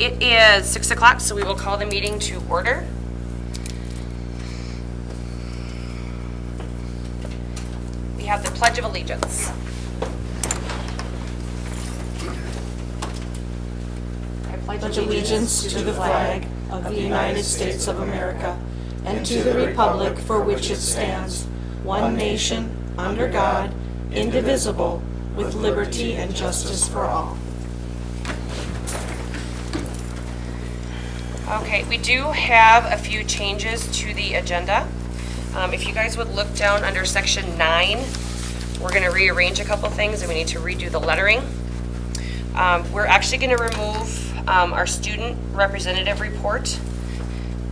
It is 6 o'clock, so we will call the meeting to order. We have the Pledge of Allegiance. I pledge allegiance to the flag of the United States of America and to the republic for which it stands, one nation, under God, indivisible, with liberty and justice for all. Okay, we do have a few changes to the agenda. If you guys would look down under section 9, we're going to rearrange a couple things and we need to redo the lettering. We're actually going to remove our student representative report.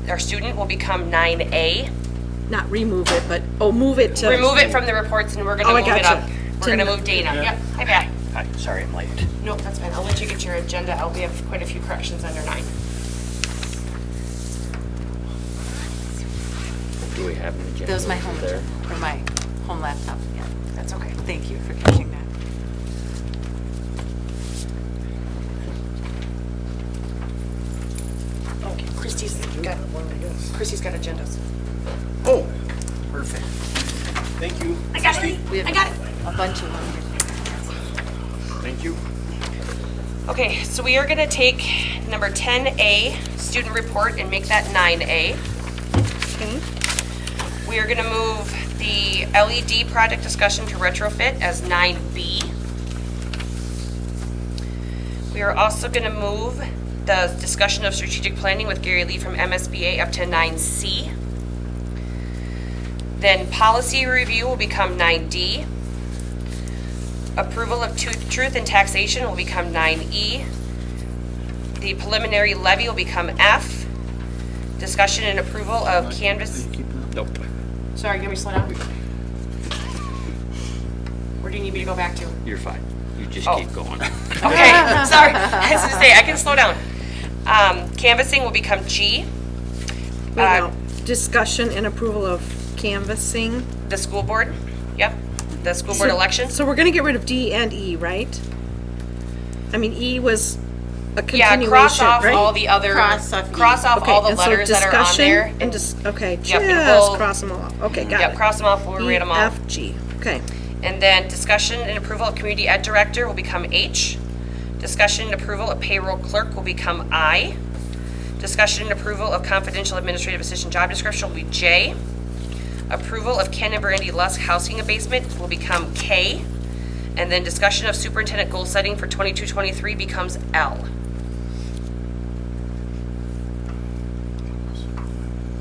Our student will become 9A. Not remove it, but, move it to... Remove it from the reports and we're going to move it up. We're going to move Dana. Yeah. Yep. Hi, Pat. Hi, sorry I'm late. Nope, that's fine. I'll let you get your agenda out. We have quite a few corrections under 9. Do we have an agenda? That was my home there? or my home laptop. Yeah. That's okay. Thank you for catching that. Okay, Christy's got agendas. Oh, perfect. Thank you. I got it. We have I got it. a bunch of them. Thank you. Okay, so we are going to take number 10A, student report, and make that 9A. We are going to move the LED project discussion to retrofit as 9B. We are also going to move the discussion of strategic planning with Gary Lee from MSBA up to 9C. Then policy review will become 9D. Approval of truth and taxation will become 9E. The preliminary levy will become F. Discussion and approval of canvas. Nope. Sorry, you want me to slow down? Where do you need me to go back to? You're fine. You just Oh. keep going. Okay, sorry. I was going to say, I can slow down. Canvassing will become G. Discussion and approval of canvassing. The school board. Yep. The school board election. So we're going to get rid of D and E, right? I mean, E was a Yeah, continuation, cross off right? all the other. Cross off E. all the and so letters that are on discussion there. and okay, Yep, just and we'll- cross them all off. Okay, got Yep, it. cross them off. We'll read them E, all. F, G. Okay. And then discussion and approval of community ed director will become H. Discussion and approval of payroll clerk will become I. Discussion and approval of confidential administrative assistant job description will be J. Approval of Ken and Brandy Lusk housing abasement will become K. And then discussion of superintendent goal setting for 22-23 becomes L.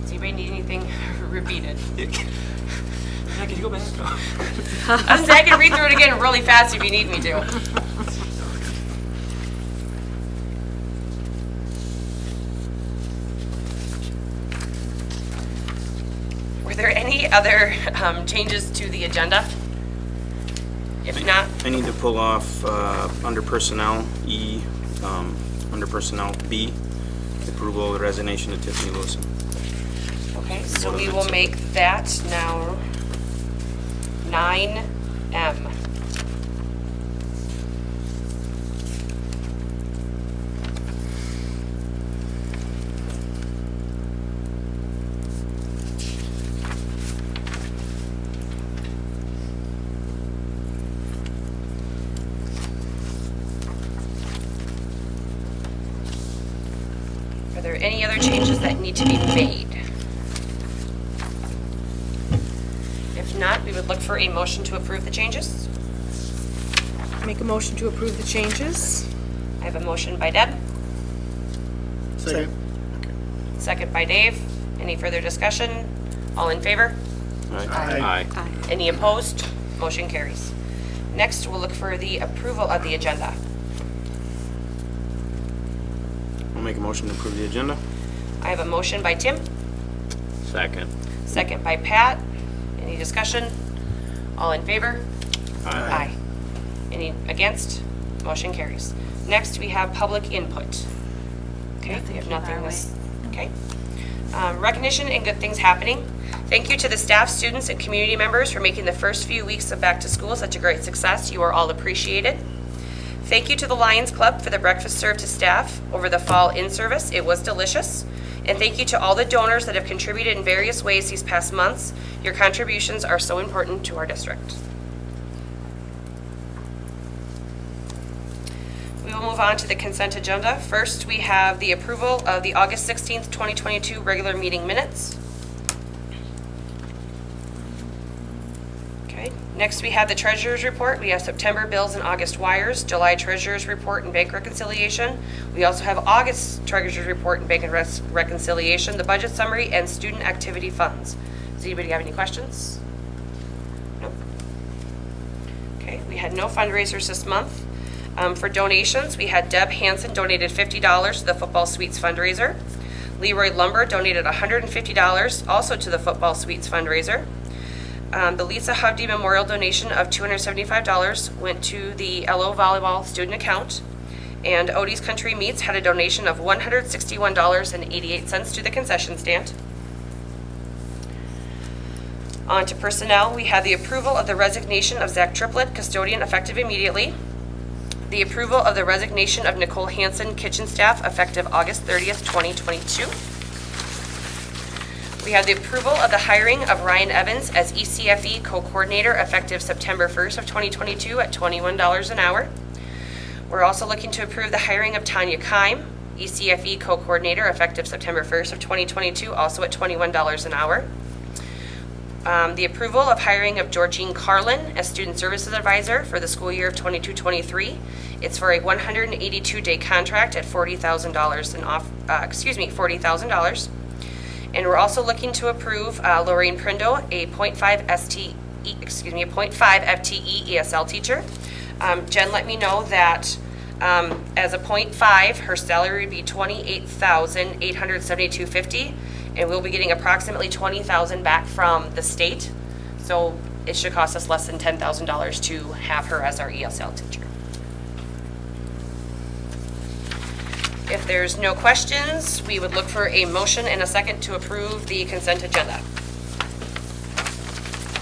Does anybody need anything repeated? Yeah, can you go back? I can read through it again really fast if you need me to. Were there any other changes to the agenda? If not, I need to pull off under personnel E, under personnel B, approval of the resignation of Tiffany Wilson. okay, so we will make that now 9M. Are there any other changes that need to be made? If not, we would look for a motion to approve the changes. Make a motion to approve the changes. I have a motion by Deb, Second. second by Dave. Any further discussion? All in favor? Aye. Any opposed? Motion carries. Next, we'll look for the approval of the agenda. I'll make a motion to approve the agenda. I have a motion by Tim, Second. second by Pat. Any discussion? All in favor? Aye. Any against? Motion carries. Next, we have public input. Okay, we have nothing this, okay. Recognition and good things happening. Thank you to the staff, students, and community members for making the first few weeks of back to school such a great success. You are all appreciated. Thank you to the Lions Club for the breakfast served to staff over the fall in-service. It was delicious. And thank you to all the donors that have contributed in various ways these past months. Your contributions are so important to our district. We will move on to the consent agenda. First, we have the approval of the August 16th, 2022 regular meeting minutes. Okay. Next, we have the treasurer's report. We have September bills and August wires, July treasurer's report and bank reconciliation. We also have August treasurer's report and bank and reconciliation, the budget summary, and student activity funds. Does anybody have any questions? Nope. Okay, we had no fundraisers this month. For donations, we had Deb Hansen donated $50 to the Football Suites fundraiser. Leroy Lumber donated $150 also to the Football Suites fundraiser. The Lisa Hovde Memorial donation of $275 went to the LO Volleyball student account. And Odie's Country Meats had a donation of $161.88 to the concession stand. On to personnel, we have the approval of the resignation of Zach Triplett, custodian, effective immediately. The approval of the resignation of Nicole Hansen, kitchen staff, effective August 30th, 2022. We have the approval of the hiring of Ryan Evans as ECFE co-coordinator, effective September 1st of 2022 at $21 an hour. We're also looking to approve the hiring of Tanya Keim, ECFE co-coordinator, effective September 1st of 2022, also at $21 an hour. The approval of hiring of Georgine Carlin as Student Services Advisor for the school year of 22-23. It's for a 182-day contract at $40,000. And we're also looking to approve Lorraine Prindo, a 0.5 FTE ESL teacher. Jen let me know that as a 0.5, her salary would be $28,872.50. And we'll be getting approximately $20,000 back from the state. So it should cost us less than $10,000 to have her as our ESL teacher. If there's no questions, we would look for a motion and a second to approve the consent agenda.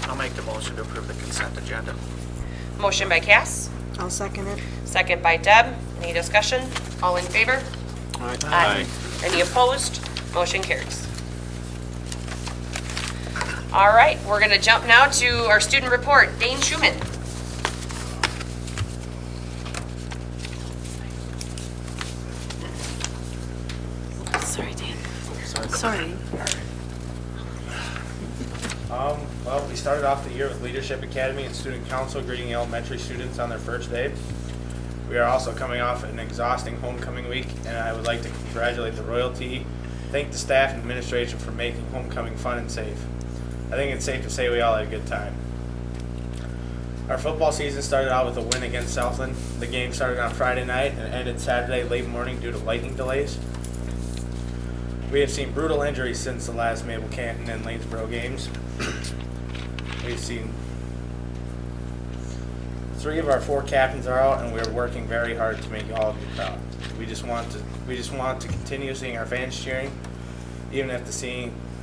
I'll make the motion to approve the consent agenda. Motion by Cass, I'll second it. second by Deb. Any discussion? All in favor? Aye. Any opposed? Motion carries. All right, we're going to jump now to our student report. Dane Schumann. Sorry, Dan. Sorry. Well, we started off the year with Leadership Academy and Student Council greeting elementary students on their first day. We are also coming off an exhausting homecoming week, and I would like to congratulate the royalty, thank the staff and administration for making homecoming fun and safe. I think it's safe to say we all had a good time. Our football season started out with a win against Southland. The game started on Friday night and ended Saturday late morning due to lightning delays. We have seen brutal injuries since the last Mabel Canton and Lanesboro games. We've seen 3 of our 4 captains are out, and we're working very hard to make all of you proud. We just want to continue seeing our fans cheering, even if the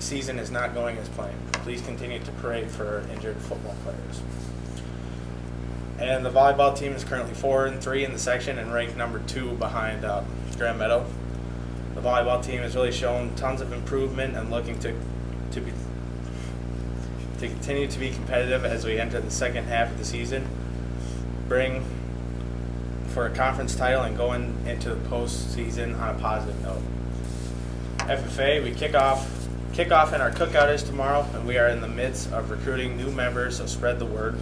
season is not going as planned. Please continue to pray for our injured football players. And the volleyball team is currently 4-3 in the section and ranked number 2 behind Grand Meadow. The volleyball team has really shown tons of improvement and looking to continue to be competitive as we enter the second half of the season, bring for a conference title and go into the postseason on a positive note. FFA, we kick off in our cookout is tomorrow, and we are in the midst of recruiting new members, so spread the word.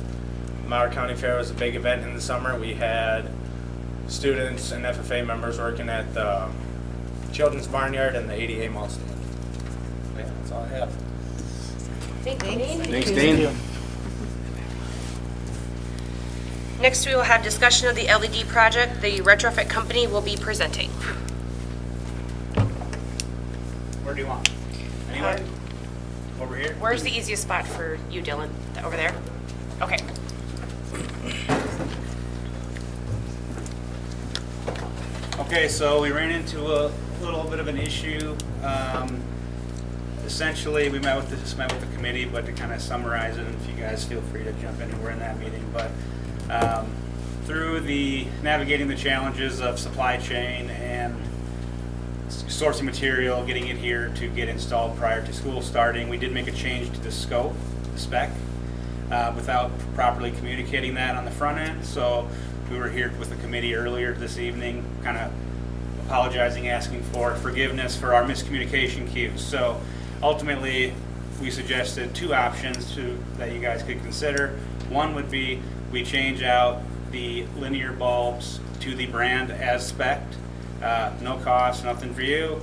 Mauer County Fair was a big event in the summer. We had students and FFA members working at the Children's Barnyard and the ADA Mall stand. Yeah, that's all I have. Thank you, Dane. Thanks, Dane. Next, we will have discussion of the LED project the Retrofit company will be presenting. Where do you want? Anywhere? Over here? Where's the easiest spot for you, Dylan? Over there? Okay. Okay, so we ran into a little bit of an issue. Essentially, we met with the committee, but to kind of summarize it, and if you guys feel free to jump in, we're in that meeting. But through the navigating the challenges of supply chain and sourcing material, getting it here to get installed prior to school starting, we did make a change to the scope, the spec, without properly communicating that on the front end. So we were here with the committee earlier this evening, kind of apologizing, asking for forgiveness for our miscommunication cues. So ultimately, we suggested two options that you guys could consider. One would be we change out the linear bulbs to the brand as spec'd. No cost, nothing for you.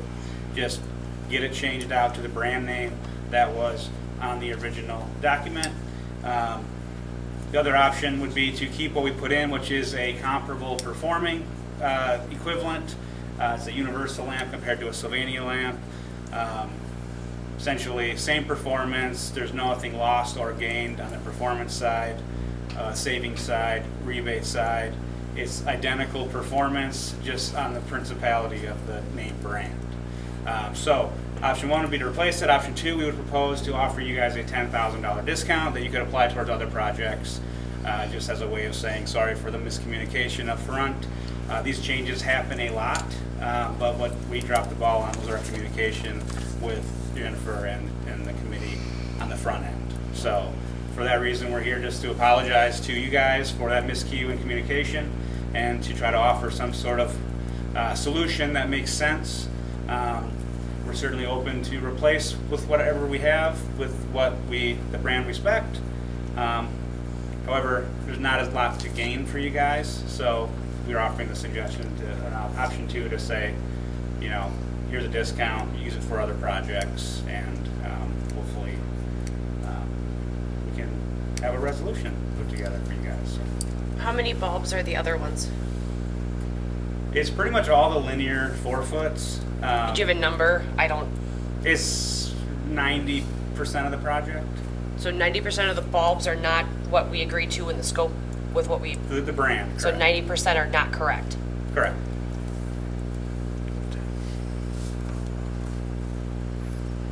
Just get it changed out to the brand name that was on the original document. The other option would be to keep what we put in, which is a comparable performing equivalent. It's a universal lamp compared to a Sylvania lamp. Essentially, same performance. There's nothing lost or gained on the performance side, savings side, rebate side. It's identical performance, just on the principality of the name brand. So option one would be to replace it. Option two, we would propose to offer you guys a $10,000 discount that you could apply towards other projects, just as a way of saying sorry for the miscommunication up front. These changes happen a lot, but what we dropped the ball on was our communication with Jennifer and the committee on the front end. So for that reason, we're here just to apologize to you guys for that miscue in communication and to try to offer some sort of solution that makes sense. We're certainly open to replace with whatever we have with the brand we respect. However, there's not as lot to gain for you guys, so we're offering the suggestion to option two to say, here's a discount, use it for other projects, and hopefully we can have a resolution put together for you guys. How many bulbs are the other ones? It's pretty much all the linear 4-foots. Did you have a number? I don't. It's 90% of the project. So 90% of the bulbs are not what we agreed to in the scope with what we. The brand. So Correct. 90% are not correct. Correct.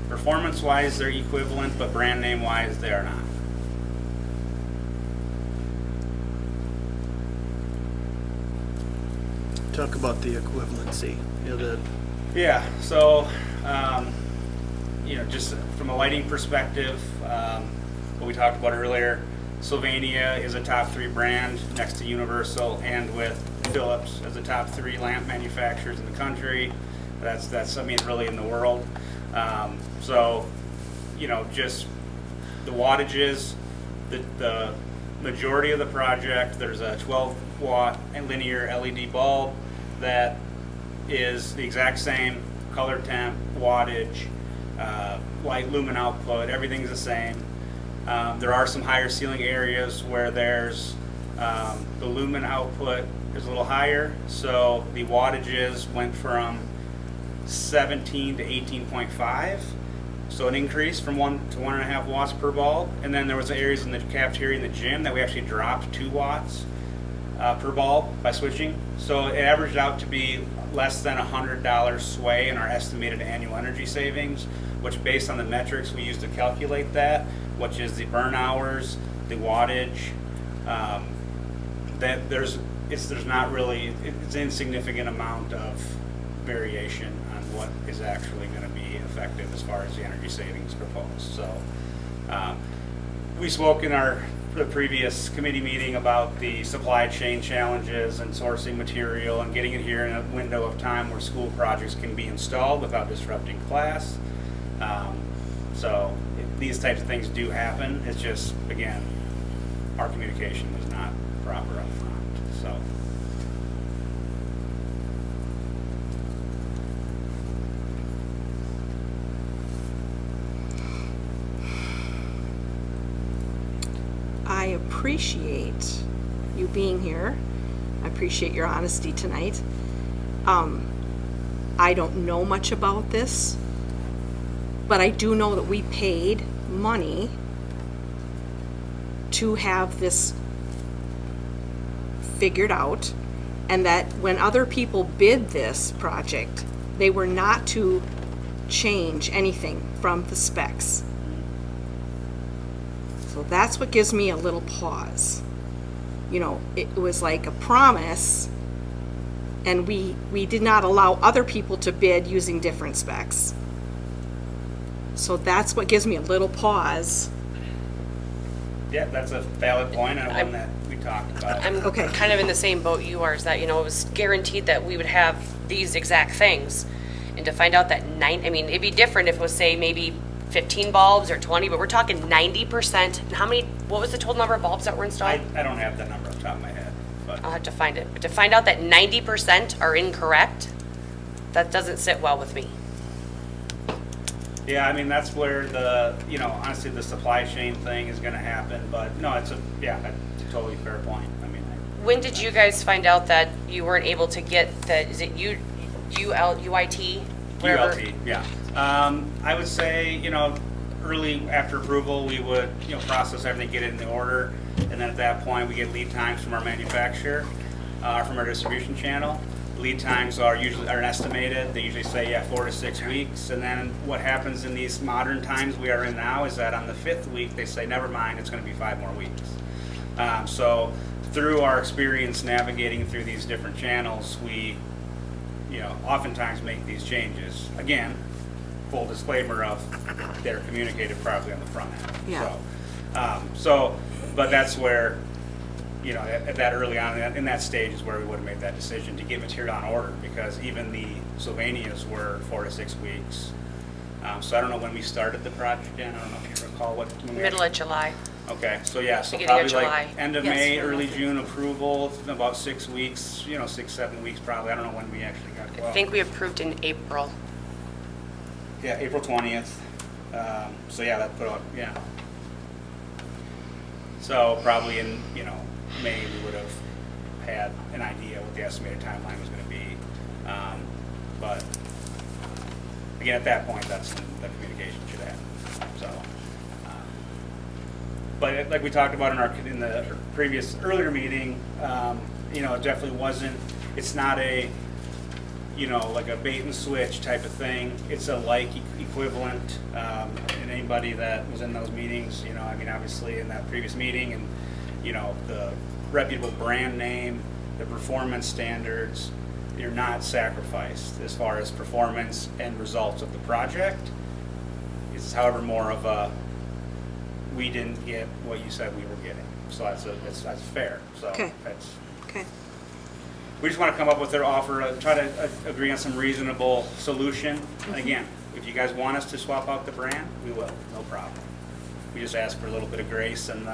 Performance-wise, they're equivalent, but brand name-wise, they are not. Talk about the equivalency. Yeah, so, just from a lighting perspective, what we talked about earlier, Sylvania is a top 3 brand next to Universal and with Philips as the top 3 lamp manufacturers in the country. That's really in the world. So, just the wattages, the majority of the project, there's a 12-watt linear LED bulb that is the exact same color temp, wattage, light lumen output, everything's the same. There are some higher ceiling areas where there's the lumen output is a little higher, so the wattages went from 17 to 18.5, so an increase from 1 to 1.5 watts per bulb. And then there was areas in the cafeteria and the gym that we actually dropped 2 watts per bulb by switching. So it averaged out to be less than $100 sway in our estimated annual energy savings, which based on the metrics we use to calculate that, which is the burn hours, the wattage, that there's not really, it's an insignificant amount of variation on what is actually going to be effective as far as the energy savings proposed. So we spoke in the previous committee meeting about the supply chain challenges and sourcing material and getting it here in a window of time where school projects can be installed without disrupting class. So these types of things do happen. It's just, again, our communication was not proper up front. So. I appreciate you being here. I appreciate your honesty tonight. I don't know much about this, but I do know that we paid money to have this figured out, and that when other people bid this project, they were not to change anything from the specs. So that's what gives me a little pause. it was like a promise, and we did not allow other people to bid using different specs. So that's what gives me a little pause. Yeah, that's a valid point, and one that we talked about. I'm Okay. kind of in the same boat you are, is that, it was guaranteed that we would have these exact things. And to find out that it'd be different if it was, say, maybe 15 bulbs or 20, but we're talking 90%. And what was the total number of bulbs that were installed? I don't have that number off the top of my head, but I'll have to find it. But to find out that 90% are incorrect, that doesn't sit well with me. yeah, I mean, that's where honestly, the supply chain thing is gonna happen, but no, it's a totally fair point. I mean, When did you guys find out that you weren't able to get is it UIT? Whatever? ULT, yeah. I would say, early after approval, we would, process everything, get it in the order, and then at that point, we get lead times from our manufacturer, from our distribution channel. Lead times are estimated. They usually say, 4 to 6 weeks. And then what happens in these modern times we are in now is that on the 5th week, they say, never mind, it's going to be 5 more weeks. So through our experience navigating through these different channels, we, oftentimes make these changes. Again, full disclaimer of they're communicated properly on the front end. Yeah. But that's where, at that early on, in that stage is where we would have made that decision to get material on order, because even the Sylvanias were 4 to 6 weeks. So I don't know when we started the project, Jen. I don't know if you recall when we Middle of July. Okay, so Beginning probably of July. like end of Yes. May, early June approval, about 6 weeks, 6, 7 weeks probably. I don't know when we actually got. I think we approved in April. Yeah, April 20th. That put up, So probably in, May, we would have had an idea what the estimated timeline was going to be. But again, at that point, that's when the communication should happen. So, but like we talked about in the previous earlier meeting, it definitely wasn't. It's not a like a bait and switch type of thing. It's a like equivalent. And anybody that was in those meetings, obviously in that previous meeting, and the reputable brand name, the performance standards, you're not sacrificed as far as performance and results of the project. It's, however, more of a we didn't get what you said we were getting. So that's fair. So Okay. that's. Okay. We just want to come up with their offer, try to agree on some reasonable solution. And again, if you guys want us to swap out the brand, we will, no problem. We just ask for a little bit of grace and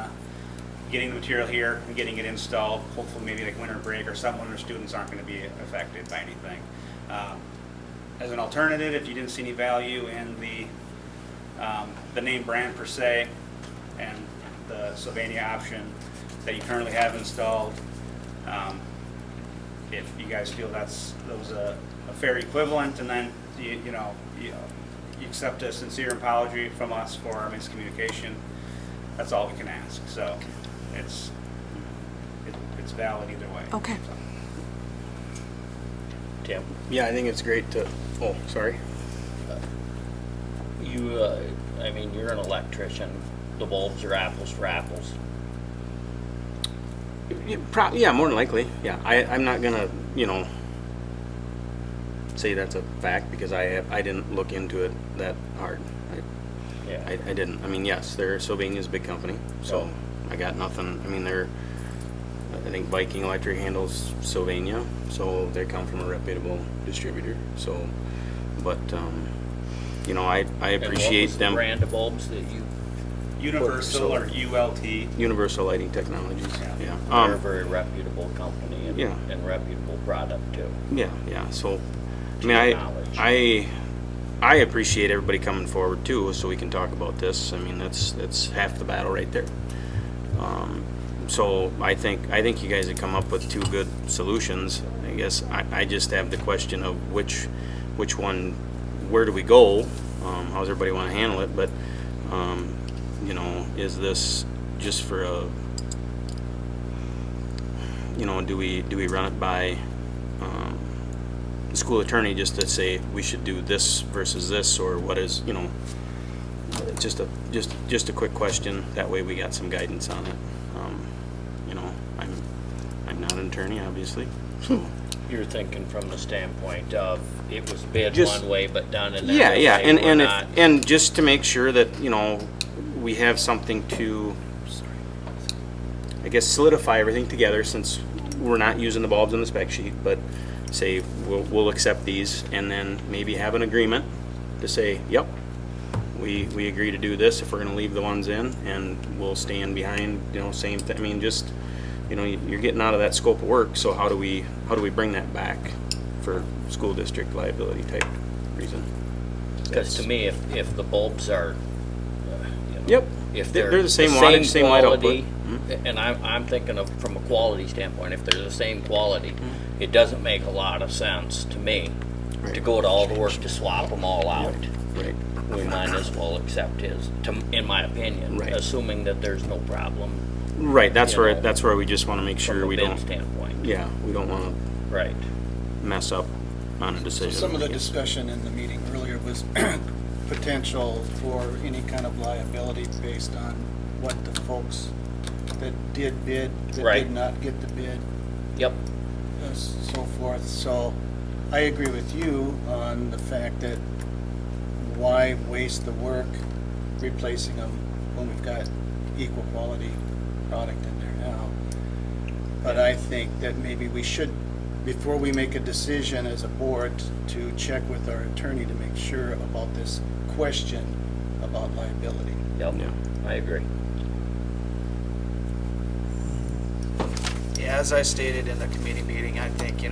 getting the material here and getting it installed. Hopefully maybe like winter break or something when our students aren't going to be affected by anything. As an alternative, if you didn't see any value in the name brand per se and the Sylvania option that you currently have installed, if you guys feel those a fair equivalent, and then you accept a sincere apology from us for our miscommunication, that's all we can ask. So it's valid either way. Okay. Tim, Yeah, I think it's great to, sorry. you're an electrician. The bulbs are apples for apples. Yeah, more than likely. Yeah, I'm not gonna, say that's a fact because I didn't look into it that hard. Yeah. I didn't. I mean, yes, Sylvania's a big company, so I got nothing. I mean, I think Viking Electric handles Sylvania, so they come from a reputable distributor. So, but I And what appreciate was the them. brand of bulbs that you? Universal or ULT. Universal Lighting Technologies. Yeah. Yeah. They're a very reputable company and, Yeah. and reputable product too. Yeah. So, I mean, I appreciate everybody coming forward too, so we can talk about this. I mean, that's half the battle right there. So I think you guys have come up with two good solutions. I guess I just have the question of which one, where do we go? How does everybody want to handle it? But is this just for a, do we run it by the school attorney just to say we should do this versus this, or what is, just a quick question. That way we got some guidance on it. attorney, obviously, so. You're thinking from the standpoint of it was bid Just- one way but done another Yeah, yeah, way. and, We're and not- if, and just to make sure that, you know, we have something to, I guess, solidify everything together, since we're not using the bulbs on the spec sheet, but say, we'll accept these, and then maybe have an agreement to say, yep, we agree to do this if we're gonna leave the ones in, and we'll stand behind, you know, same thing, I mean, just, you know, you're getting out of that scope of work, so how do we bring that back for school district liability type reason? Because to me, if the bulbs are, you know, Yep. if They're they're the same wattage, same light output. quality, and I'm thinking of from a quality standpoint, if they're the same quality, it doesn't make a lot of sense to me to go to all the work to swap them all out. Right. We might as well accept his, in my opinion, Right. assuming that there's no problem Right, that's You where, know, that's where we just wanna make from sure a we bid don't, standpoint. yeah, we don't wanna Right. mess up on a So decision. some of the discussion in the meeting earlier was potential for any kind of liability based on what the folks that did bid, that Right. did not get the bid, Yep. so forth. So I agree with you on the fact that why waste the work replacing them when we've got equal quality product in there now. But I think that maybe we should, before we make a decision as a board, to check with our attorney to make sure about this question about liability. Yep. Yeah. I agree. Yeah, as I stated in the committee meeting, I think,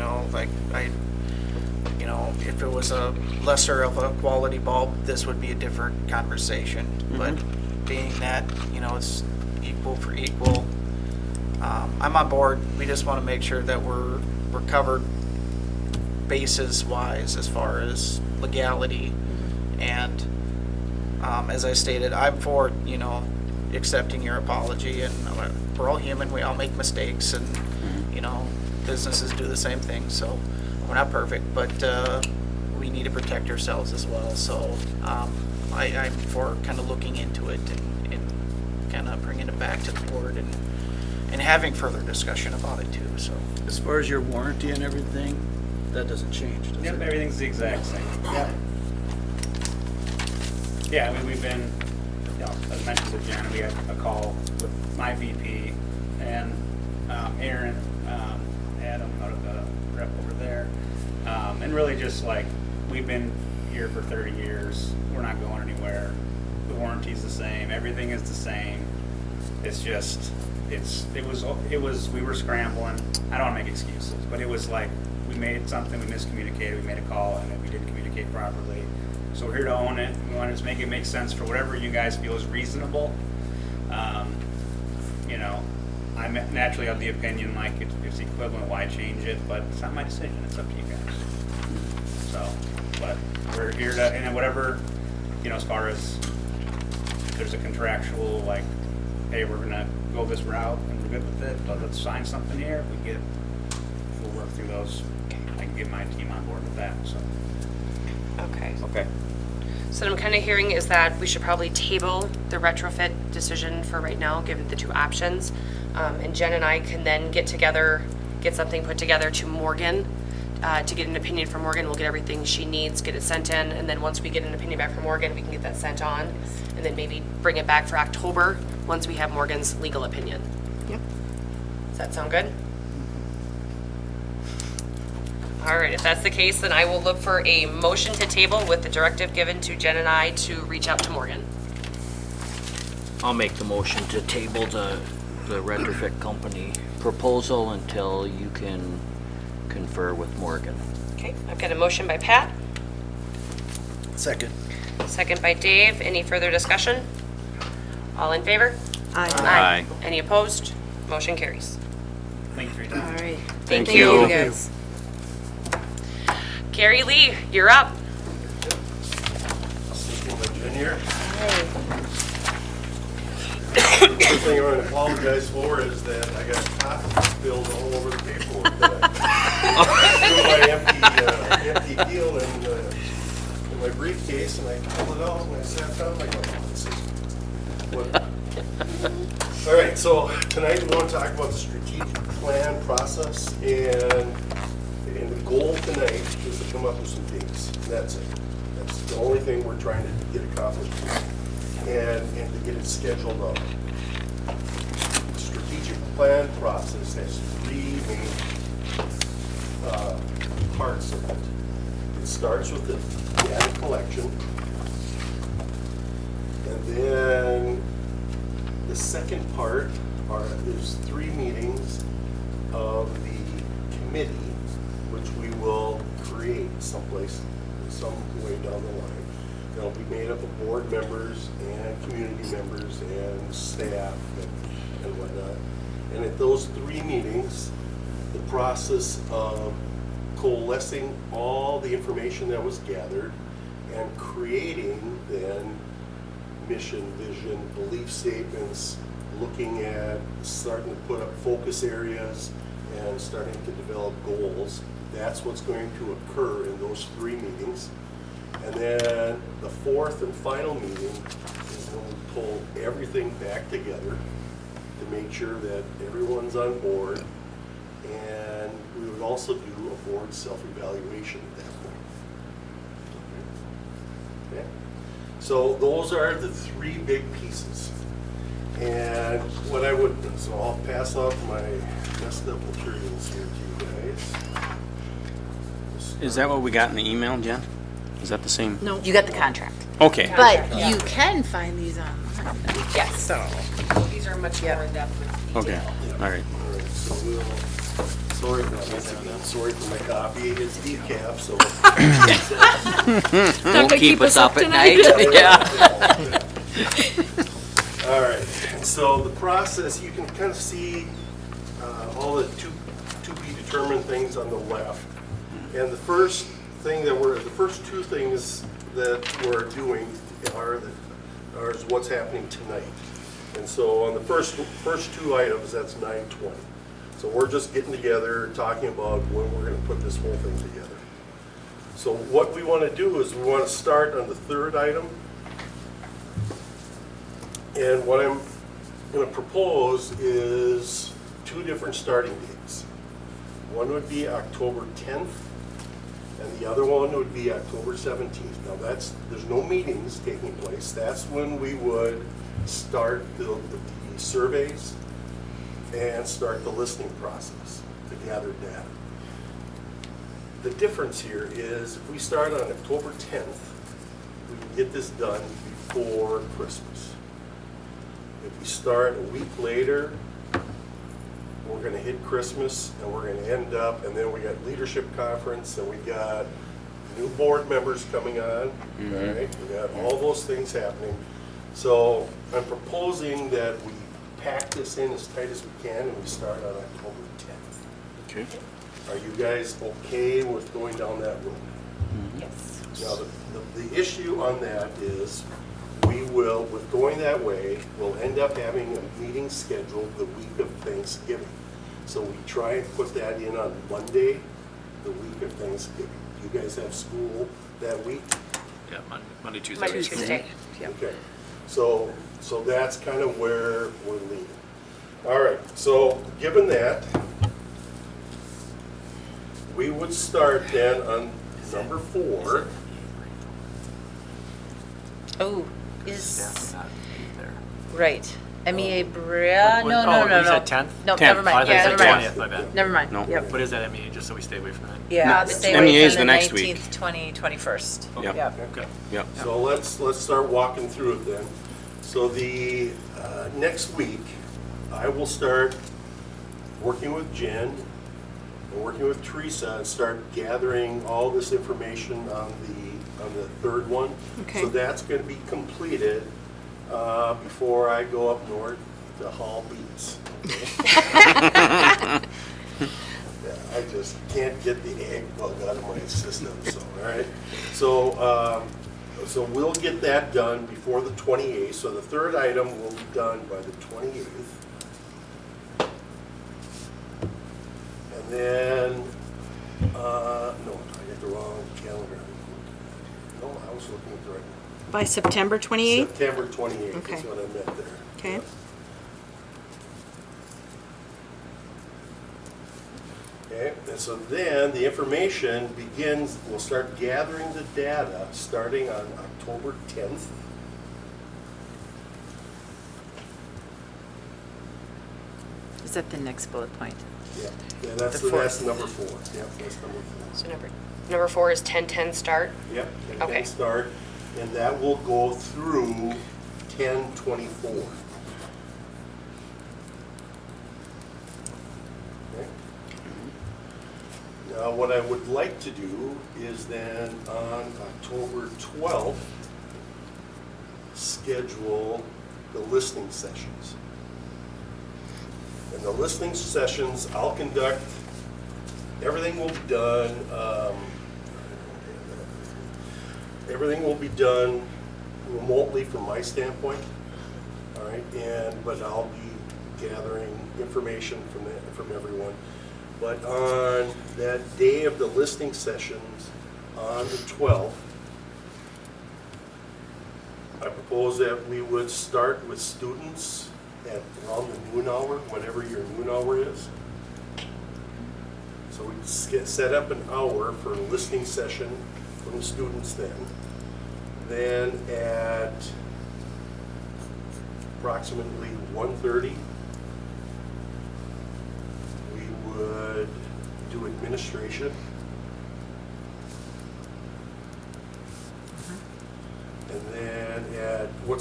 if it was a lesser of a quality bulb, this would be a different conversation. But being that, it's equal for equal, I'm on board. We just want to make sure that we're covered basis wise as far as legality. And as I stated, I'm for, accepting your apology, and we're all human, we all make mistakes, and businesses do the same thing, so we're not perfect, but we need to protect ourselves as well. So I'm for kind of looking into it and kind of bringing it back to the board and having further discussion about it too. So As far as your warranty and everything, that doesn't change, does Yep, it? everything's the exact same. Yep. Yeah, I mean, we've been, as mentioned to Jen, we had a call with my VP and Aaron, Adam, out of the rep over there. And really just like, we've been here for 30 years, we're not going anywhere. The warranty's the same, everything is the same. It's just, it was, we were scrambling. I don't wanna make excuses, but it was like, we made something, we miscommunicated, we made a call, and then we didn't communicate properly. So we're here to own it. We want to just make it make sense for whatever you guys feel is reasonable. I naturally have the opinion like if it's equivalent, why change it? But it's not my decision. It's up to you guys. So, but we're here to, and whatever, as far as there's a contractual like, hey, we're gonna go this route and we're good with it. But let's sign something here. We'll work through those. I can get my team on board with that. So. Okay. Okay. So what I'm kind of hearing is that we should probably table the retrofit decision for right now, given the two options. And Jen and I can then get something put together to Morgan, to get an opinion from Morgan. We'll get everything she needs, get it sent in, and then once we get an opinion back from Morgan, we can get that sent on, and then maybe bring it back for October, once we have Morgan's legal opinion. Yep. Does that sound good? All right, if that's the case, then I will look for a motion to table with the directive given to Jen and I to reach out to Morgan. I'll make the motion to table the retrofit company proposal until you can confer with Morgan. Okay, I've got a motion by Pat, Second. second by Dave. Any further discussion? All in favor? Aye. Any opposed? Motion carries. Thank you for your time. All right. Thank you. you. guys. Carrie Lee, you're up. Speaking of Junior. The thing I want to apologize for is that I got coffee spilled all over the paperwork that I threw my empty deal in my briefcase, and I pulled it out and I sat down. I go, oh, this is what. All right, so tonight we want to talk about the strategic plan process, and the goal tonight is to come up with some dates. That's it. That's the only thing we're trying to get accomplished and to get it scheduled up. The strategic plan process has three main parts of it. It starts with the data collection, and then the second part is 3 meetings of the committee, which we will create someplace, some way down the line. They'll be made up of board members and community members and staff and whatnot. And at those 3 meetings, the process of coalescing all the information that was gathered and creating then mission, vision, belief statements, looking at starting to put up focus areas and starting to develop goals. That's what's going to occur in those 3 meetings. And then the 4th and final meeting is when we pull everything back together to make sure that everyone's on board. And we would also do a board self-evaluation at that point. Okay? So those are the 3 big pieces. And what I would, so I'll pass off my messed up materials here to you guys. Is that what we got in the email, Jen? Is that the same? No. You got the contract. Okay. But you can find these online. Yes. So, These are much more in-depth with detail. Okay, all right. All right, so we'll, sorry for my copy, it's decaf, so. Won't keep us up at night. Yeah. All right, so the process, you can kind of see all the to be determined things on the left. And the first thing that the first 2 things that we're doing are what's happening tonight. And so on the first 2 items, that's 9/20. So we're just getting together, talking about when we're going to put this whole thing together. So what we want to do is we want to start on the 3rd item. And what I'm going to propose is 2 different starting dates. One would be October 10th, and the other one would be October 17th. Now there's no meetings taking place. That's when we would start the surveys and start the listening process to gather data. The difference here is if we start on October 10th, we can get this done before Christmas. If we start a week later, we're going to hit Christmas and we're going to end up, and then we got leadership conference and we got new board members coming on, right? We got all those things happening. So I'm proposing that we pack this in as tight as we can and we start on October 10th. Okay. Are you guys okay with going down that road? Yes. Now, the issue on that is we will, with going that way, we'll end up having a meeting scheduled the week of Thanksgiving. So we try and put that in on Monday, the week of Thanksgiving. You guys have school that week? Yeah, Monday, Tuesday. Monday, Tuesday. Yep. Okay. So that's kind of where we're leaning. All right, so given that, we would start then on number 4. oh, Staff is, not there. right. MEA Bria, What- no, oh, no, no, you no. said 10th? No, 10th. never Oh, I mind, thought you yeah, said never mind. 20th, my bad. Never mind, No. yep. What is that MEA, just so we stay away from that? Yeah, the stay MEA away is from the the next week. 19th, 21st. Yep. Yeah. Okay. Yep. So let's start walking through it then. So the next week, I will start working with Jen and working with Teresa and start gathering all this information on the 3rd one. Okay. So that's going to be completed before I go up north to haul beets. I just can't get the egg bug out of my system. So all right. So we'll get that done before the 28th. So the 3rd item will be done by the 28th. And then, no, I got the wrong calendar. No, I was looking at the right one. By September 28th? September 28th Okay. is what I meant there. Okay. Okay, and so then the information begins, we'll start gathering the data starting on October 10th. Is that the next bullet point? Yeah, and that's The fourth. number 4. Yep, that's number 4. So number 4 is 10-10 start. Yep, and Okay. then start, and that will go through 10/24. Okay. Now, what I would like to do is then on October 12th, schedule the listening sessions. And the listening sessions, I'll conduct, everything will be done, remotely from my standpoint, all right, but I'll be gathering information from everyone. But on that day of the listening sessions, on the 12th, I propose that we would start with students at around the noon hour, whatever your noon hour is. So we get set up an hour for a listening session from the students then. Then at approximately 1:30, we would do administration. And then when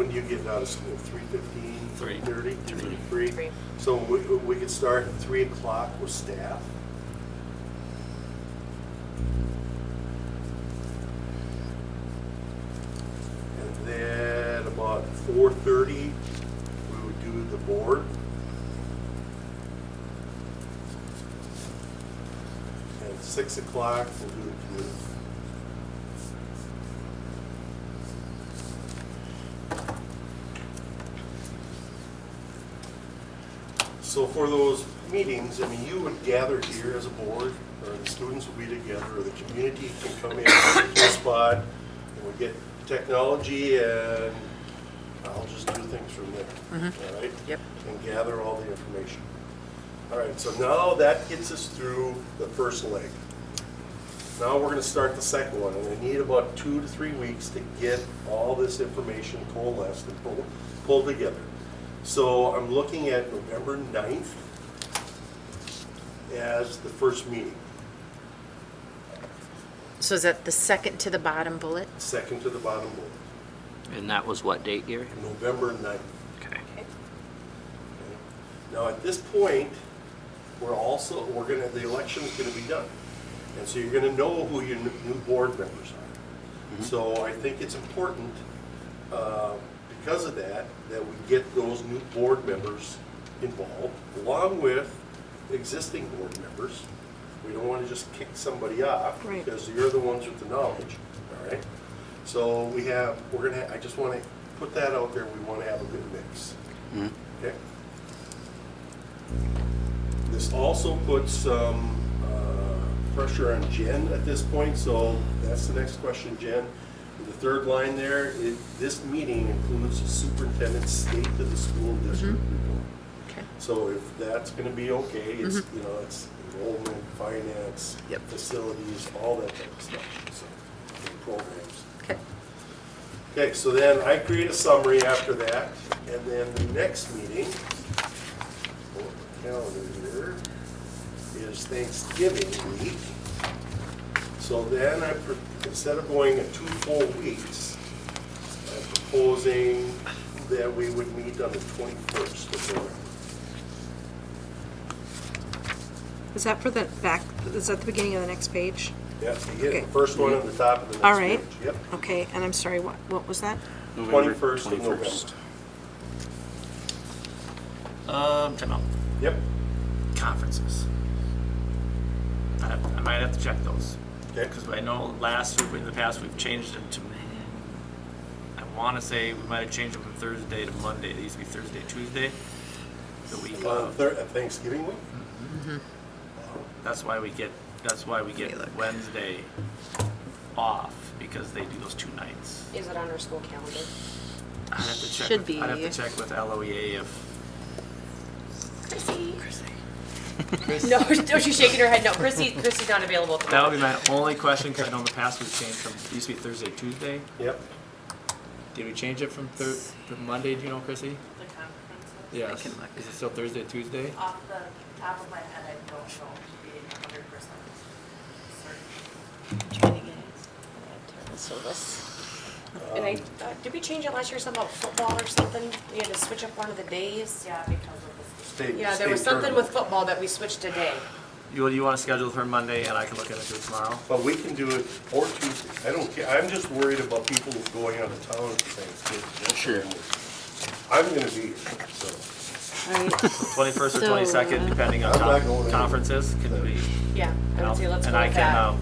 do you get out of school? 3:15, 3:30? 3. Three. So we could start at 3 o'clock with staff. And then about 4:30, we would do the board. And 6 o'clock, we'll do the community. So for those meetings, I mean, you would gather here as a board, or the students will be together, or the community can come in to a spot, and we get technology, and I'll just do things from there, all right? Yep. And gather all the information. All right, so now that gets us through the first leg. Now we're gonna start the second one, and I need about 2 to 3 weeks to get all this information coalesced and pulled together. So I'm looking at November 9th as the first meeting, So is that the second to the bottom bullet? second to the bottom bullet, And that was what date, Gary? November 9th. Okay. Now, at this point, the election's gonna be done. And so you're gonna know who your new board members are. So I think it's important, because of that we get those new board members involved, along with existing board members. We don't wanna just kick somebody off, Right. because you're the ones with the knowledge, all right? So I just wanna put that out there, we wanna have a good mix. Okay? This also puts some pressure on Jen at this point, so that's the next question, Jen. In the third line there, this meeting includes the superintendent's state to the school district report. Okay. So if that's gonna be okay, it's, it's enrollment, finance, Yep. facilities, all that type of stuff, so, and programs. Okay. Okay, so then I create a summary after that, and then the next meeting, pull up the calendar here, is Thanksgiving week. So then instead of going 2 full weeks, I'm proposing that we would meet on the 21st of November. Is that for the back, is that the beginning of the next page? Yeah, you get Okay. the first one on the top of the next All right. page. Yep. Okay, and I'm sorry, what was that? November 21st of November. Time out. Yep. Conferences. I might have to check those. Okay. Because I know last week, in the past, we've changed them to, I want to say we might have changed them from Thursday to Monday. They used to be Thursday, Tuesday. The week of. Thanksgiving week? That's why we get Wednesday off, because they do those 2 nights. Is it on our school calendar? I'd have to check Should with, be. I'd have to check with LOEA if, Chrissy. No, she's shaking her head. No, Chrissy's not available. At the That would moment. be my only question, because I know in the past we've changed from, it used to be Thursday, Tuesday. Yep. Did we change it from to Monday, do you know, Chrissy? The conferences? Yes. can look. Is it still Thursday, Tuesday? Off the top of my head, I don't know to be 100% certain. Trying to get it. So this. And did we change it last year, something about football or something? We had to switch up one of the days? Yeah, because of the Yeah, there was something with football that we switched a day. You want to schedule it for Monday, and I can look into it tomorrow? But we can do it, or Tuesday, I don't care, I'm just worried about people going out of town for Thanksgiving. Sure. I'm gonna be here, so. 21st or So, 22nd, depending on I'm not going conferences, can we? Yeah, I would say let's And go I with can, that.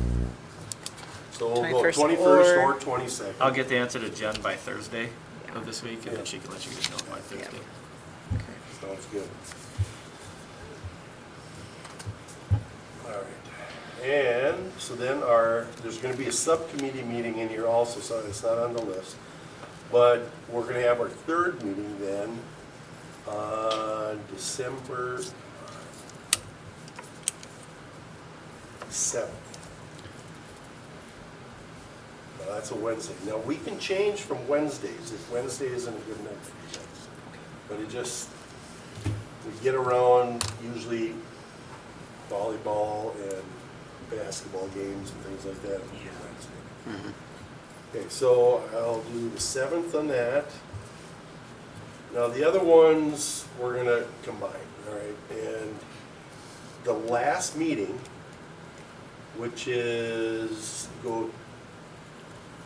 So we'll go 21st 21st or- or 22nd. I'll get the answer to Jen by Thursday of this week, and then she can let you guys know by Thursday. Sounds good. All right. And so then there's gonna be a subcommittee meeting in here also, so it's not on the list. But we're gonna have our third meeting then on December 7th. Now, that's a Wednesday. Now, we can change from Wednesdays if Wednesday isn't a good night for you guys. But it just, we get around usually volleyball and basketball games and things like that on Wednesday. Okay, so I'll do the 7th on that. Now, the other ones, we're gonna combine, all right? And the last meeting, which is, go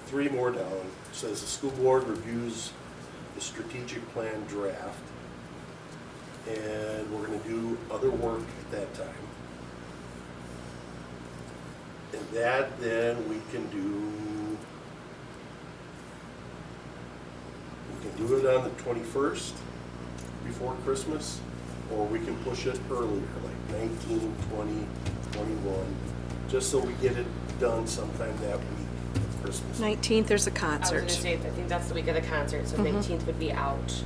3 more down, says the school board reviews the strategic plan draft. And we're gonna do other work at that time. And that then we can do it on the 21st before Christmas, or we can push it earlier, like 19, 20, 21, just so we get it done sometime that week of Christmas. 19th, there's a I was gonna concert. say, I think that's the week of the concert, so 19th would be out.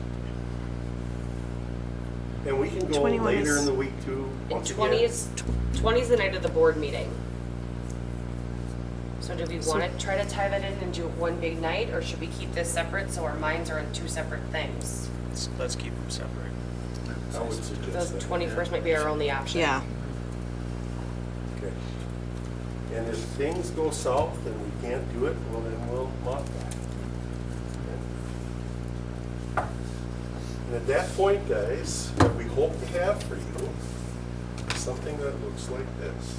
And we can go 21 later is- in the week too. And once 20 again. is the night of the board meeting. So do we want to try to tie that in and do it one big night, or should we keep this separate so our minds are on 2 separate things? Let's keep them separate. I would The suggest that. 21st might be our only option. Yeah. Okay. And if things go south and we can't do it, well, then we'll modify it. Okay. And at that point, guys, what we hope to have for you is something that looks like this.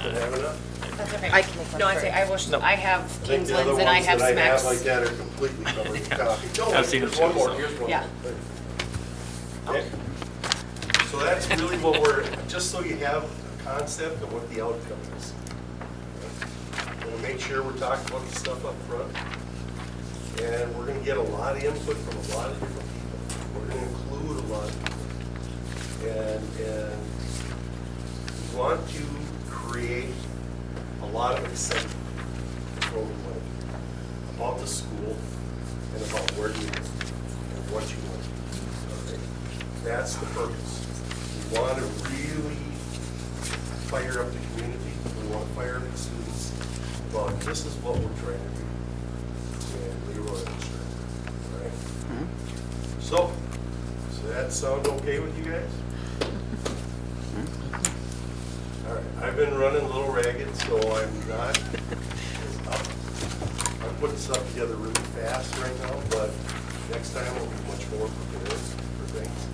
Don't have enough? That's okay. I can make one No, I'd for say you. I have I think the other Kingsland's and I ones have that I have Smacks. like that are completely covered in coffee. Don't I've worry, seen there's them one too, more, so. here's one Yeah. more. Okay. So that's really what we're, just so you have a concept of what the outcome is. We're gonna make sure we're talking about the stuff up front. And we're gonna get a lot of input from a lot of different people. We're gonna include a lot of people. And we want to create a lot of excitement for what we want to do about the school and about where you live and what you want to do. Okay? That's the purpose. We want to really fire up the community. We want to fire up the students about this is what we're trying to do. And LeRoy-Ostrander, all right? So, does that sound okay with you guys? All right, I've been running a little ragged, so I'm not as up. I'm putting stuff together really fast right now, but next time I'll be much more prepared for things.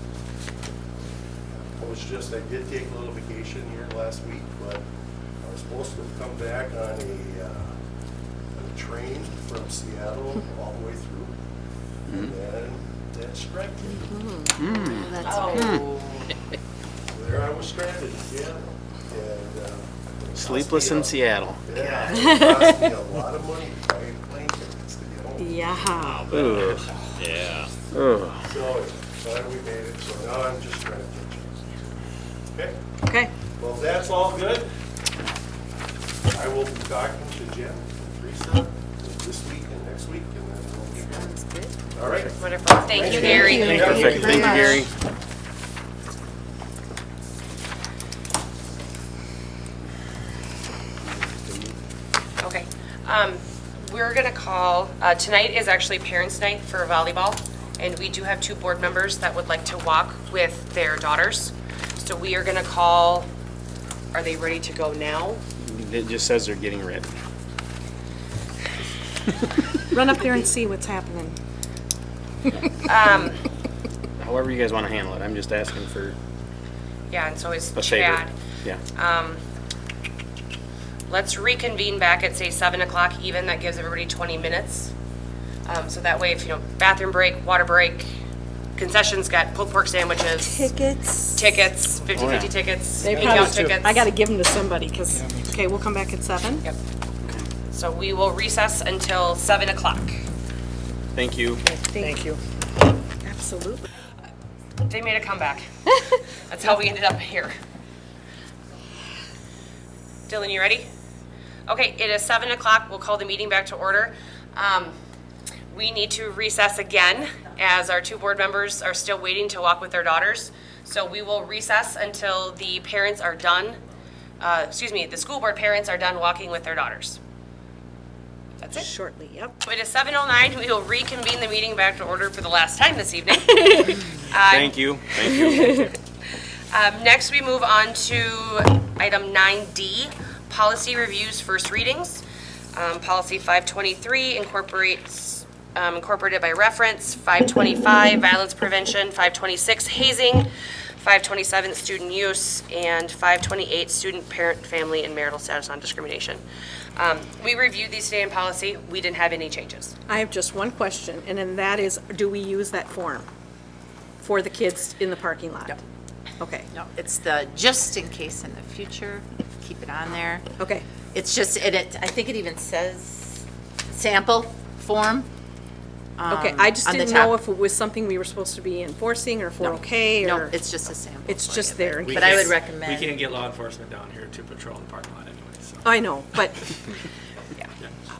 I did take a little vacation here last week, but I was supposed to come back on a train from Seattle all the way through. And then that strike came. Oh. So there I was stranded in Seattle. And, it cost Sleepless me in a- Seattle. Yeah, it cost me a lot of money to buy plane tickets to get home. Yeah. Ugh. Yeah. Ugh. So, glad we made it, so now I'm just trying to catch up. Okay, Okay. well, if that's all good, I will be talking to Jen and Teresa this week and next week, and then we'll get going. Sounds good. All right. Wonderful. Thank you, Gary. Perfect, thank you, Gary. Okay. We're gonna call, tonight is actually Parents' Night for volleyball, and we do have 2 board members that would like to walk with their daughters. So we are gonna call, are they ready to go now? It just says they're getting ready. Run up there and see what's happening. However you guys want to handle it, I'm just asking for Yeah, and so is a favor. Chad. Yeah. Let's reconvene back at, say, 7 o'clock even. That gives everybody 20 minutes. So that way, if, bathroom break, water break, concessions, got pulled pork sandwiches, Tickets. 50/50 tickets, They takeout probably- tickets. I gotta give them to somebody, because, okay, we'll come back at 7. Yep. So we will recess until 7 o'clock. Thank you. Thank you. Absolutely. They made a comeback. That's how we ended up here. Dylan, you ready? Okay, it is 7 o'clock. We'll call the meeting back to order. We need to recess again as our 2 board members are still waiting to walk with their daughters. So we will recess until the parents are done, the school board parents are done walking with their daughters. That's it. Shortly, yep. It is 7:09. We will reconvene the meeting back to order for the last time this evening. Thank you. Thank you. Next, we move on to item 9D, policy reviews, first readings. Policy 523 incorporated by reference, 525 violence prevention, 526 hazing, 527 student use, and 528 student, parent, family, and marital status non-discrimination. We reviewed these today in policy. We didn't have any changes. I have just one question, and then that is, do we use that form for the kids in the parking lot? No. Okay, No, it's the, just in case in the future, keep it on there. okay. It's just, I think it even says sample form. Okay, I just on the didn't know top. if it was something we were supposed to be enforcing, or if we're No. okay, No, or... it's just a sample. It's for just you. there. We But I would can't- recommend. We can't get law enforcement down here to patrol the parking lot anyway, so. I know, but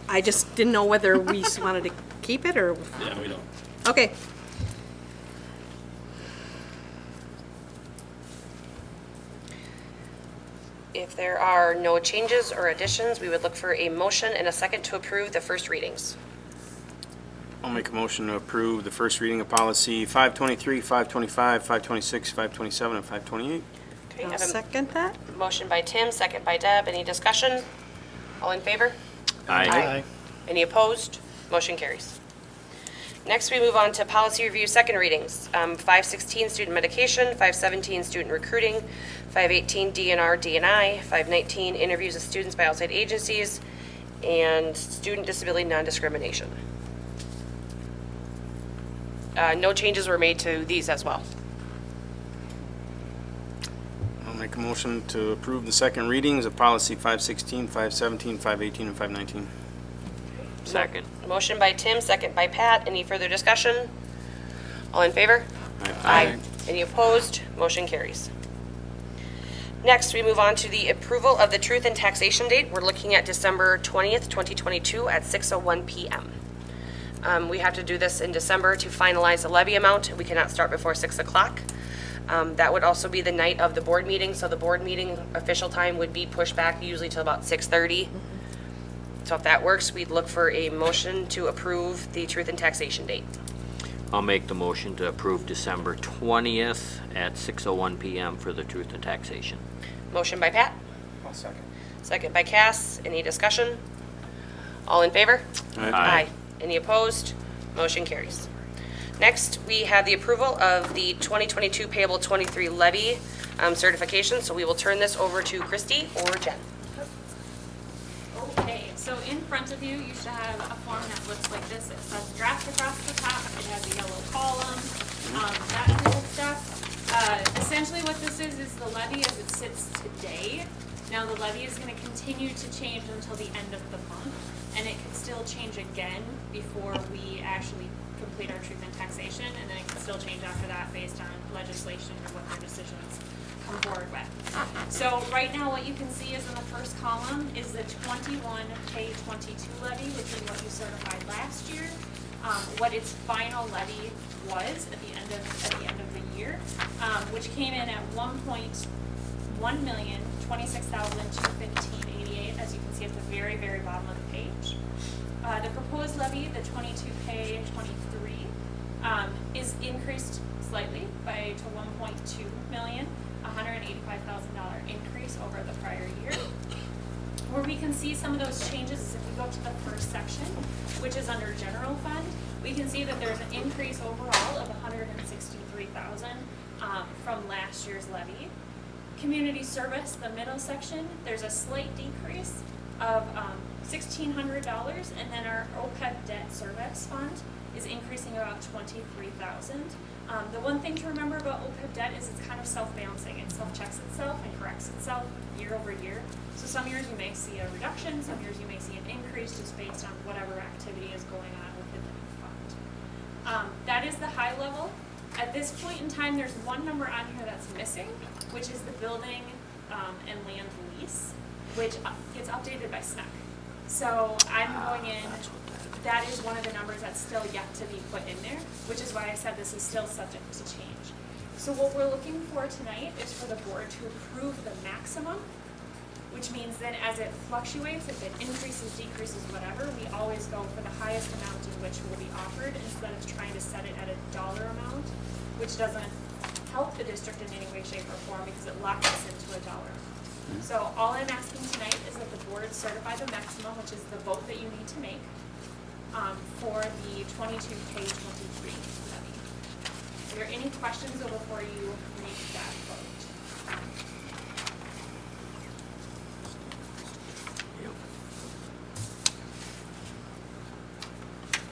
I just didn't know whether we wanted to keep it, or... Yeah, we don't. Okay. If there are no changes or additions, we would look for a motion and a second to approve the first readings. I'll make a motion to approve the first reading of policy 523, 525, 526, 527, and 528. Okay, I I'll have a second that. motion by Tim, second by Deb. Any discussion? All in favor? Any opposed? Motion carries. Next, we move on to policy review, second readings. 516, student medication, 517, student recruiting, 518, DNR, DNI, 519, interviews of students by outside agencies, and student disability non-discrimination. No changes were made to these as well. I'll make a motion to approve the second readings of policy 516, 517, 518, and 519. Second. Motion by Tim, second by Pat. Any further discussion? All in favor? Aye. Any opposed? Motion carries. Next, we move on to the approval of the truth and taxation date. We're looking at December 20th, 2022 at 6:01 p.m. We have to do this in December to finalize the levy amount. We cannot start before 6 o'clock. That would also be the night of the board meeting, so the board meeting official time would be pushed back usually till about 6:30. So if that works, we'd look for a motion to approve the truth and taxation date. I'll make the motion to approve December 20th at 6:01 p.m. for the truth and taxation. Motion by Pat, I'll second. second by Cass. Any discussion? All in favor? Aye. Any opposed? Motion carries. Next, we have the approval of the 2022 Payable 23 levy certification. So we will turn this over to Christy or Jen. Okay, so in front of you, you should have a form that looks like this. It says draft across the top. It has a yellow column, that kind of stuff. Essentially what this is the levy as it sits today. Now the levy is going to continue to change until the end of the month, and it could still change again before we actually complete our truth and taxation, and then it can still change after that based on legislation or what their decisions come forward with. So right now, what you can see is in the first column is the 21 pay 22 levy, which is what you certified last year. What its final levy was at the end of the year, which came in at $1,026,215.88, as you can see at the very, very bottom of the page. The proposed levy, the 22 pay 23, is increased slightly to $1.2 million, $185,000 increase over the prior year. Where we can see some of those changes is if we go to the first section, which is under general fund, we can see that there's an increase overall of $163,000 from last year's levy. Community service, the middle section, there's a slight decrease of $1,600, and then our OPEB debt service fund is increasing about $23,000. The one thing to remember about OPEB debt is it's kind of self-balancing. It self-checks itself and corrects itself year over year. So some years you may see a reduction, some years you may see an increase just based on whatever activity is going on within the fund. That is the high level. At this point in time, there's one number on here that's missing, which is the building and land lease, which gets updated by SNEC. So I'm going in, that is one of the numbers that's still yet to be put in there, which is why I said this is still subject to change. So what we're looking for tonight is for the board to approve the maximum, which means then as it fluctuates, if it increases, decreases, whatever, we always go for the highest amount in which will be offered instead of trying to set it at a dollar amount, which doesn't help the district in any way, shape, or form because it locks us into a dollar amount. So all I'm asking tonight is that the board certify the maximum, which is the vote that you need to make for the 22 pay 23 levy. Are there any questions before you make that vote?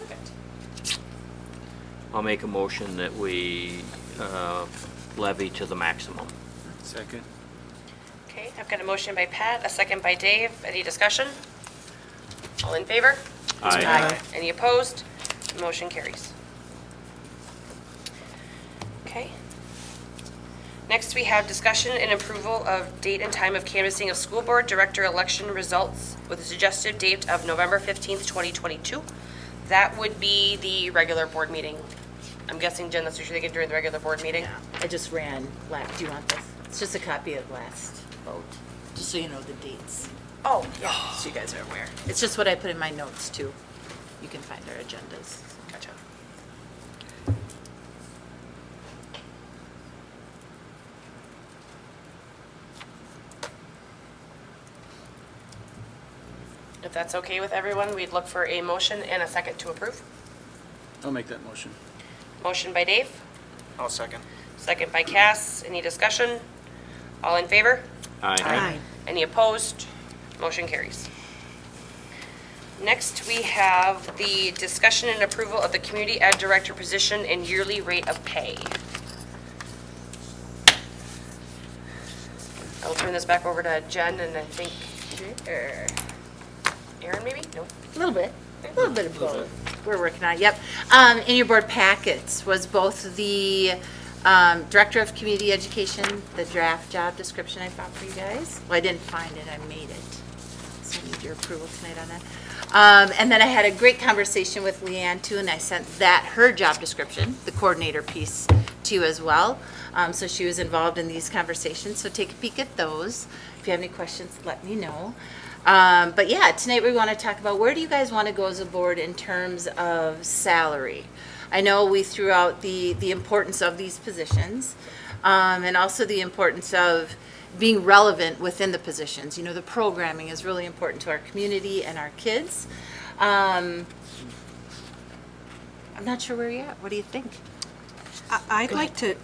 Perfect. I'll make a motion that we levy to the maximum. Second. Okay, I've got a motion by Pat, a second by Dave. Any discussion? All in favor? Aye. Any opposed? Motion carries. Okay. Next, we have discussion and approval of date and time of canvassing of school board director election results with a suggested date of November 15th, 2022. That would be the regular board meeting. I'm guessing, Jen, that's what you're thinking during the regular board meeting? I just ran last, do you want this? It's just a copy of last vote, just so you know the dates, Oh, yeah. so you guys are aware. It's just what I put in my notes too. You can find our agendas. Gotcha. If that's okay with everyone, we'd look for a motion and a second to approve. I'll make that motion. Motion by Dave, I'll second. second by Cass. Any discussion? All in favor? Aye. Any opposed? Motion carries. Next, we have the discussion and approval of the community ed director position and yearly rate of pay. I will turn this back over to Jen and I think Aaron, maybe? No. A little bit of both. We're working on it, yep. In your board packets was both the Director of Community Education, the draft job description I found for you guys. Well, I didn't find it, I made it. So I need your approval tonight on that. And then I had a great conversation with Leanne too, and I sent her job description, the coordinator piece, to you as well. So she was involved in these conversations, so take a peek at those. If you have any questions, let me know. But yeah, tonight we want to talk about where do you guys want to go as a board in terms of salary? I know we threw out the importance of these positions, and also the importance of being relevant within the positions. You know, the programming is really important to our community and our kids. I'm not sure where you're at. What do you think? I'd like to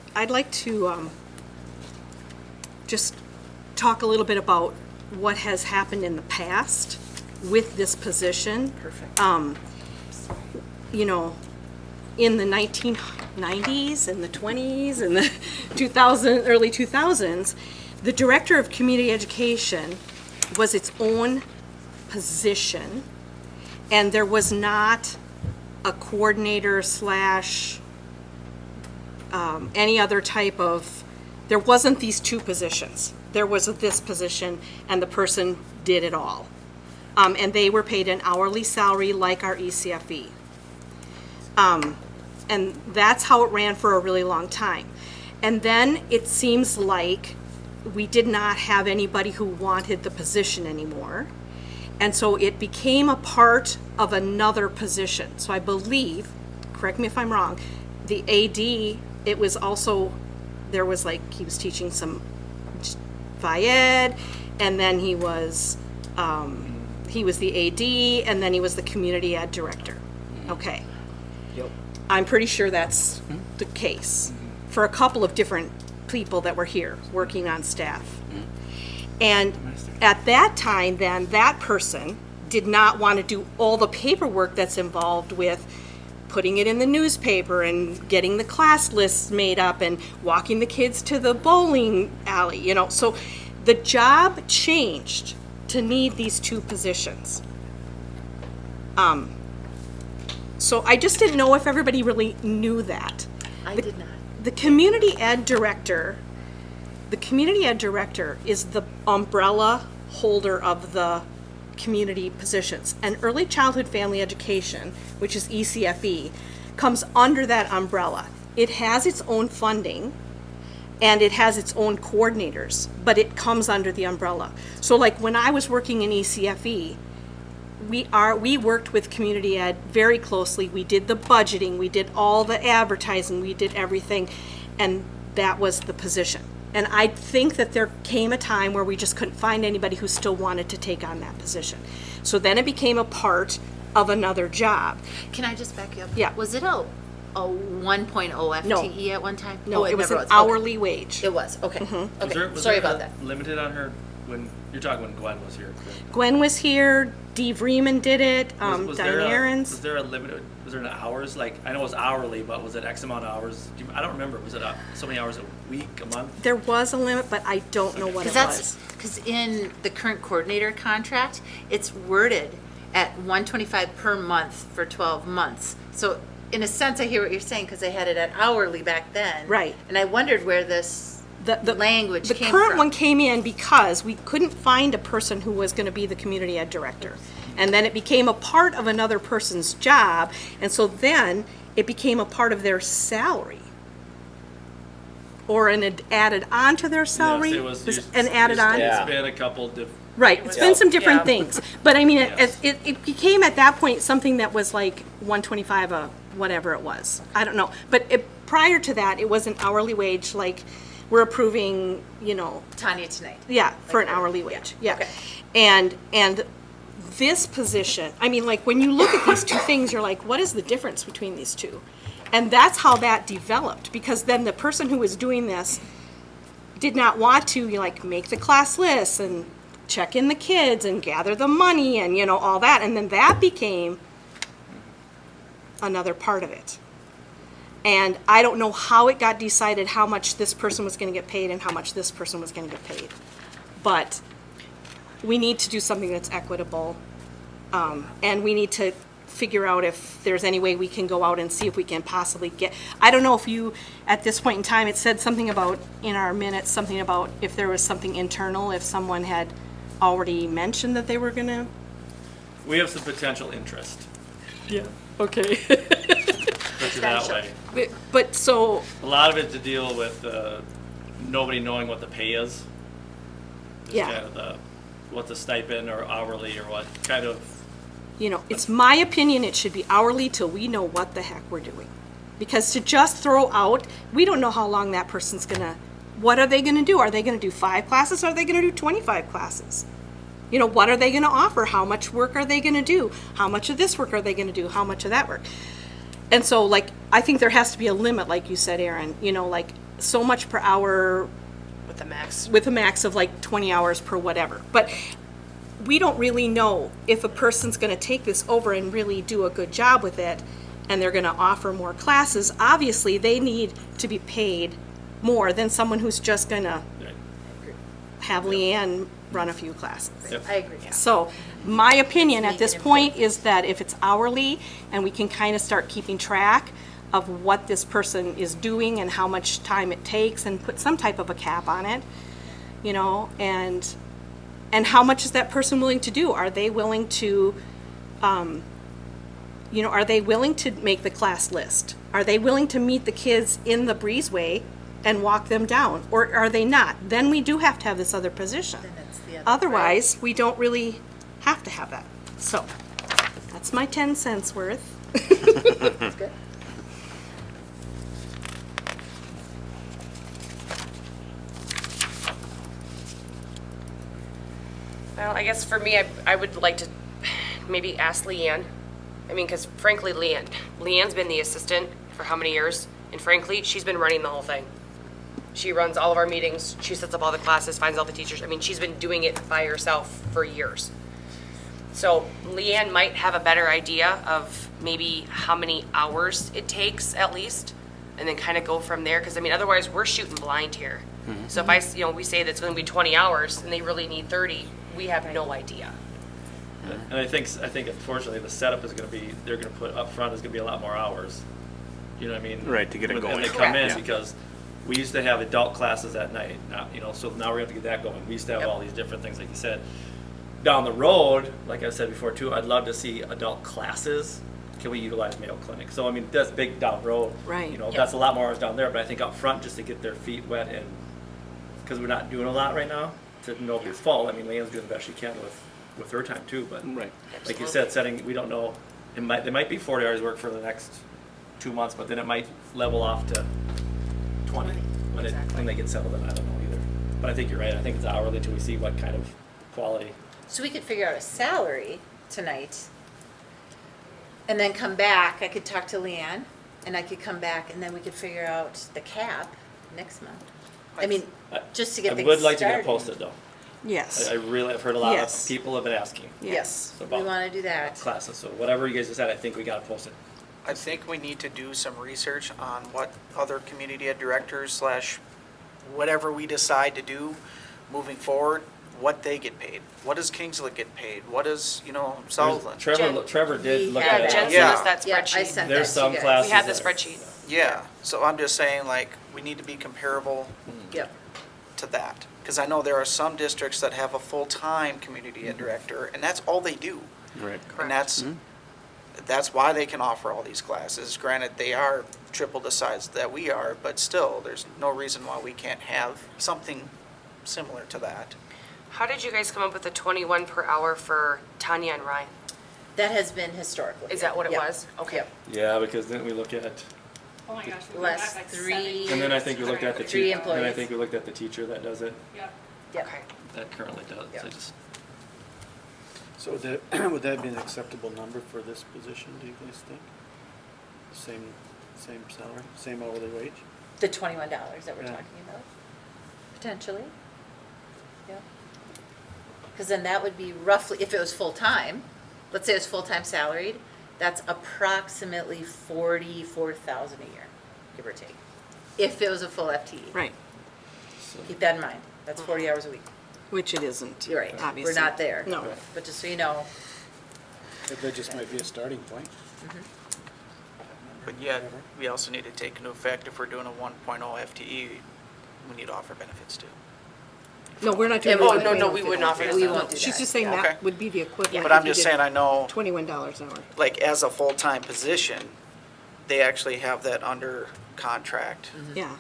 just talk a little bit about what has happened in the past with this position. Perfect. You know, in the 1990s and the 20s and the early 2000s, the Director of Community Education was its own position, and there was not a coordinator / any other type of there wasn't these two positions. There was this position, and the person did it all. And they were paid an hourly salary like our ECFE. And that's how it ran for a really long time. And then it seems like we did not have anybody who wanted the position anymore. And so it became a part of another position. So I believe, correct me if I'm wrong, the AD, it was also, there was like, he was teaching some Phi-Ed, and then he was the AD, and then he was the community ed director. Okay. Yep. I'm pretty sure that's the case for a couple of different people that were here working on staff. And at that time, then, that person did not want to do all the paperwork that's involved with putting it in the newspaper and getting the class lists made up and walking the kids to the bowling alley, you know. So the job changed to need these two positions. So I just didn't know if everybody really knew that. I did not. The community ed director is the umbrella holder of the community positions. And early childhood family education, which is ECFE, comes under that umbrella. It has its own funding and it has its own coordinators, but it comes under the umbrella. So like when I was working in ECFE, we worked with community ed very closely. We did the budgeting, we did all the advertising, we did everything, and that was the position. And I think that there came a time where we just couldn't find anybody who still wanted to take on that position. So then it became a part of another job. Can I just back you up? Yeah. Was it a 1.0 FTE at one time? No, Oh, it was never an Okay. hourly wage. It was, okay. Okay, Was sorry there about a that. limited on her when you're talking when Gwen was here? Gwen was here, Dee Vreeman did it, Was Diane there Aarons. was there a limited? Was there an hours? Like I know it was hourly, but was it X amount of hours? I don't remember. Was it so many hours a week, a month? There was a limit, but I don't know what it was. Because in the current coordinator contract, it's worded at $125 per month for 12 months. So in a sense, I hear what you're saying, because they had it at hourly back then. Right. And I wondered where this language came The from. current one came in because we couldn't find a person who was going to be the community ed director. And then it became a part of another person's job, and so then it became a part of their salary. Or added on to their salary, Yes, and added on. It's been a couple different. Right, it's been some different things. But I mean, Yes. it became at that point something that was like $125 a whatever it was. I don't know. But prior to that, it was an hourly wage, like we're approving, you know. Tanya tonight. Yeah, for an hourly wage, yeah. Okay. And this position, I mean, like, when you look at these two things, you're like, what is the difference between these two? And that's how that developed, because then the person who was doing this did not want to, like, make the class lists and check in the kids and gather the money and, you know, all that. And then that became another part of it. And I don't know how it got decided how much this person was going to get paid and how much this person was going to get paid. But we need to do something that's equitable. And we need to figure out if there's any way we can go out and see if we can possibly get, I don't know if you, at this point in time, it said something about, in our minutes, something about if there was something internal, if someone had already mentioned that they were gonna. We have some potential interest. Yeah, okay. Put it that way. But so. A lot of it to deal with nobody knowing what the pay is. Just Yeah. kind of what the stipend or hourly or what kind of. You know, it's my opinion it should be hourly till we know what the heck we're doing. Because to just throw out, we don't know how long that person's gonna, what are they gonna do? Are they gonna do 5 classes? Or are they gonna do 25 classes? You know, what are they gonna offer? How much work are they gonna do? How much of this work are they gonna do? How much of that work? And so, like, I think there has to be a limit, like you said, Aaron, you know, like, so much per hour. With a max of like 20 hours per whatever. But we don't really know if a person's going to take this over and really do a good job with it, and they're going to offer more classes. Obviously, they need to be paid more than someone who's just going to have Leanne run a few classes. Yep. I agree. So my opinion at Make this it point is that if it's hourly and we can kind of start keeping track, of what this person is doing and how much time it takes, and put some type of a cap on it, you know, and how much is that person willing to do? Are they willing to, you know, are they willing to make the class list? Are they willing to meet the kids in the breezeway and walk them down? Or are they not? Then we do have to have this other position. Then it's the other, Otherwise, we don't really have to have that. So, that's my 10 cents worth. That's good. Well, I guess for me, I would like to maybe ask Leanne. I mean, because frankly, Leanne's been the assistant for how many years? And frankly, she's been running the whole thing. She runs all of our meetings. She sets up all the classes, finds all the teachers. I mean, she's been doing it by herself for years. So Leanne might have a better idea of maybe how many hours it takes at least, and then kind of go from there. Because I mean, otherwise we're shooting blind here. So if we say that it's going to be 20 hours and they really need 30, we have no idea. And I think unfortunately the setup is going to be, they're going to put up front is going to be a lot more hours. You know what I mean? Right, to get it When going. they come in, Correct. because we used to have adult classes at night, now, you know, so now we have to get that going. We used to have all these different things, like you said. Down the road, like I said before too, I'd love to see adult classes. Can we utilize Mayo Clinic? So I mean, that's big down the road. Right. You know, that's a lot more hours down there, but I think up front, just to get their feet wet, and because we're not doing a lot right now, to nobody's fault. I mean, Leanne's doing the best she can with her time too, but Right. like you said, we don't know. There might be 40 hours work for the next 2 months, but then it might level off to 20 when they get settled in. I don't know either. But I think you're right. I think it's hourly until we see what kind of quality. So we could figure out a salary tonight, and then come back. I could talk to Leanne, and I could come back, and then we could figure out the cap next month. I mean, just to get I things would like to get started. it posted though. Yes. I really have heard a lot Yes. of people have been asking Yes, we about want to do that. classes. So whatever you guys decide, I think we got to post it. I think we need to do some research on what other community ed directors / whatever we decide to do moving forward, what they get paid. What does Kingsley get paid? What does, Southland? Trevor did look have at it. Jen Yeah. sent us that Yeah, I spreadsheet. sent There's that to some you guys. classes We have the that- spreadsheet. Yeah, so I'm just saying, like, we need to be comparable Yep. to that. Because I know there are some districts that have a full-time community ed director, and that's all they do. Right. And that's why they can offer all these classes. Granted, they are triple the size that we are, but still, there's no reason why we can't have something similar to that. How did you guys come up with the 21 per hour for Tanya and Ryan? That has been historically. Is that what it Yep. was? Okay. Yep. Yeah, because then we look at, Oh my gosh, we went Less back like 3. 7 years. and then I think we looked at the Three teacher. Then I employees. think we looked at the teacher that does it. Yep. Yep. Okay. That currently does. Yeah. I just So would that be an acceptable number for this position, do you guys think? Same salary, same hourly wage? The $21 that we're Yeah. talking about? Potentially. Yep. Because then that would be roughly, if it was full-time, let's say it was full-time salaried, that's approximately $44,000 a year, give or take. If it was a full FTE. Right, Keep that in mind. That's 40 hours a week. which it isn't. You're right. Obviously. We're not there. No. But just so you know, But that just might be a starting point. But yet, we also need to take into effect, if we're doing a 1.0 FTE, we need to offer benefits too. No, we're not doing. Oh, that. no, we wouldn't offer we that. won't do that. She's just saying Okay. that would be the equivalent. But I'm if you just did saying, I know, $21 an hour. like, as a full-time position, they actually have that under contract Yeah,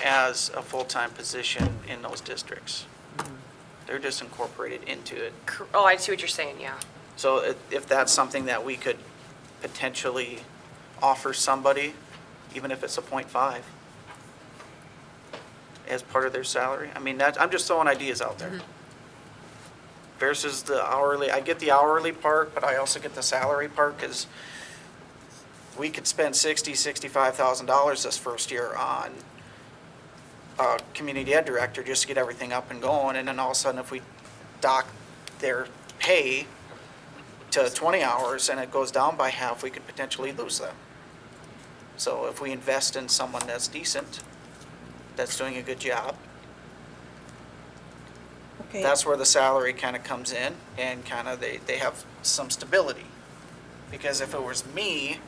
as a full-time position in those districts. They're just incorporated into it. Oh, I see what you're saying, yeah. So if that's something that we could potentially offer somebody, even if it's a 0.5, as part of their salary, I mean, I'm just throwing ideas out there. Versus the hourly, I get the hourly part, but I also get the salary part, because we could spend $65,000 this first year on a community ed director just to get everything up and going, and then all of a sudden, if we dock their pay to 20 hours and it goes down by half, we could potentially lose them. So if we invest in someone that's decent, that's doing a good job, okay. that's where the salary kind of comes in, and kind of they have some stability. Because if it was me,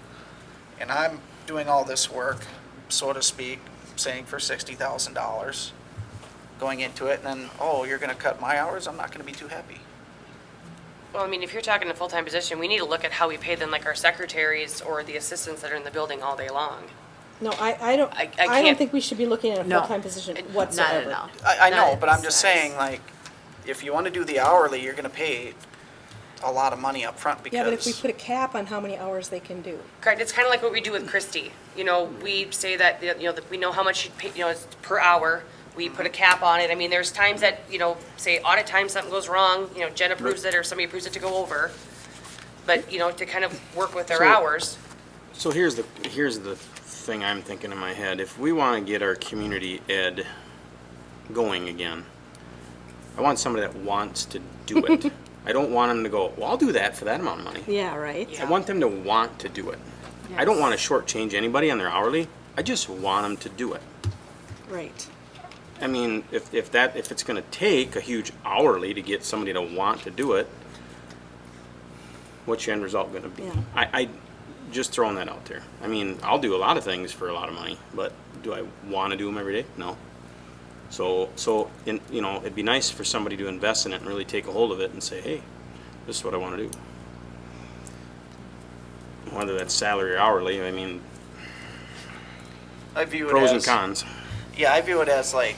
and I'm doing all this work, so to speak, saying for $60,000, going into it, and then, oh, you're gonna cut my hours, I'm not gonna be too happy. Well, I mean, if you're talking a full-time position, we need to look at how we pay them, like our secretaries or the assistants that are in the building all day long. No, I don't, I I don't can't- think we should be looking at a No. full-time position Not whatsoever. at all. I know, Not but I'm just size. saying, like, if you wanna do the hourly, you're gonna pay a lot of money up front because. Yeah, but if we put a cap on how many hours they can do. Correct, it's kind of like what we do with Christie. You know, we say that, you know, that we know how much she pay, you know, it's per hour. We put a cap on it. I mean, there's times that, you know, say audit time, something goes wrong, you know, Jen approves it or somebody approves it to go over. But, you know, to kind of work with their So- hours. So here's the thing I'm thinking in my head. If we want to get our community ed going again, I want somebody that wants to do it. I don't want them to go, well, I'll do that for that amount of money. Yeah, right? I want them to want to do it. I don't want to shortchange anybody on their hourly. I just want them to do it. Right. I mean, if it's going to take a huge hourly to get somebody to want to do it, what's your end result going to be? Yeah. I just throwing that out there. I mean, I'll do a lot of things for a lot of money, but do I want to do them every day? No. So you know, it'd be nice for somebody to invest in it and really take a hold of it and say, hey, this is what I want to do. Whether that's salary or hourly, I mean, I view it pros and as- cons. Yeah, I view it as like,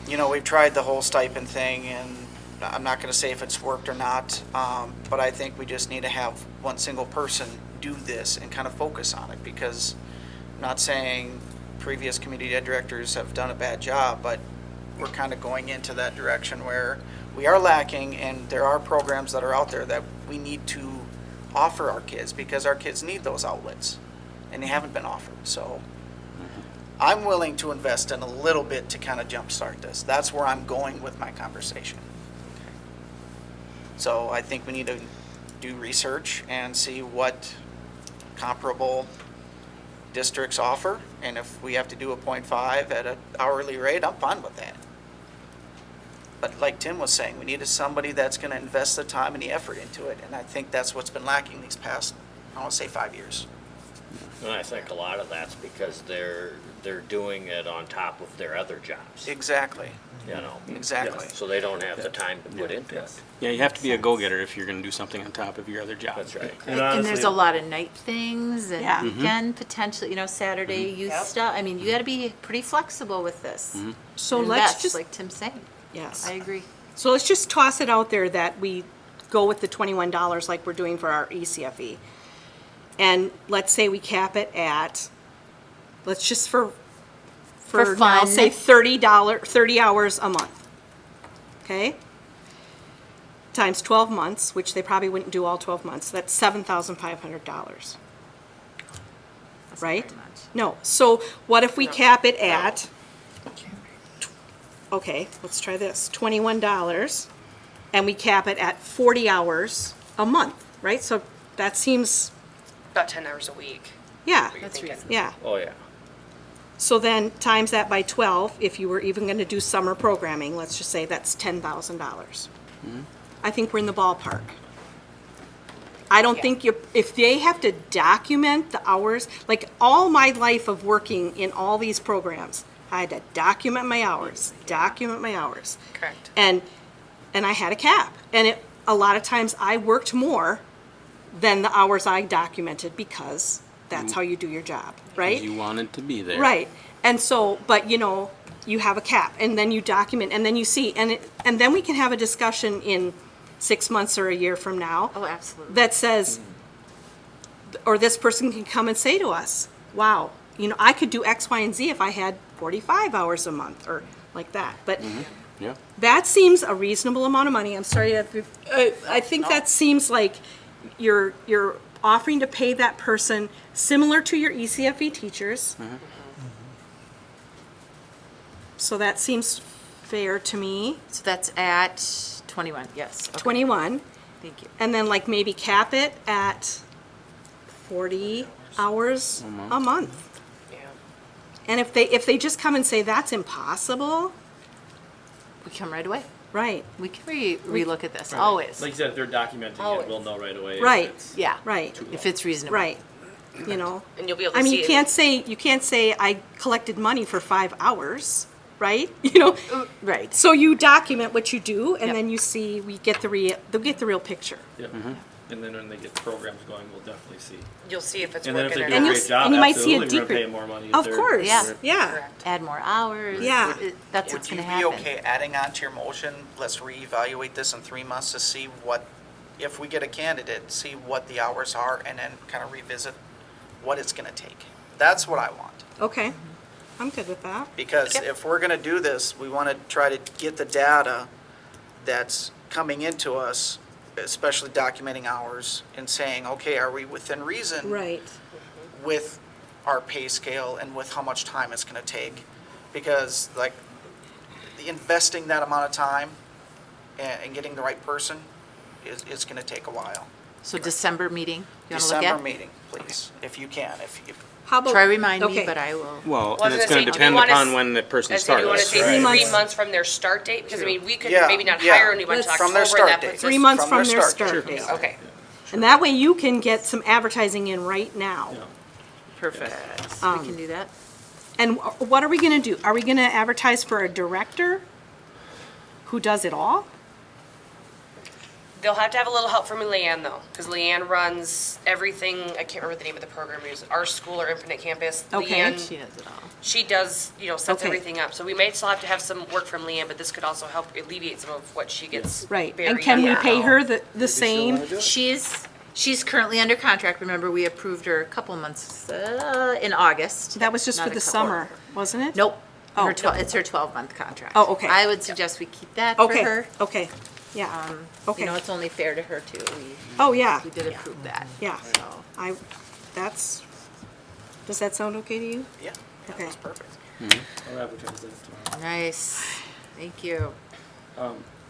you know, we've tried the whole stipend thing, and I'm not gonna say if it's worked or not, but I think we just need to have one single person do this and kind of focus on it, because I'm not saying previous community ed directors have done a bad job, but we're kind of going into that direction where we are lacking, and there are programs that are out there that we need to offer our kids, because our kids need those outlets, and they haven't been offered, so. I'm willing to invest in a little bit to kind of jumpstart this. That's where I'm going with my conversation. So I think we need to do research and see what comparable districts offer. And if we have to do a 0.5 at an hourly rate, I'm fine with that. But like Tim was saying, we need somebody that's going to invest the time and the effort into it. And I think that's what's been lacking these past, I want to say 5 years. And I think a lot of that's because they're doing it on top of their other jobs, Exactly. you know? Exactly. So they don't have the time to put into it. Yeah, you have to be a go-getter if you're going to do something on top of your other job. That's right. And And there's honestly- a lot of night things and Yeah. weekend potentially, you know, Saturday youth Yep. stuff. I mean, you gotta be pretty flexible with this. So Invest, let's just, like Tim's saying. yes. I agree. So let's just toss it out there that we go with the $21 like we're doing for our ECFE. And let's say we cap it at, let's just for now, fun. say $30 hours a month. Okay? Times 12 months, which they probably wouldn't do all 12 months. That's $7,500. That's not Right? very much. No, so what if we cap it at, okay, let's try this, $21, and we cap it at 40 hours a month, right? So that seems, About 10 hours a week. yeah, what you're That's thinking. reasonable. yeah. Oh, yeah. So then times that by 12, if you were even going to do summer programming, let's just say that's $10,000. I think we're in the ballpark. I don't think if they have to document the hours, like all my life of working in all these programs, I had to document my hours. Correct. And I had a cap. And a lot of times I worked more than the hours I documented because that's how you do your job, right? You wanted to be there. Right. And so, but you know, you have a cap and then you document and then you see, and then we can have a discussion in 6 months or a year from now Oh, absolutely. that says, or this person can come and say to us, wow, you know, I could do X, Y, and Z if I had 45 hours a month or like that. But Yeah. that seems a reasonable amount of money. I'm sorry, I think that seems like you're offering to pay that person similar to your ECFE teachers. So that seems fair to me. So that's at 21, yes. Okay. 21, Thank you. and then like maybe cap it at 40 hours a month. Yeah. And if they just come and say that's impossible, We come right away. right, We can relook at this, always. Like you said, if they're documenting Always. it, we'll know right away. if Right. it's- Yeah. right, If it's reasonable. right. you know? And you'll be able to I mean, see it. you can't say I collected money for 5 hours, right? You know? Right. So you document what you do, and Yep. then you see, we get the real picture. Yeah. And then when they get programs going, we'll definitely see. You'll see if it's And then if working they or do a And not. you'll great job, and you might see a absolutely, we're gonna decrease. pay them more money. if Of they're- course, Yeah. yeah. Correct. Add more hours. Yeah. That's Would what's you gonna be happen. okay adding on to your motion, let's reevaluate this in 3 months to see what, if we get a candidate, see what the hours are and then kind of revisit what it's gonna take? That's what I want. Okay, I'm good with that. Because if we're gonna do this, we wanna try to get the data that's coming into us, especially documenting hours and saying, okay, are we within reason? Right. With our pay scale and with how much time it's gonna take. Because like, investing that amount of time and getting the right person is gonna take a while. So December meeting, you wanna look at? December meeting, please, if you can, if How about? Try remind me, okay. but I will. Well, Well, I and was it's gonna gonna say, do depend you wanna upon s- when the person I said, do you want to starts. say Right. 3 months from their start date? Because I mean, we could Yeah, maybe not yeah. hire anyone until From their October, start and that date. puts 3 us. months From from their their start start date. date. Okay. And that way you can get some advertising in right now. Yeah. Perfect. Um, We can do that. And what are we gonna do? Are we gonna advertise for a director who does it all? They'll have to have a little help from Leanne though, because Leanne runs everything. I can't remember the name of the program. It was Our School or Infinite Campus. Okay. Leanne, She does it all. she does, you know, sets Okay. everything up. So we may still have to have some work from Leanne, but this could also help alleviate some of what she gets. Right. buried And can we in pay now. her the same? She's currently under contract. Remember, we approved her a couple months in August. That was just Not for a the couple. summer, wasn't it? Nope. Oh. It's her 12-month contract. Oh, okay. I would suggest we keep that for Okay, her. okay, yeah, You okay. know, it's only fair to her too. Oh, yeah, We did approve that. yeah. So, Does that sound okay to you? Yeah, Okay. that's perfect. I'll advertise that tomorrow. nice. Thank you.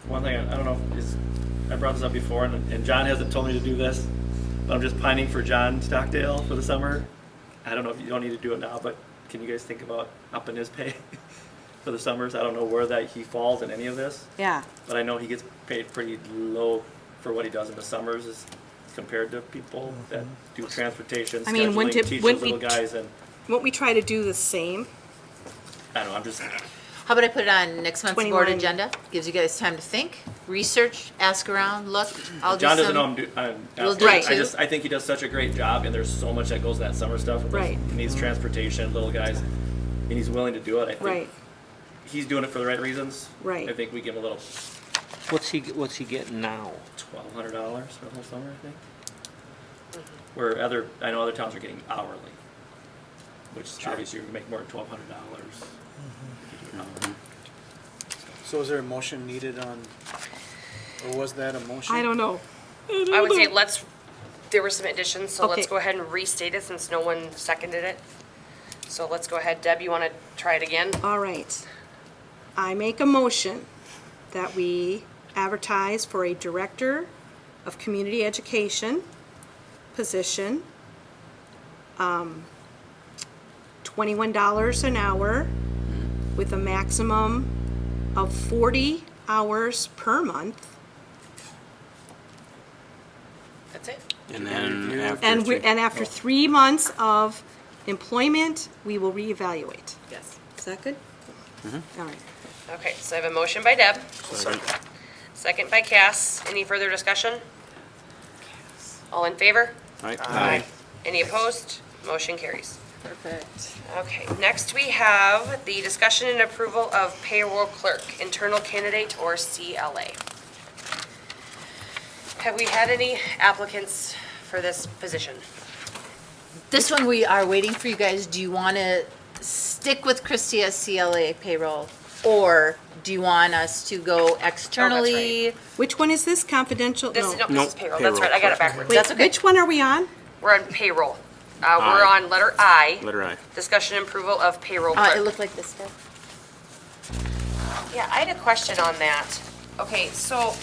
One thing, I don't know if I brought this up before, and John hasn't told me to do this, but I'm just pining for John Stockdale for the summer. I don't know if you don't need to do it now, but can you guys think about upping his pay for the summers? I don't know where that he falls in any of this, Yeah, but I know he gets paid pretty low for what he does in the summers as compared to people that do transportation, I mean, wouldn't scheduling, it- teach wouldn't those we little guys, and won't we try to do the same? I don't know, I'm just, How about I put it on next month's board 21. agenda? Gives you guys time to think, research, ask around, look. I'll do John doesn't know some. I'm We'll asking. do it too. I think he does such a great job, and there's so much that goes in that summer stuff. with those- Right. He needs transportation, little guys, and he's willing to do it. I think Right, he's doing it for the right reasons. Right. I think we give him a little What's he getting now? $1,200 for the whole summer, I think. Where I know other towns are getting hourly, which obviously you make more than $1,200. So is there a motion needed on, or was that a motion? I don't know. I would say there were some additions, so let's Okay. go ahead and restate it since no one seconded it. So let's go ahead. Deb, you want to try it again? All right. I make a motion that we advertise for a Director of Community Education position, $21 an hour with a maximum of 40 hours per month. That's it. And then after. And after 3 months of employment, we will reevaluate. Yes. Is that good? All right. Okay, so I have a motion by Deb, Second. second by Cass. Any further discussion? All in favor? Aye. Any opposed? Motion carries. Perfect. Okay, next we have the discussion and approval of payroll clerk, internal candidate or CLA. Have we had any applicants for this position? This one, we are waiting for you guys. Do you want to stick with Christie as CLA payroll? Or do you want us to go externally? Which one is this, confidential? This is, no, No, this is payroll, that's right, I got it backwards. Wait, That's okay. which one are we on? We're on payroll. We're Aye. on letter I, Letter I. discussion and approval of payroll It clerk. looked like this, Deb. Yeah, I had a question on that. Okay, so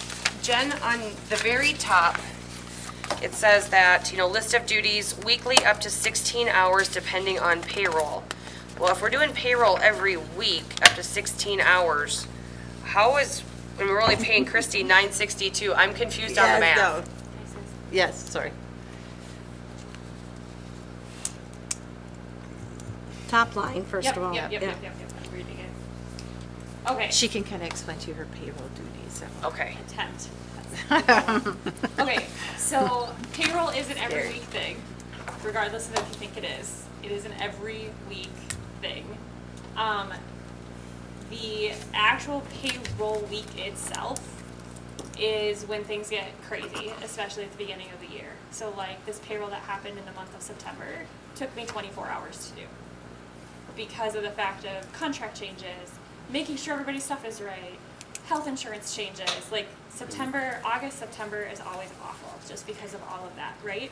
Jen, on the very top, it says that, list of duties, weekly up to 16 hours depending on payroll. Well, if we're doing payroll every week up to 16 hours, when we're only paying Christie $9.62, I'm confused on the math. Yes, sorry. top line, first Yep, of all. yep, Yeah. I'm reading it. Okay. She can kind of explain to you her payroll duties. So. Okay. Attempt. Okay, so payroll is an every week thing, regardless of if you think it is. It is an every week thing. The actual payroll week itself is when things get crazy, especially at the beginning of the year. So like this payroll that happened in the month of September took me 24 hours to do because of the fact of contract changes, making sure everybody's stuff is right, health insurance changes. Like August, September is always awful just because of all of that, right?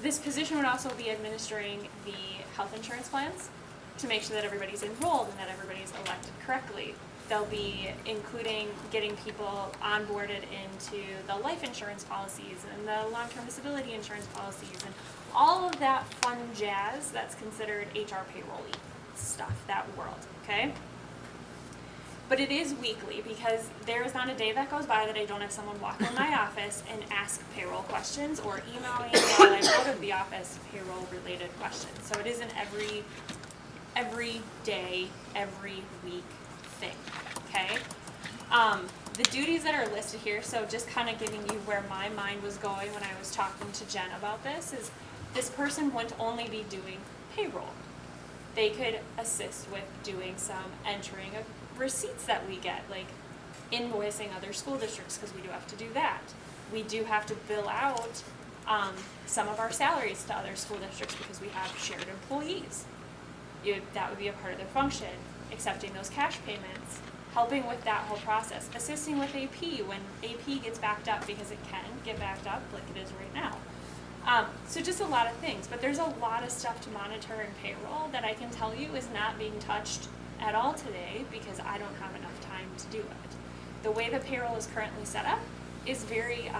This position would also be administering the health insurance plans to make sure that everybody's enrolled and that everybody's elected correctly. They'll be including getting people onboarded into the life insurance policies and the long-term disability insurance policies and all of that fun jazz that's considered HR payroll-y stuff, that world, okay? But it is weekly because there is not a day that goes by that I don't have someone walk in my office and ask payroll questions or email me while I'm out of the office payroll-related questions. So it is an every day, every week thing, okay? The duties that are listed here, so just kind of giving you where my mind was going when I was talking to Jen about this, is this person wouldn't only be doing payroll. They could assist with doing some entering of receipts that we get, like invoicing other school districts, because we do have to do that. We do have to bill out some of our salaries to other school districts because we have shared employees. That would be a part of their function, accepting those cash payments, helping with that whole process, assisting with AP when AP gets backed up, because it can get backed up like it is right now. So just a lot of things, but there's a lot of stuff to monitor in payroll that I can tell you is not being touched at all today because I don't have enough time to do it. The way the payroll is currently set up is very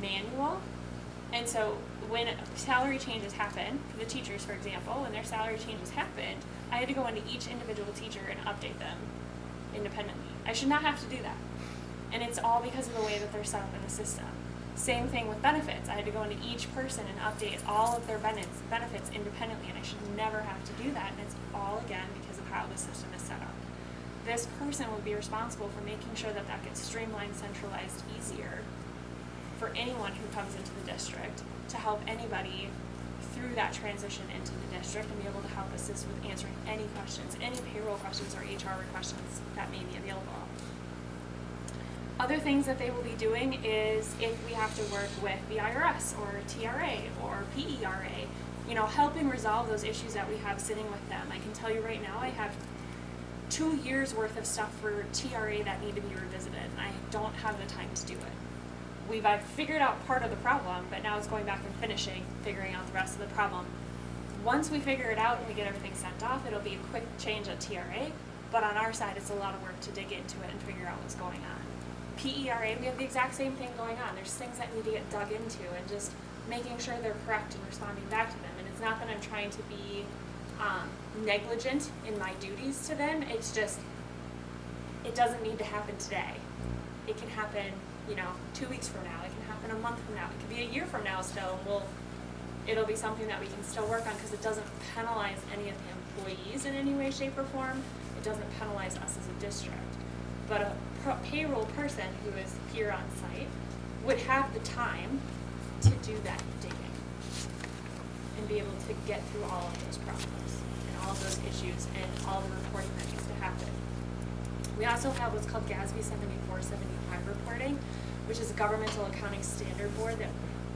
manual, and so when salary changes happen, for the teachers, for example, when their salary changes happened, I had to go into each individual teacher and update them independently. I should not have to do that. And it's all because of the way that they're set up in the system. Same thing with benefits. I had to go into each person and update all of their benefits independently, and I should never have to do that, and it's all, again, because of how the system is set up. This person would be responsible for making sure that that gets streamlined, centralized, easier for anyone who comes into the district, to help anybody through that transition into the district and be able to help assist with answering any questions, any payroll questions or HR questions that may be available. Other things that they will be doing is if we have to work with the IRS or TRA or PERA, helping resolve those issues that we have sitting with them. I can tell you right now, I have 2 years worth of stuff for TRA that need to be revisited, and I don't have the time to do it. I've figured out part of the problem, but now it's going back and figuring out the rest of the problem. Once we figure it out and we get everything sent off, it'll be a quick change at TRA, but on our side, it's a lot of work to dig into it and figure out what's going on. PERA, we have the exact same thing going on. There's things that need to get dug into and just making sure they're correct and responding back to them. And it's not that I'm trying to be negligent in my duties to them. It's just, it doesn't need to happen today. It can happen 2 weeks from now. It can happen a month from now. It could be a year from now still. It'll be something that we can still work on because it doesn't penalize any of the employees in any way, shape, or form. It doesn't penalize us as a district. But a payroll person who is here on site would have the time to do that digging and be able to get through all of those problems and all of those issues and all the reporting that needs to happen. We also have what's called GASB 7475 reporting, which is a governmental accounting standard board that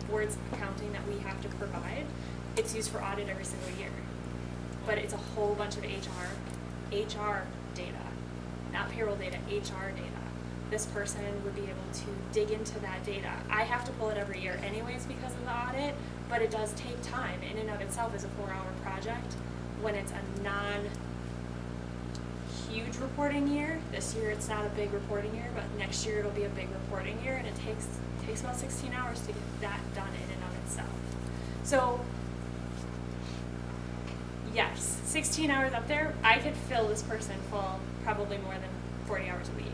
boards accounting that we have to provide. It's used for audit every single year, but it's a whole bunch of HR data, not payroll data, HR data. This person would be able to dig into that data. I have to pull it every year anyways because of the audit, but it does take time. In and of itself is a 4-hour project when it's a non-huge reporting year. This year it's not a big reporting year, but next year it'll be a big reporting year, and it takes about 16 hours to get that done in and of itself. So yes, 16 hours up there, I could fill this person full probably more than 40 hours a week.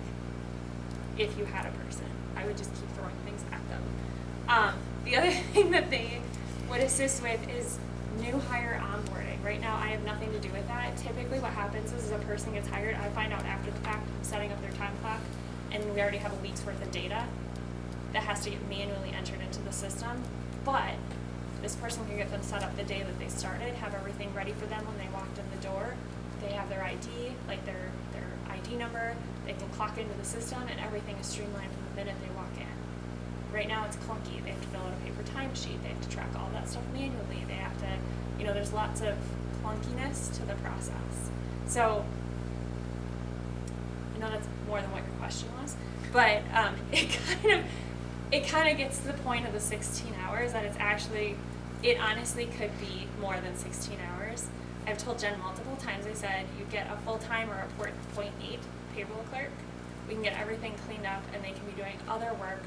If you had a person, I would just keep throwing things at them. The other thing that they would assist with is new hire onboarding. Right now, I have nothing to do with that. Typically what happens is a person gets hired, I find out after the fact, I'm setting up their time clock, and we already have a week's worth of data that has to get manually entered into the system. But this person can get them set up the day that they started, have everything ready for them when they walked in the door. They have their ID, like their ID number, they can clock into the system, and everything is streamlined from the minute they walk in. Right now it's clunky. They have to fill out a paper timesheet. They have to track all that stuff manually. They have to, there's lots of clunkiness to the process. So, I know that's more than what your question was, but it kind of gets to the point of the 16 hours that it honestly could be more than 16 hours. I've told Jen multiple times, I said, you get a full-time or a 0.8 payroll clerk. We can get everything cleaned up and they can be doing other work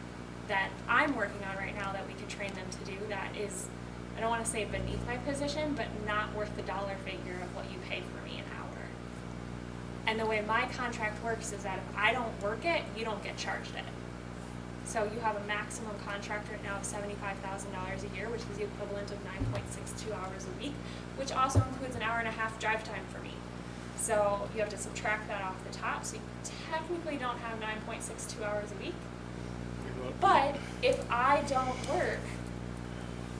that I'm working on right now that we could train them to do that is, I don't want to say beneath my position, but not worth the dollar figure of what you pay for me an hour. And the way my contract works is that if I don't work it, you don't get charged it. So you have a maximum contract right now of $75,000 a year, which is the equivalent of 9.62 hours a week, which also includes an hour and a half drive time for me. So you have to subtract that off the top, so you technically don't have 9.62 hours a week. But if I don't work,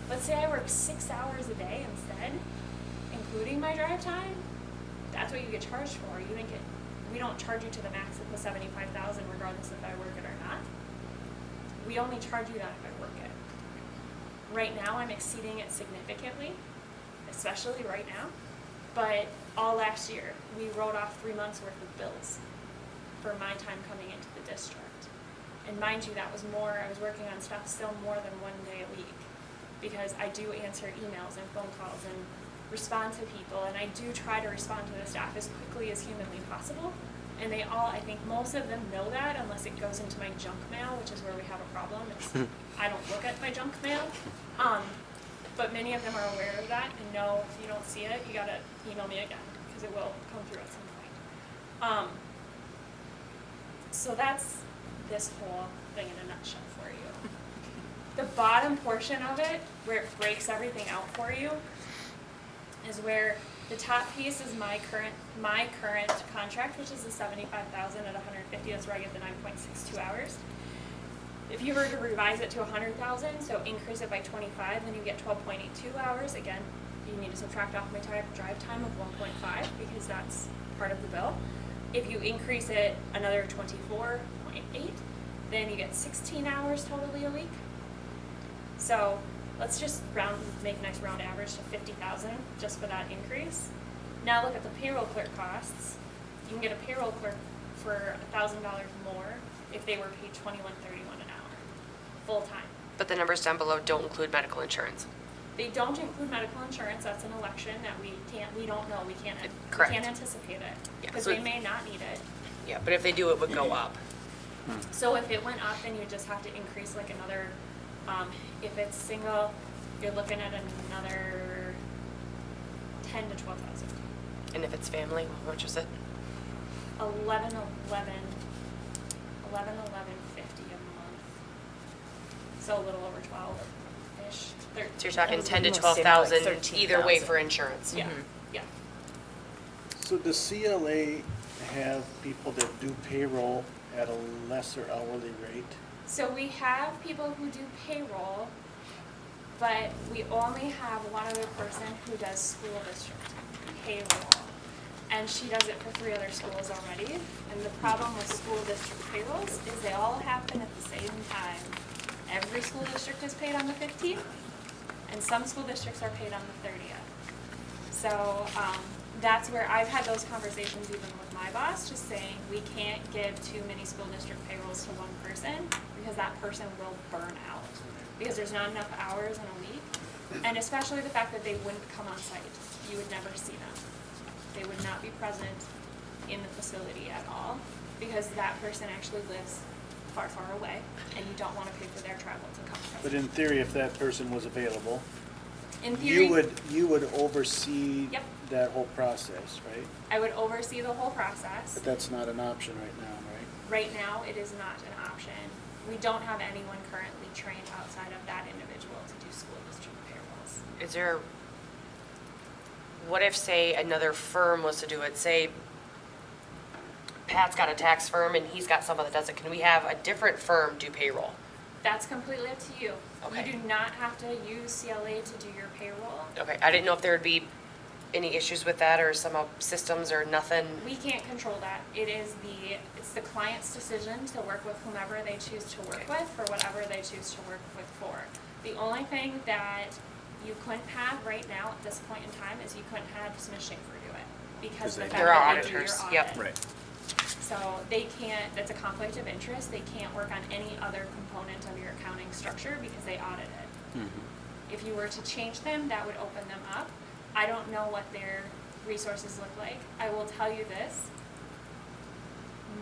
let's say I work 6 hours a day instead, including my drive time, that's what you get charged for. We don't charge you to the max of the $75,000 regardless if I work it or not. We only charge you that if I work it. Right now I'm exceeding it significantly, especially right now. But all last year, we wrote off 3 months worth of bills for my time coming into the district. And mind you, that was more, I was working on stuff still more than 1 day a week because I do answer emails and phone calls and respond to people, and I do try to respond to the staff as quickly as humanly possible. And they all, I think most of them know that unless it goes into my junk mail, which is where we have a problem. I don't look at my junk mail. But many of them are aware of that and know if you don't see it, you gotta email me again because it will come through at some point. So that's this whole thing in a nutshell for you. The bottom portion of it, where it breaks everything out for you, is where the top piece is my current contract, which is the $75,000 at 150. That's where I get the 9.62 hours. If you were to revise it to 100,000, so increase it by 25, then you get 12.82 hours. Again, you need to subtract off my drive time of 1.5 because that's part of the bill. If you increase it another 24.8, then you get 16 hours totally a week. So let's just make a nice round average to 50,000 just for that increase. Now look at the payroll clerk costs. You can get a payroll clerk for $1,000 more if they were paid $21.31 an hour, full time. But the numbers down below don't include medical insurance. They don't include medical insurance. That's an election that we don't know. We can't anticipate it because they may not need it. Yeah, but if they do, it would go up. So if it went up, then you just have to increase like another. If it's single, you're looking at another 10 to 12,000. And if it's family, how much is it? 11.50 a month. So a little over 12-ish. So you're talking 10 to 12,000 either way for insurance. Yeah, yeah. So does CLA have people that do payroll at a lesser hourly rate? So we have people who do payroll, but we only have one other person who does school district payroll. And she does it for 3 other schools already. And the problem with school district payrolls is they all happen at the same time. Every school district is paid on the 15th, and some school districts are paid on the 30th. So that's where I've had those conversations even with my boss, just saying we can't give too many school district payrolls to one person because that person will burn out because there's not enough hours in a week. And especially the fact that they wouldn't come on site. You would never see them. They would not be present in the facility at all because that person actually lives far, far away and you don't want to pay for their travel to come. But in theory, if that person was available, in theory, you would oversee Yep. that whole process, right? I would oversee the whole process. But that's not an option right now, right? Right now, it is not an option. We don't have anyone currently trained outside of that individual to do school district payrolls. Is there what if, say, another firm was to do it? Say Pat's got a tax firm and he's got someone that does it. Can we have a different firm do payroll? That's completely up to you. Okay. You do not have to use CLA to do your payroll. Okay, I didn't know if there would be any issues with that or some systems or nothing. We can't control that. It's the client's decision to work with whomever they choose to work with for whatever they choose to work with for. The only thing that you couldn't have right now at this point in time is you couldn't have Smith Schaefer do it because of the fact They're our that they do your auditors. audit. Yep. Right. So they can't, that's a conflict of interest. They can't work on any other component of your accounting structure because they audit it. If you were to change them, that would open them up. I don't know what their resources look like. I will tell you this.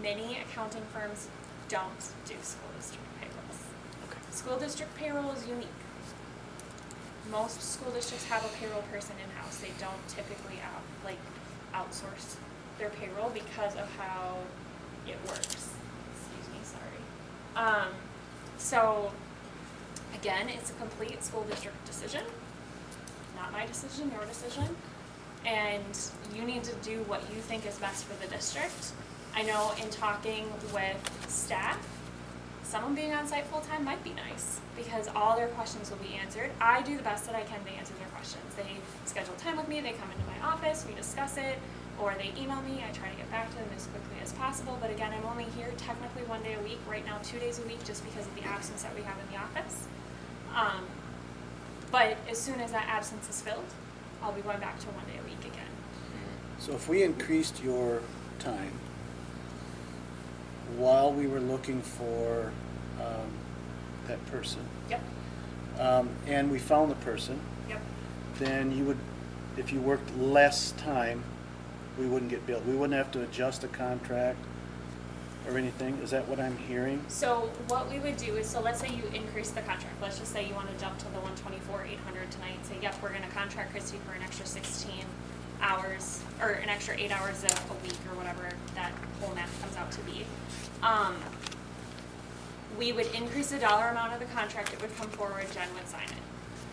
Many accounting firms don't do school district payrolls. Okay. School district payroll is unique. Most school districts have a payroll person in-house. They don't typically outsource their payroll because of how it works. Excuse me, sorry. So again, it's a complete school district decision. Not my decision, your decision. And you need to do what you think is best for the district. I know in talking with staff, someone being on site full-time might be nice because all their questions will be answered. I do the best that I can to answer their questions. They schedule time with me, they come into my office, we discuss it, or they email me. I try to get back to them as quickly as possible. But again, I'm only here technically 1 day a week, right now 2 days a week, just because of the absence that we have in the office. But as soon as that absence is filled, I'll be going back to 1 day a week again. So if we increased your time while we were looking for that person, Yep, and we found the person, yep. then you would, if you worked less time, we wouldn't get billed. We wouldn't have to adjust a contract or anything. Is that what I'm hearing? So what we would do is, so let's say you increase the contract. Let's just say you want to jump to the 124,800 tonight and say, yep, we're going to contract Christy for an extra 16 hours or an extra 8 hours a week or whatever that whole math comes out to be. We would increase the dollar amount of the contract. It would come forward. Jen would sign it.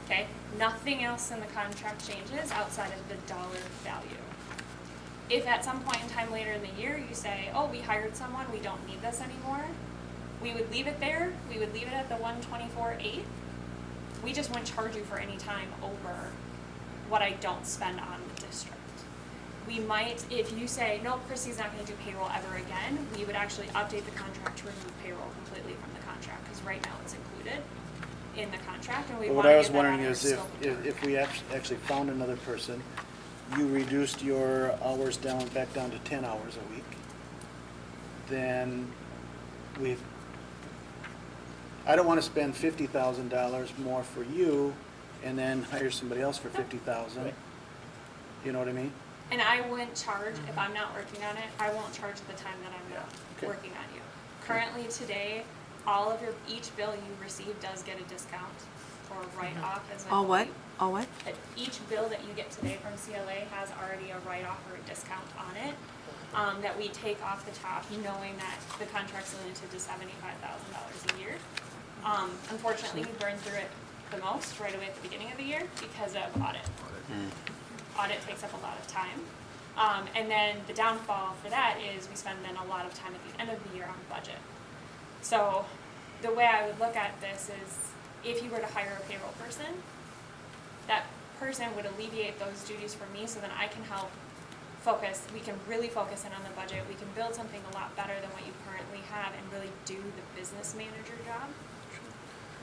Okay? Nothing else in the contract changes outside of the dollar value. If at some point in time later in the year you say, oh, we hired someone, we don't need this anymore, we would leave it there. We would leave it at the 124,800. We just wouldn't charge you for any time over what I don't spend on the district. We might, if you say, no, Christy's not going to do payroll ever again, we would actually update the contract to remove payroll completely from the contract because right now it's included in the contract, and we But want what to I was get that on wondering our is scope of work. if we actually found another person, you reduced your hours back down to 10 hours a week, then I don't want to spend $50,000 more for you and then hire somebody else for $50,000. Right. You know what I mean? And I wouldn't charge, if I'm not working on it, I won't charge the time that I'm not Okay. working on you. Currently today, each bill you receive does get a discount or write-off as a. All what? All what? Each bill that you get today from CLA has already a write-off or a discount on it, that we take off the top, knowing that the contract's limited to $75,000 a year. Unfortunately, we burn through it the most right away at the beginning of the year because of audit. Audit takes up a lot of time. And then the downfall for that is we spend then a lot of time at the end of the year on budget. So the way I would look at this is if you were to hire a payroll person, that person would alleviate those duties for me so then I can help focus, we can really focus in on the budget, we can build something a lot better than what you currently have and really do the business manager job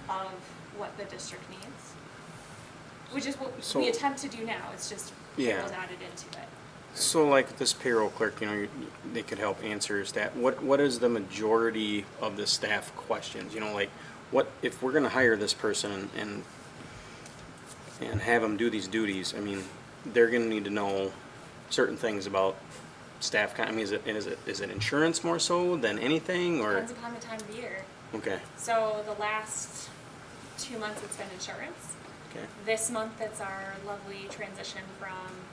of what the district needs. Which is what we attempt to do now, it's just payroll's added into it. So like this payroll clerk, they could help answer staff. What is the majority of the staff questions? Like what if we're going to hire this person and have them do these duties? I mean, they're going to need to know certain things about staff. I mean, is it insurance more so than anything, or? Depends upon the time of the year. Okay. So the last 2 months it's been insurance. Okay. This month it's our lovely transition from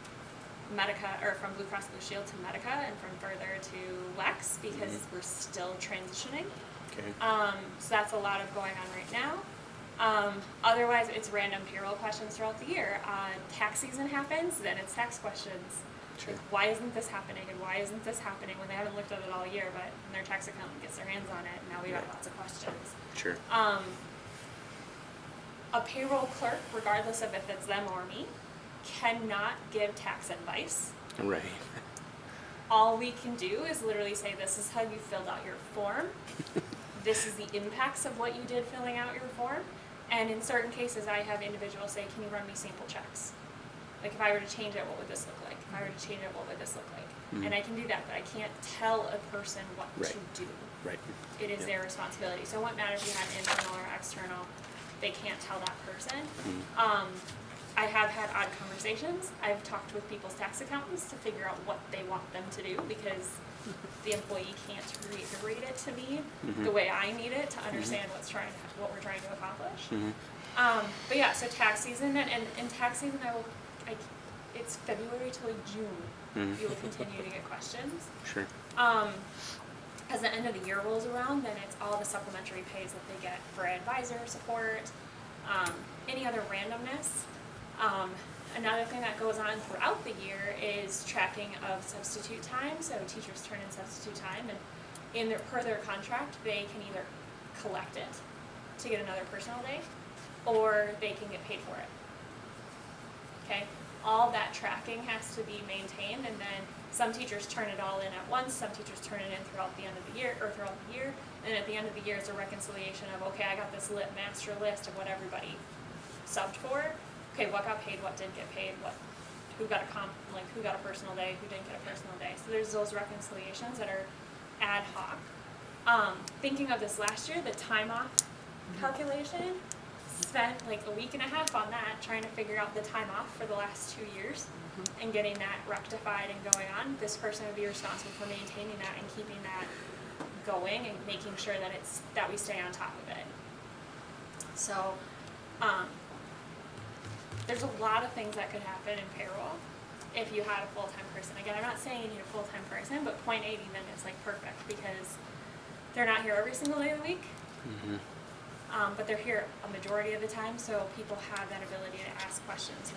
Medica, or from Blue Cross Blue Shield to Medica, and from further to Lex because we're still transitioning. Okay. So that's a lot of going on right now. Otherwise, it's random payroll questions throughout the year. Tax season happens, then it's tax questions. Sure. Like, why isn't this happening, and why isn't this happening, when they haven't looked at it all year, but when their tax accountant gets their hands on it, and now we got lots of questions. Sure. A payroll clerk, regardless of if it's them or me, cannot give tax advice. Right. All we can do is literally say, this is how you filled out your form. This is the impacts of what you did filling out your form. And in certain cases, I have individuals say, can you run me sample checks? Like, if I were to change it, what would this look like? If I were to change it, what would this look like? Mm-hmm. And I can do that, but I can't tell a person what Right. to do. Right. It is Yeah. their responsibility. So it wouldn't matter if you had internal or external, they can't tell that person. Mm-hmm. I have had odd conversations. I've talked with people's tax accountants to figure out what they want them to do, because the employee can't reiterate it to me Mm-hmm. the way I need it to understand what we're trying to accomplish. Mm-hmm. But yeah, so tax season, and in tax season, it's February till June. Mhm. You will continue to get questions. Sure. As the end of the year rolls around, then it's all the supplementary pays that they get for advisor support, any other randomness. Another thing that goes on throughout the year is tracking of substitute time. So teachers turn in substitute time, and per their contract, they can either collect it to get another personal day, or they can get paid for it. Okay? All that tracking has to be maintained, and then some teachers turn it all in at once, some teachers turn it in throughout the end of the year, and at the end of the year it's a reconciliation of, okay, I got this master list of what everybody subbed for. Okay, what got paid, what didn't get paid, who got a personal day, who didn't get a personal day. So there's those reconciliations that are ad hoc. Thinking of this last year, the time off calculation, spent like a week and a half on that, trying to figure out the time off for the last 2 years and getting that rectified and going on. This person would be responsible for maintaining that and keeping that going and making sure that we stay on top of it. So, there's a lot of things that could happen in payroll if you had a full-time person. Again, I'm not saying you need a full-time person, but 0.80 minutes, like, perfect, because they're not here every single day of the week. Mm-hmm. But they're here a majority of the time, so people have that ability to ask questions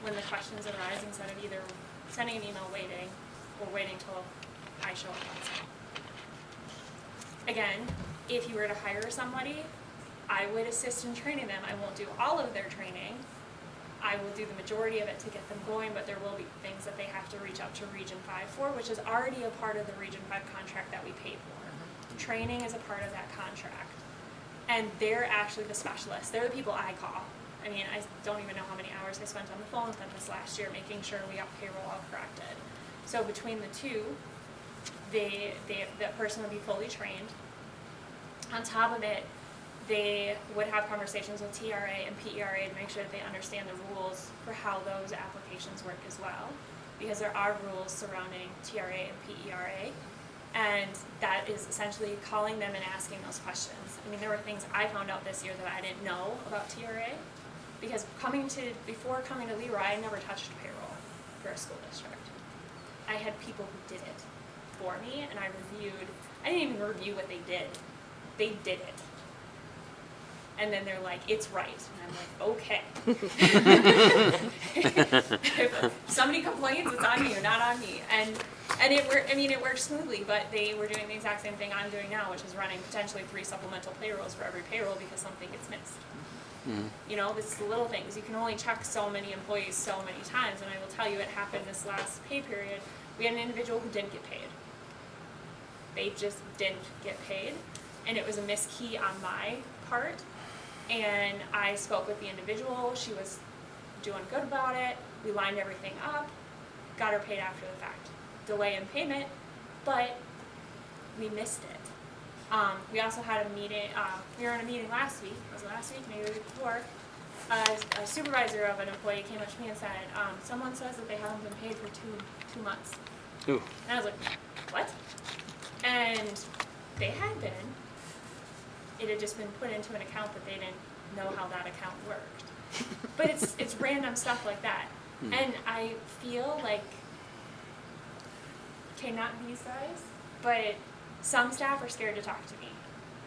when the questions arise, instead of either sending an email waiting or waiting till I show up on site. Again, if you were to hire somebody, I would assist in training them. I won't do all of their training. I will do the majority of it to get them going, but there will be things that they have to reach out to Region 5 for, which is already a part of the Region 5 contract that we paid for. Training is a part of that contract. And they're actually the specialists. They're the people I call. I mean, I don't even know how many hours I spent on the phone with them this last year, making sure we got payroll all corrected. So between the two, that person would be fully trained. On top of it, they would have conversations with TRA and PERA to make sure that they understand the rules for how those applications work as well, because there are rules surrounding TRA and PERA. And that is essentially calling them and asking those questions. I mean, there were things I found out this year that I didn't know about TRA, because before coming to LeRoy, I never touched payroll for a school district. I had people who did it for me, and I didn't even review what they did. They did it. And then they're like, it's right. And I'm like, okay. If somebody complains, it's on you, not on me. And it worked smoothly, but they were doing the exact same thing I'm doing now, which is running potentially 3 supplemental payrolls for every payroll because something gets missed. Mm-hmm. You know, it's the little things. You can only check so many employees so many times, and I will tell you it happened this last pay period. We had an individual who didn't get paid. They just didn't get paid, and it was a miskey on my part. And I spoke with the individual. She was doing good about it. We lined everything up, got her paid after the fact. Delay in payment, but we missed it. We also had a meeting, we were in a meeting last week, was it last week, maybe the week before. A supervisor of an employee came up to me and said, someone says that they haven't been paid for two months. Ooh. And I was like, what? And they had been. It had just been put into an account that they didn't know how that account worked. But it's random stuff like that. And I feel like, okay, not these guys, but some staff are scared to talk to me.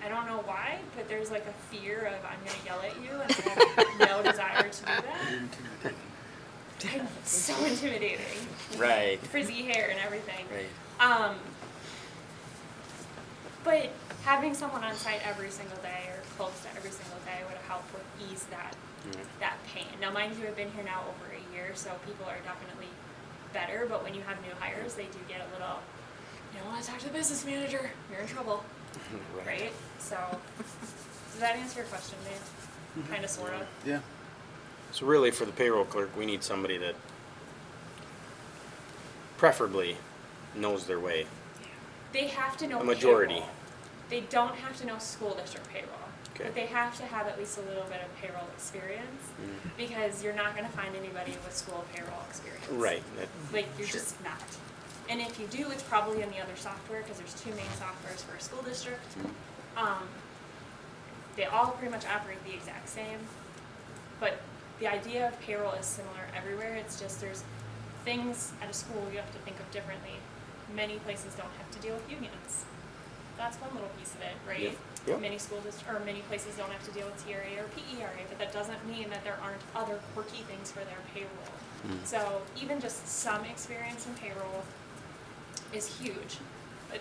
I don't know why, but there's like a fear of I'm gonna yell at you, and I have no desire to do that. It's so intimidating. Right. Frizzy hair and everything. Right. But having someone on site every single day or close to every single day would help with ease that pain. Now, mind you, I've been here now over a year, so people are definitely better, but when you have new hires, they do get a little, you don't want to talk to the business manager, you're in trouble, right? So, does that answer your question, Dave? Kind of, sort of? Yeah. So really, for the payroll clerk, we need somebody that preferably knows their way. They have to know A majority. payroll. They don't have to know school district payroll. Okay. But they have to have at least a little bit of payroll experience, because you're not gonna find anybody with school payroll experience. Right. Like, you're Sure. just not. And if you do, it's probably in the other software, because there's two main softwares for a school district. They all pretty much operate the exact same, but the idea of payroll is similar everywhere. It's just there's things at a school you have to think of differently. Many places don't have to deal with unions. That's one little piece of it, right? Yep. Yep. Many many places don't have to deal with TRA or PERA, but that doesn't mean that there aren't other quirky things for their payroll. So even just some experience in payroll is huge, but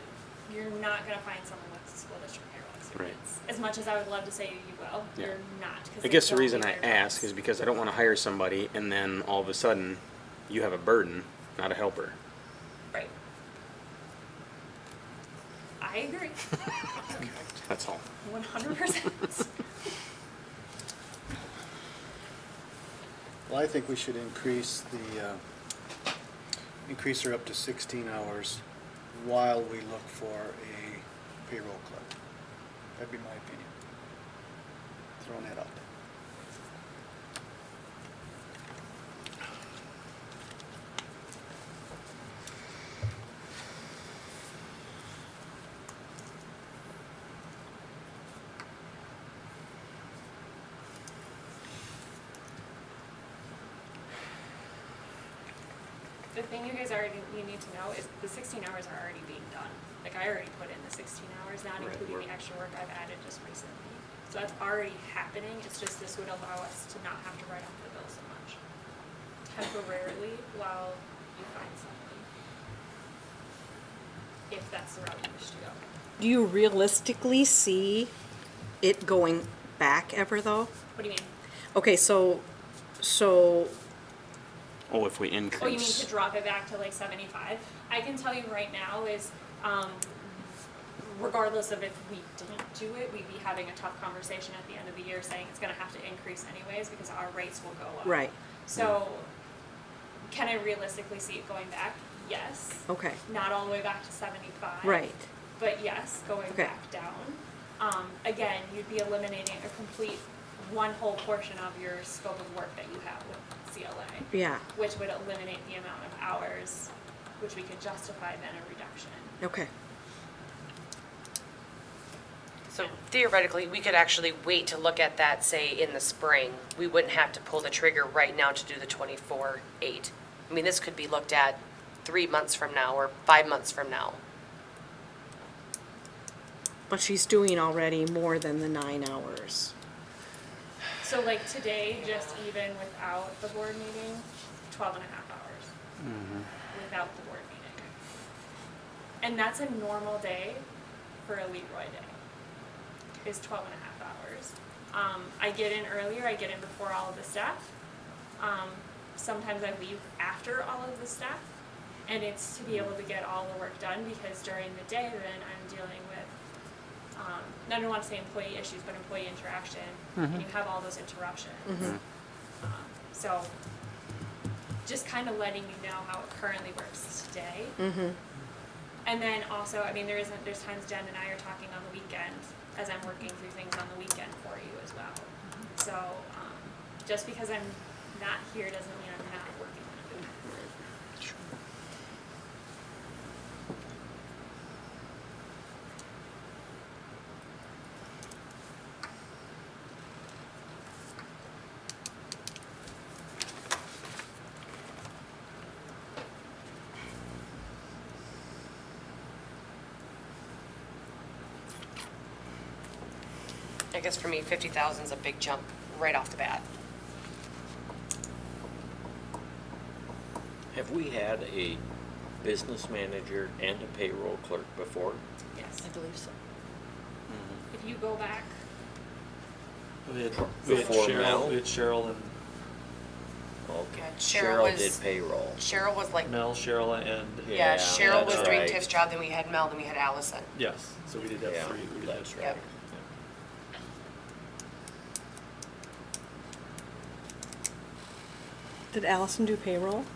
you're not gonna find someone with school district payroll experience. As much as I would love to say you will, Yeah. you're not. 'Cause I they guess the don't reason do I their ask jobs. is because I don't want to hire somebody and then all of a sudden you have a burden, not a helper. Right. I agree, That's all. 100%. Well, I think we should increase increase her up to 16 hours while we look for a payroll clerk. That'd be my opinion. Throwing that out there. The thing you guys you need to know is the 16 hours are already being done. Like, I already put in the 16 hours, not Right. including the extra work I've added just recently. So that's already happening. It's just this would allow us to not have to write off the bill so much temporarily while you find somebody, if that's the route you wish to go. Do you realistically see it going back ever, though? What do you mean? Okay, so Oh, if we increase. Oh, you mean to drop it back to like 75? I can tell you right now is, regardless of if we didn't do it, we'd be having a tough conversation at the end of the year saying it's gonna have to increase anyways because our rates will go up. Right. So, can I realistically see it going back? Yes. Okay. Not all the way back to 75. Right. But yes, going Okay. back down. Again, you'd be eliminating a complete, one whole portion of your scope of work that you have with CLA. Yeah. Which would eliminate the amount of hours, which we could justify then a reduction. Okay. So theoretically, we could actually wait to look at that, say, in the spring. We wouldn't have to pull the trigger right now to do the 24/8. I mean, this could be looked at 3 months from now or 5 months from now. But she's doing already more than the 9 hours. So like today, just even without the board meeting, 12 and a half hours. Without the board meeting. And that's a normal day for a LeRoy day, is 12 and a half hours. I get in earlier, I get in before all of the staff. Sometimes I leave after all of the staff. And it's to be able to get all the work done because during the day then I'm dealing with I don't want to say employee issues, but employee interaction, and you have all those interruptions. So, just kind of letting you know how it currently works today. And then also, I mean, there's times Jen and I are talking on the weekend as I'm working through things on the weekend for you as well. So, just because I'm not here doesn't mean I'm not working on it. I guess for me, 50,000 is a big jump right off the bat. Have we had a business manager and a payroll clerk before? Yes. I believe so. If you go back, We had Before Mel? Cheryl and Okay. Yeah, Cheryl Cheryl was- did payroll. Cheryl was like, Mel, Cheryl, and yeah, Cheryl was that's doing right. Tiff's job, then we had Mel, then we had Allison. yes, so we did have Yeah, three. We did that's have- right. Yep. Did Allison do payroll?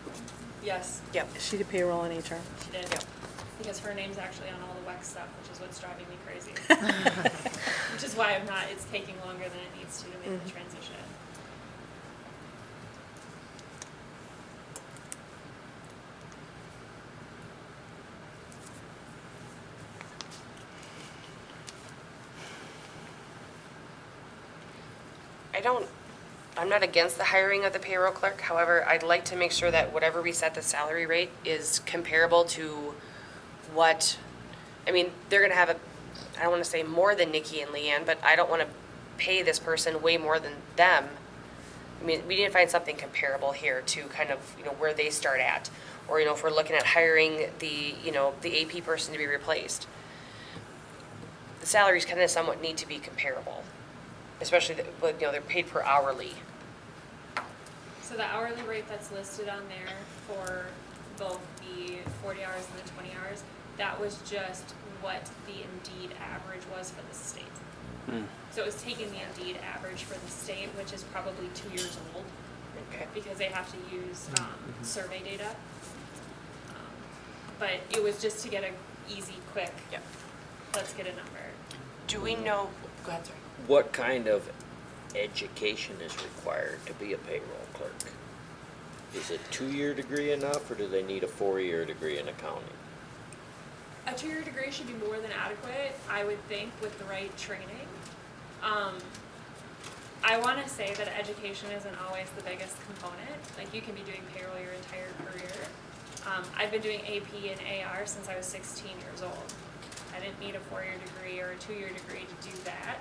yes, Yep. She did payroll and HR. she did. Yep. Because her name's actually on all the WEX stuff, which is what's driving me crazy. Which is why it's taking longer than it needs to make the transition. I'm not against the hiring of the payroll clerk. However, I'd like to make sure that whatever we set the salary rate is comparable to what, I mean, they're gonna have I don't wanna say more than Nikki and Leanne, but I don't wanna pay this person way more than them. I mean, we didn't find something comparable here to kind of, where they start at. Or, if we're looking at hiring the AP person to be replaced. The salaries kind of somewhat need to be comparable, especially, they're paid per hourly. So the hourly rate that's listed on there for both the 40 hours and the 20 hours, that was just what the Indeed average was for the state. So it was taking the Indeed average for the state, which is probably 2 years old, Okay. because they have to use survey data. But it was just to get a easy, quick, Yep. let's get a number. Do we know, go ahead, sorry. What kind of education is required to be a payroll clerk? Is a 2-year degree enough, or do they need a 4-year degree in accounting? A 2-year degree should be more than adequate, I would think, with the right training. I want to say that education isn't always the biggest component. Like, you can be doing payroll your entire career. I've been doing AP and AR since I was 16 years old. I didn't need a 4-year degree or a 2-year degree to do that.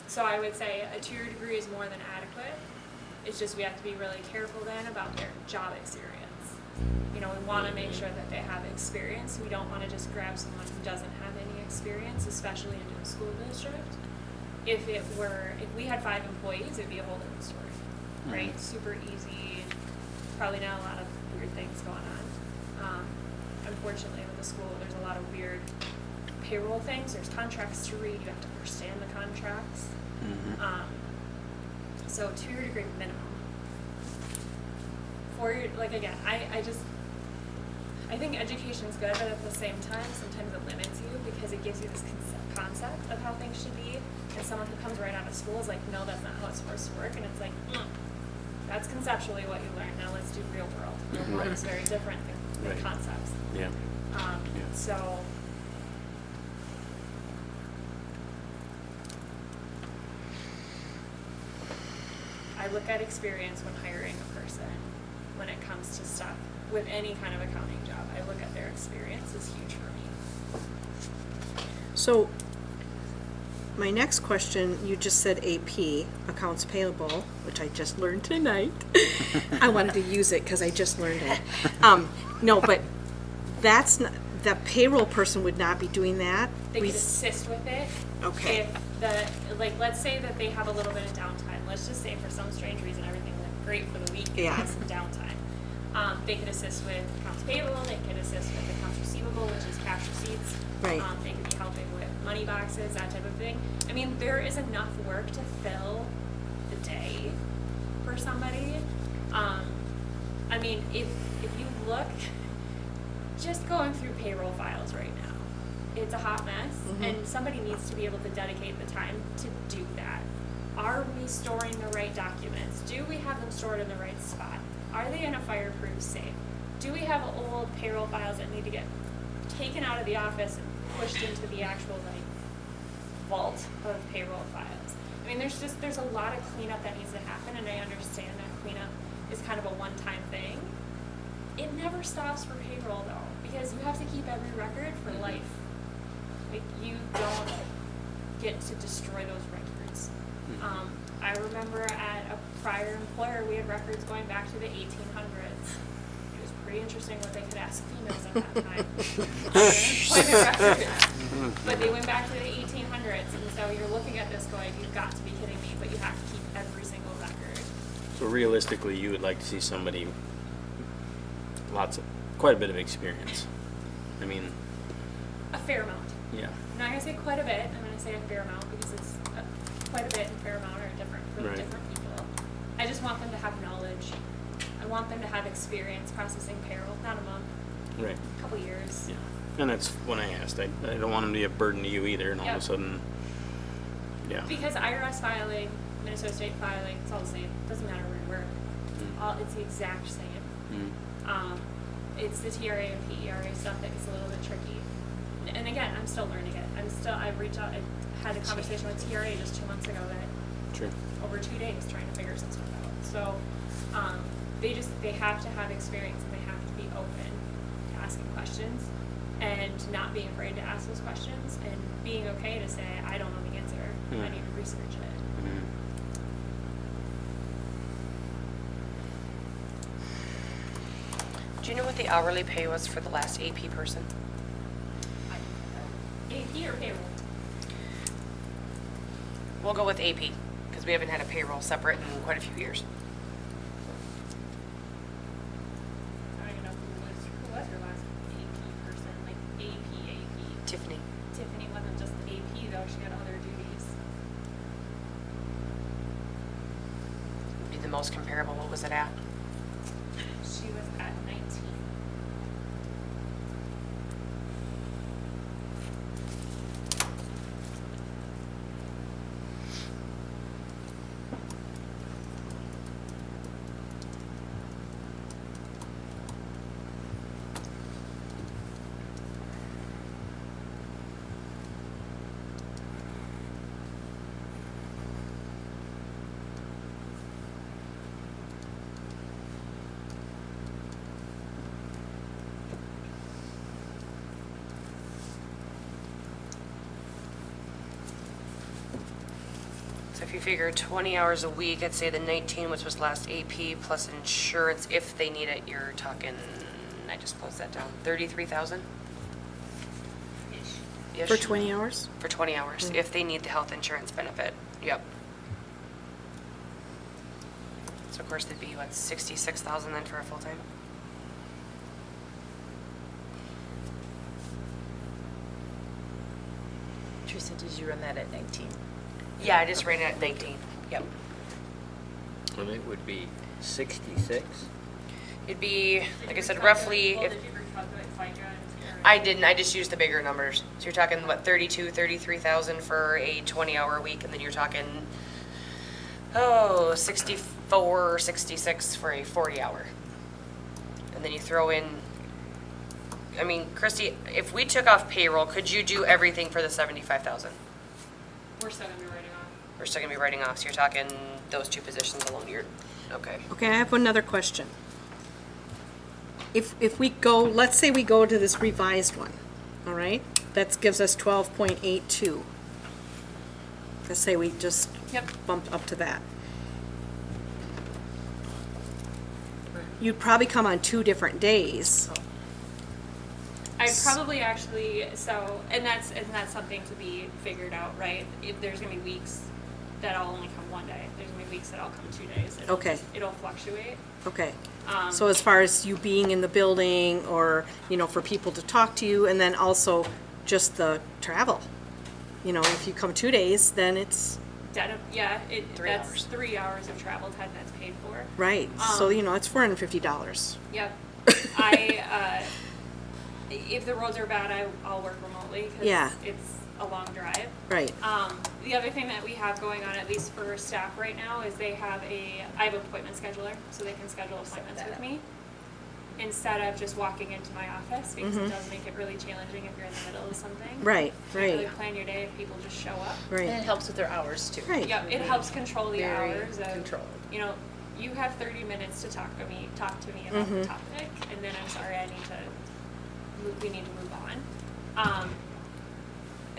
So I would say a 2-year degree is more than adequate. It's just we have to be really careful then about their job experience. We want to make sure that they have experience. We don't want to just grab someone who doesn't have any experience, especially in a school district. If we had 5 employees, it'd be a whole different story, right? Super easy, probably not a lot of weird things going on. Unfortunately, with the school, there's a lot of weird payroll things. There's contracts to read. You have to understand the contracts. So 2-year degree minimum. 4-year, again, I think education's good, but at the same time, sometimes it limits you because it gives you this concept of how things should be. And someone who comes right out of school is like, no, that's not how it's supposed to work. And it's like, that's conceptually what you learned. Now let's do real world. Real world is very different than Right. concepts. Yeah. So I look at experience when hiring a person when it comes to stuff with any kind of accounting job. I look at their experience is huge for me. So, my next question, you just said AP, accounts payable, which I just learned tonight. I wanted to use it because I just learned it. No, but that's not, the payroll person would not be doing that. They could assist with it. Okay. If let's say that they have a little bit of downtime. Let's just say for some strange reason everything went great for the week and Yeah. they have some downtime. They could assist with accounts payable, they could assist with accounts receivable, which is cash receipts. Right. They could be helping with money boxes, that type of thing. I mean, there is enough work to fill the day for somebody. I mean, if you look, just going through payroll files right now, it's a hot mess, and somebody needs to be able to dedicate the time to do that. Are we storing the right documents? Do we have them stored in the right spot? Are they in a fireproof safe? Do we have old payroll files that need to get taken out of the office and pushed into the actual vault of payroll files? I mean, there's a lot of cleanup that needs to happen, and I understand that cleanup is kind of a one-time thing. It never stops for payroll though, because you have to keep every record for life. Like, you don't, get to destroy those records. I remember at a prior employer, we had records going back to the 1800s. It was pretty interesting what they could ask females at that time. Employment records. But they went back to the 1800s, and so you're looking at this going, you've got to be kidding me, but you have to keep every single record. So realistically, you would like to see somebody quite a bit of experience. I mean, A fair amount. yeah. I'm not gonna say quite a bit, I'm gonna say a fair amount, because it's quite a bit and fair amount are different for Right. different people. I just want them to have knowledge. I want them to have experience processing payroll, not a month, Right. a couple years. Yeah. And that's when I asked. I don't want them to be a burden to you either, and all of Yep. a sudden, yeah. Because IRS filing, Minnesota state filing, it's all the same, doesn't matter where you work. It's the exact same. It's the TRA and PERA stuff that gets a little bit tricky. And again, I'm still learning it. I reached out, I had a conversation with TRA just 2 months ago that Sure. over 2 days trying to figure some stuff out. So, they have to have experience and they have to be open to asking questions and not being afraid to ask those questions and being okay to say, I don't know the answer, I need to research it. Do you know what the hourly pay was for the last AP person? AP or payroll? We'll go with AP, because we haven't had a payroll separate in quite a few years. I don't even know who was your last AP person, like AP. Tiffany. Tiffany wasn't just AP though, she had other duties. Be the most comparable. What was it at? She was at 19. So if you figure 20 hours a week, I'd say the 19, which was last AP, plus insurance, if they need it, you're talking, I just closed that down, 33,000? Ish. For 20 hours? For 20 hours, if they need the health insurance benefit, yep. So of course it'd be, what, 66,000 then for a full-time? Teresa, did you run that at 19? Yeah, I just ran it at 19, yep. And it would be 66? It'd be, like I said, roughly, Well, if, did you recalculate FICA and CRA? I didn't, I just used the bigger numbers. So you're talking, what, 33,000 for a 20-hour week, and then you're talking, 64, 66 for a 40-hour. And then you throw in, I mean, Christy, if we took off payroll, could you do everything for the 75,000? We're still gonna be writing off. We're still gonna be writing off, so you're talking those two positions alone, you're, okay. Okay, I have another question. If we go, let's say we go to this revised one, all right? That gives us 12.82. Let's say we just bumped up to that. You'd probably come on 2 different days. I'd probably actually, so, and that's something to be figured out, right? If there's gonna be weeks that I'll only come one day, there's gonna be weeks that I'll come 2 days. Okay. It'll fluctuate. Okay. So as far as you being in the building or, you know, for people to talk to you, and then also just the travel. You know, if you come 2 days, then it's, Yeah, 3 that's hours. 3 hours of travel time that's paid for. right. So, you know, it's $450. Yep. If the roads are bad, I'll work remotely because Yeah. it's a long drive. Right. The other thing that we have going on, at least for staff right now, is I have an appointment scheduler, so they can schedule appointments with me instead of just walking into my office, because it does make it really challenging if you're in the middle of something. Right, You can't really right, plan your day if people just show up. And it right. helps with their hours too. Right. Yeah, it helps control the Very hours of, controlled. you know, you have 30 minutes to talk to me about the topic, and then I'm sorry, we need to move on.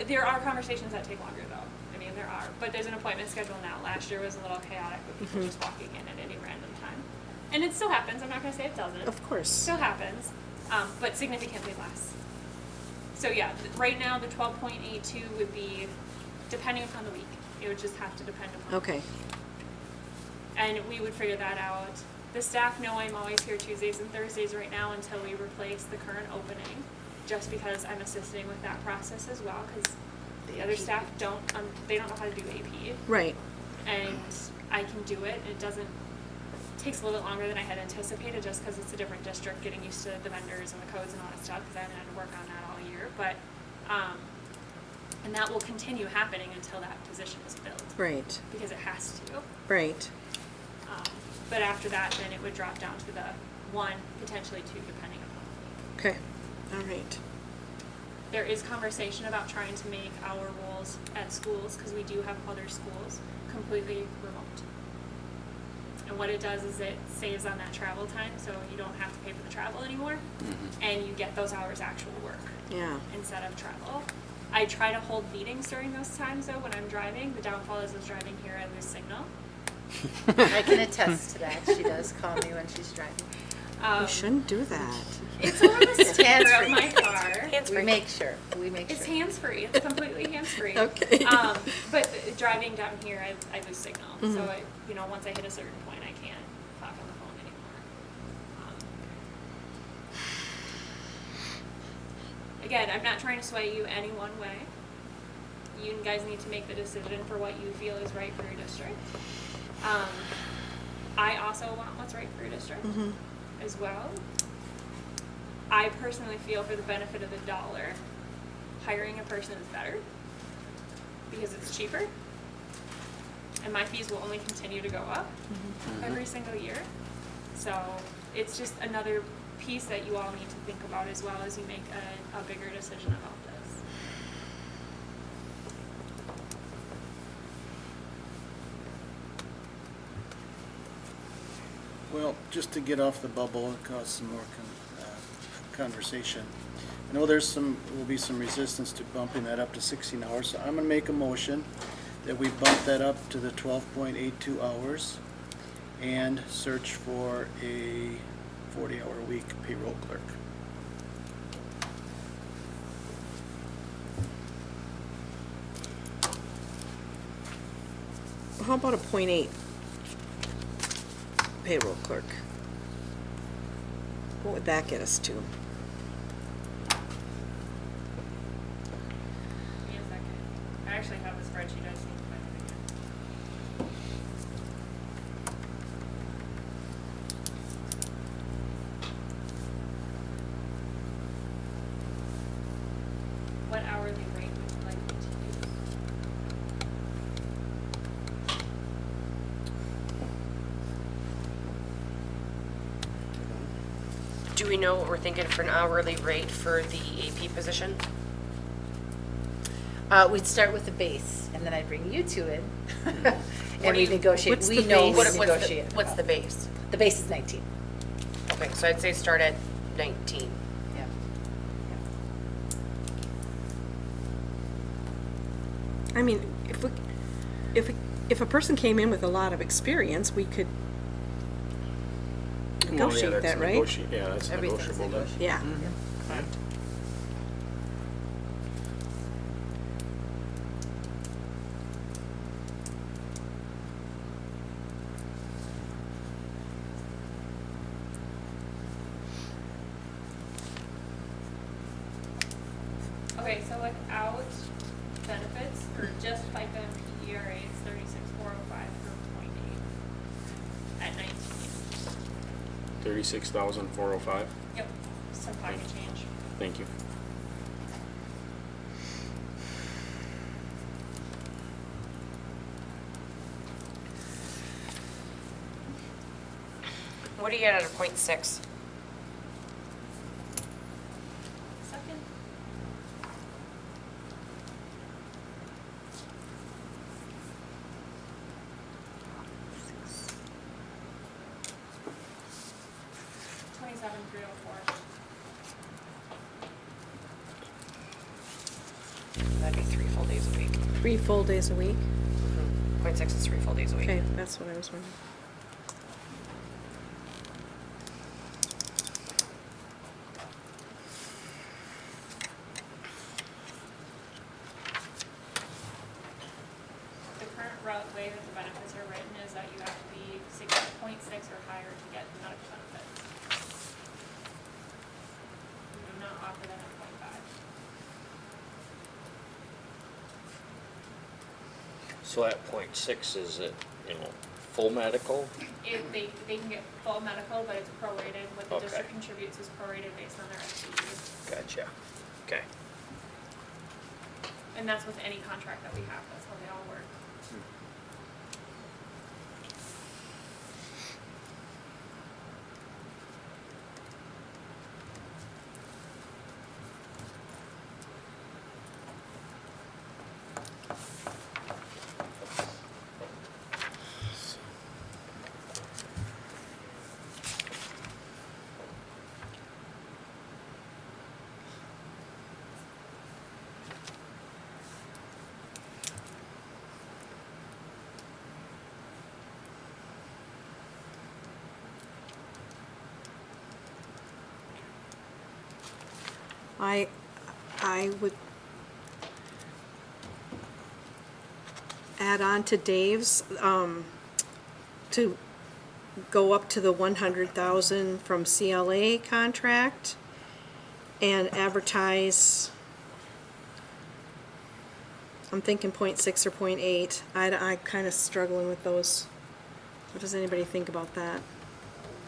There are conversations that take longer though. I mean, there are, but there's an appointment schedule now. Last year was a little chaotic with people just walking in at any random time. And it still happens, I'm not gonna say it doesn't. Of course. Still happens, but significantly less. So yeah, right now the 12.82 would be, depending upon the week. It would just have to depend upon. Okay. And we would figure that out. The staff know I'm always here Tuesdays and Thursdays right now until we replace the current opening, just because I'm assisting with that process as well, because the other staff don't, they don't know how to do AP. Right. And I can do it. It takes a little bit longer than I had anticipated, just because it's a different district, getting used to the vendors and the codes and all that stuff, because I haven't had to work on that all year. But, and that will continue happening until that position is filled. Right. Because it has to. Right. But after that, then it would drop down to the 1, potentially 2, depending upon the week. Okay. All right. There is conversation about trying to make our roles at schools, because we do have other schools, completely remote. And what it does is it saves on that travel time, so you don't have to pay for the travel anymore, and you get those hours actual work instead of travel. I try to hold meetings during those times, though, when I'm driving. The downfall is driving here, I lose signal. I can attest to that. She does call me when she's driving. You shouldn't do that. It's over the speaker of hands-free. my car. We make sure. It's hands-free. It's completely hands-free. Okay. But driving down here, I lose signal. So, once I hit a certain point, I can't talk on the phone anymore. Again, I'm not trying to sway you any one way. You guys need to make the decision for what you feel is right for your district. I also want what's right for your district as well. I personally feel, for the benefit of the dollar, hiring a person is better because it's cheaper, and my fees will only continue to go up every single year. So it's just another piece that you all need to think about as well as you make a bigger decision about this. Well, just to get off the bubble and cause some more conversation. I know will be some resistance to bumping that up to 16 hours, so I'm gonna make a motion that we bump that up to the 12.82 hours and search for a 40-hour week payroll clerk. How about a 0.8 payroll clerk? What would that get us to? Give me a second. I actually have the spreadsheet. I just need to find it again. What hourly rate would you like me to use? Do we know what we're thinking for an hourly rate for the AP position? We'd start with the base, and then I'd bring you to it, What and do we you- negotiate. what's We the know base? we What's negotiate. what's the base? The base is 19. Okay, so I'd say start at 19. Yeah. I mean, if a person came in with a lot of experience, we could negotiate that's that, right? Yeah, that's Everything's negotiable then. negotiable. Yeah. Correct. Okay, so without benefits, or just FICA and PERA, it's 36,405 for 0.8 at 19. 36,405. Yep, some pocket change. Thank you. What do you get at a 0.6? Second. $27,304. that'd be 3 full days a week. 3 full days a week? 0.6 is 3 full days a week. Okay, that's what I was wondering. The current way that the benefits are written is that you have to be 0.6 or higher to get medical benefits. We do not offer them at 0.5. So at 0.6, is it, full medical? They can get full medical, but it's prorated. What the Okay. district contributes is prorated based on their FTE. Gotcha. Okay. And that's with any contract that we have. That's how they all work. I would add on to Dave's, to go up to the 100,000 from CLA contract and advertise, I'm thinking 0.6 or 0.8. I'm kind of struggling with those. What does anybody think about that?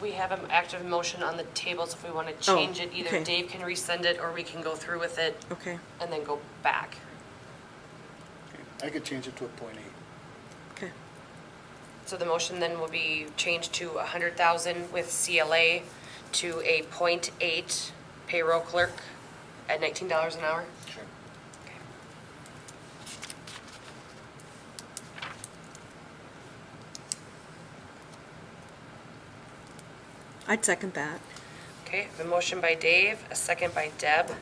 We have an active motion on the table, so if we want to change it, either okay. Dave can resend it or we can go through with it Okay, and then go back. I could change it to a 0.8. okay. So the motion then will be changed to 100,000 with CLA to a 0.8 payroll clerk at $19 an hour. Sure. Okay. I'd second that. Okay, the motion by Dave, a second by Deb.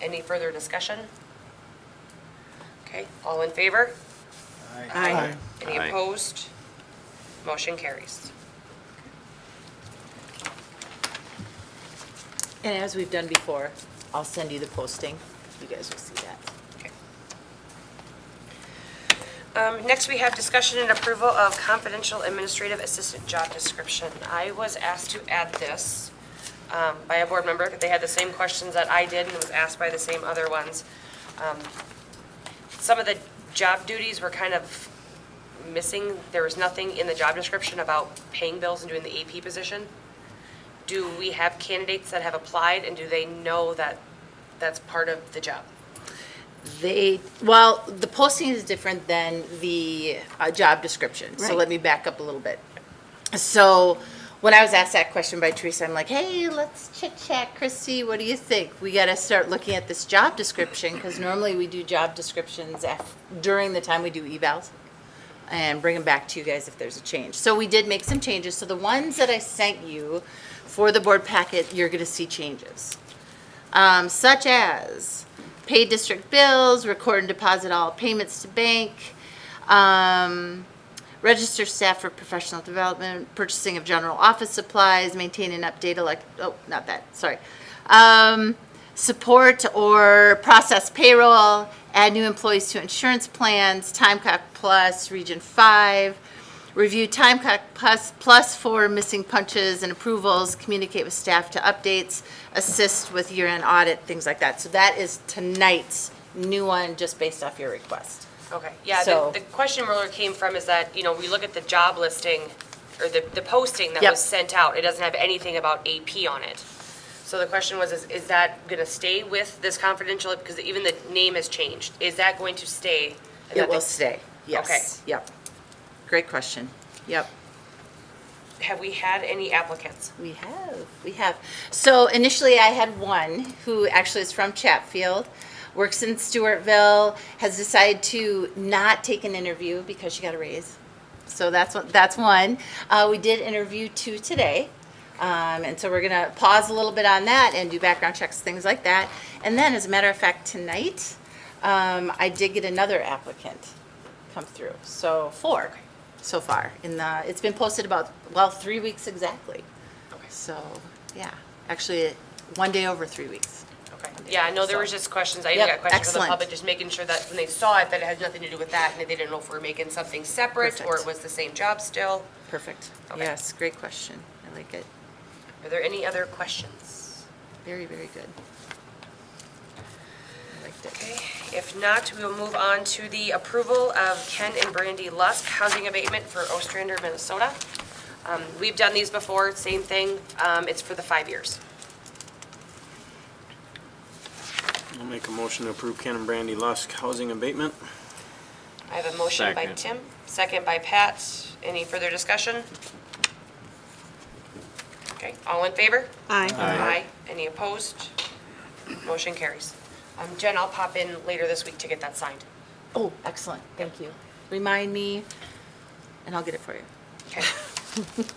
Any further discussion? Okay, all in favor? Aye. Any Aye. opposed? Motion carries. And as we've done before, I'll send you the posting. You guys will see that. Okay. Next, we have discussion and approval of confidential administrative assistant job description. I was asked to add this by a board member. They had the same questions that I did and was asked by the same other ones. Some of the job duties were kind of missing. There was nothing in the job description about paying bills and doing the AP position. Do we have candidates that have applied, and do they know that that's part of the job? Well, the posting is different than the job description. So Right. let me back up a little bit. So when I was asked that question by Teresa, I'm like, hey, let's chit chat, Christy, what do you think? We got to start looking at this job description, because normally we do job descriptions during the time we do evals and bring them back to you guys if there's a change. So we did make some changes. So the ones that I sent you for the board packet, you're going to see changes. Such as pay district bills, record and deposit all payments to bank, register staff for professional development, purchasing of general office supplies, maintain and update support or process payroll, add new employees to insurance plans, Time Clock Plus, Region 5, review Time Clock Plus for missing punches and approvals, communicate with staff to updates, assist with year-end audit, things like that. So that is tonight's new one, just based off your request. Okay, yeah, So- the question really came from is that, we look at the job listing, or the posting that Yep. was sent out, it doesn't have anything about AP on it. So the question was, is that gonna stay with this confidential, because even the name has changed, is that going to stay? It will stay, yes. Yep. Great question. Yep. Have we had any applicants? We have. So initially I had one who actually is from Chatfield, works in Stewartville, has decided to not take an interview because she got a raise. So that's one. We did interview 2 today. And so we're gonna pause a little bit on that and do background checks, things like that. And then, as a matter of fact, tonight, I did get another applicant come through, so 4 so far. It's been posted about, 3 weeks exactly. Okay. So, yeah, actually, 1 day over 3 weeks. Okay. Yeah, I know there So- was just questions. I even Yep, got questions from the excellent. public, just making sure that when they saw it, that it had nothing to do with that, and that they didn't know if we were making something separate or Perfect. it was the same job still. Perfect. Okay. Yes, great question. I like it. Are there any other questions? Very, very good. I liked it. Okay, if not, we will move on to the approval of Ken and Brandy Lusk housing abatement for Ostrander, Minnesota. We've done these before, same thing. It's for the 5 years. I'll make a motion to approve Ken and Brandy Lusk housing abatement. I have a motion by Second. Tim, second by Pat. Any further discussion? Okay, all in favor? Aye. Aye. Any opposed? Motion carries. Jen, I'll pop in later this week to get that signed. Oh, excellent. Thank you. Remind me, and I'll get it for you. Okay.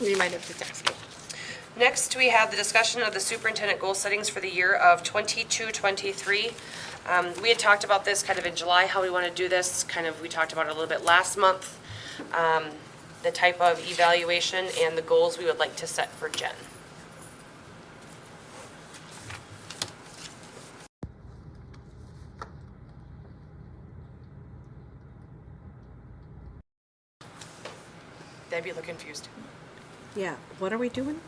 Remind it to text me. Next, we have the discussion of the superintendent goal settings for the year of 22-23. We had talked about this kind of in July, how we want to do this. We talked about it a little bit last month. The type of evaluation and the goals we would like to set for Jen. Debbie look confused. Yeah, what are we doing?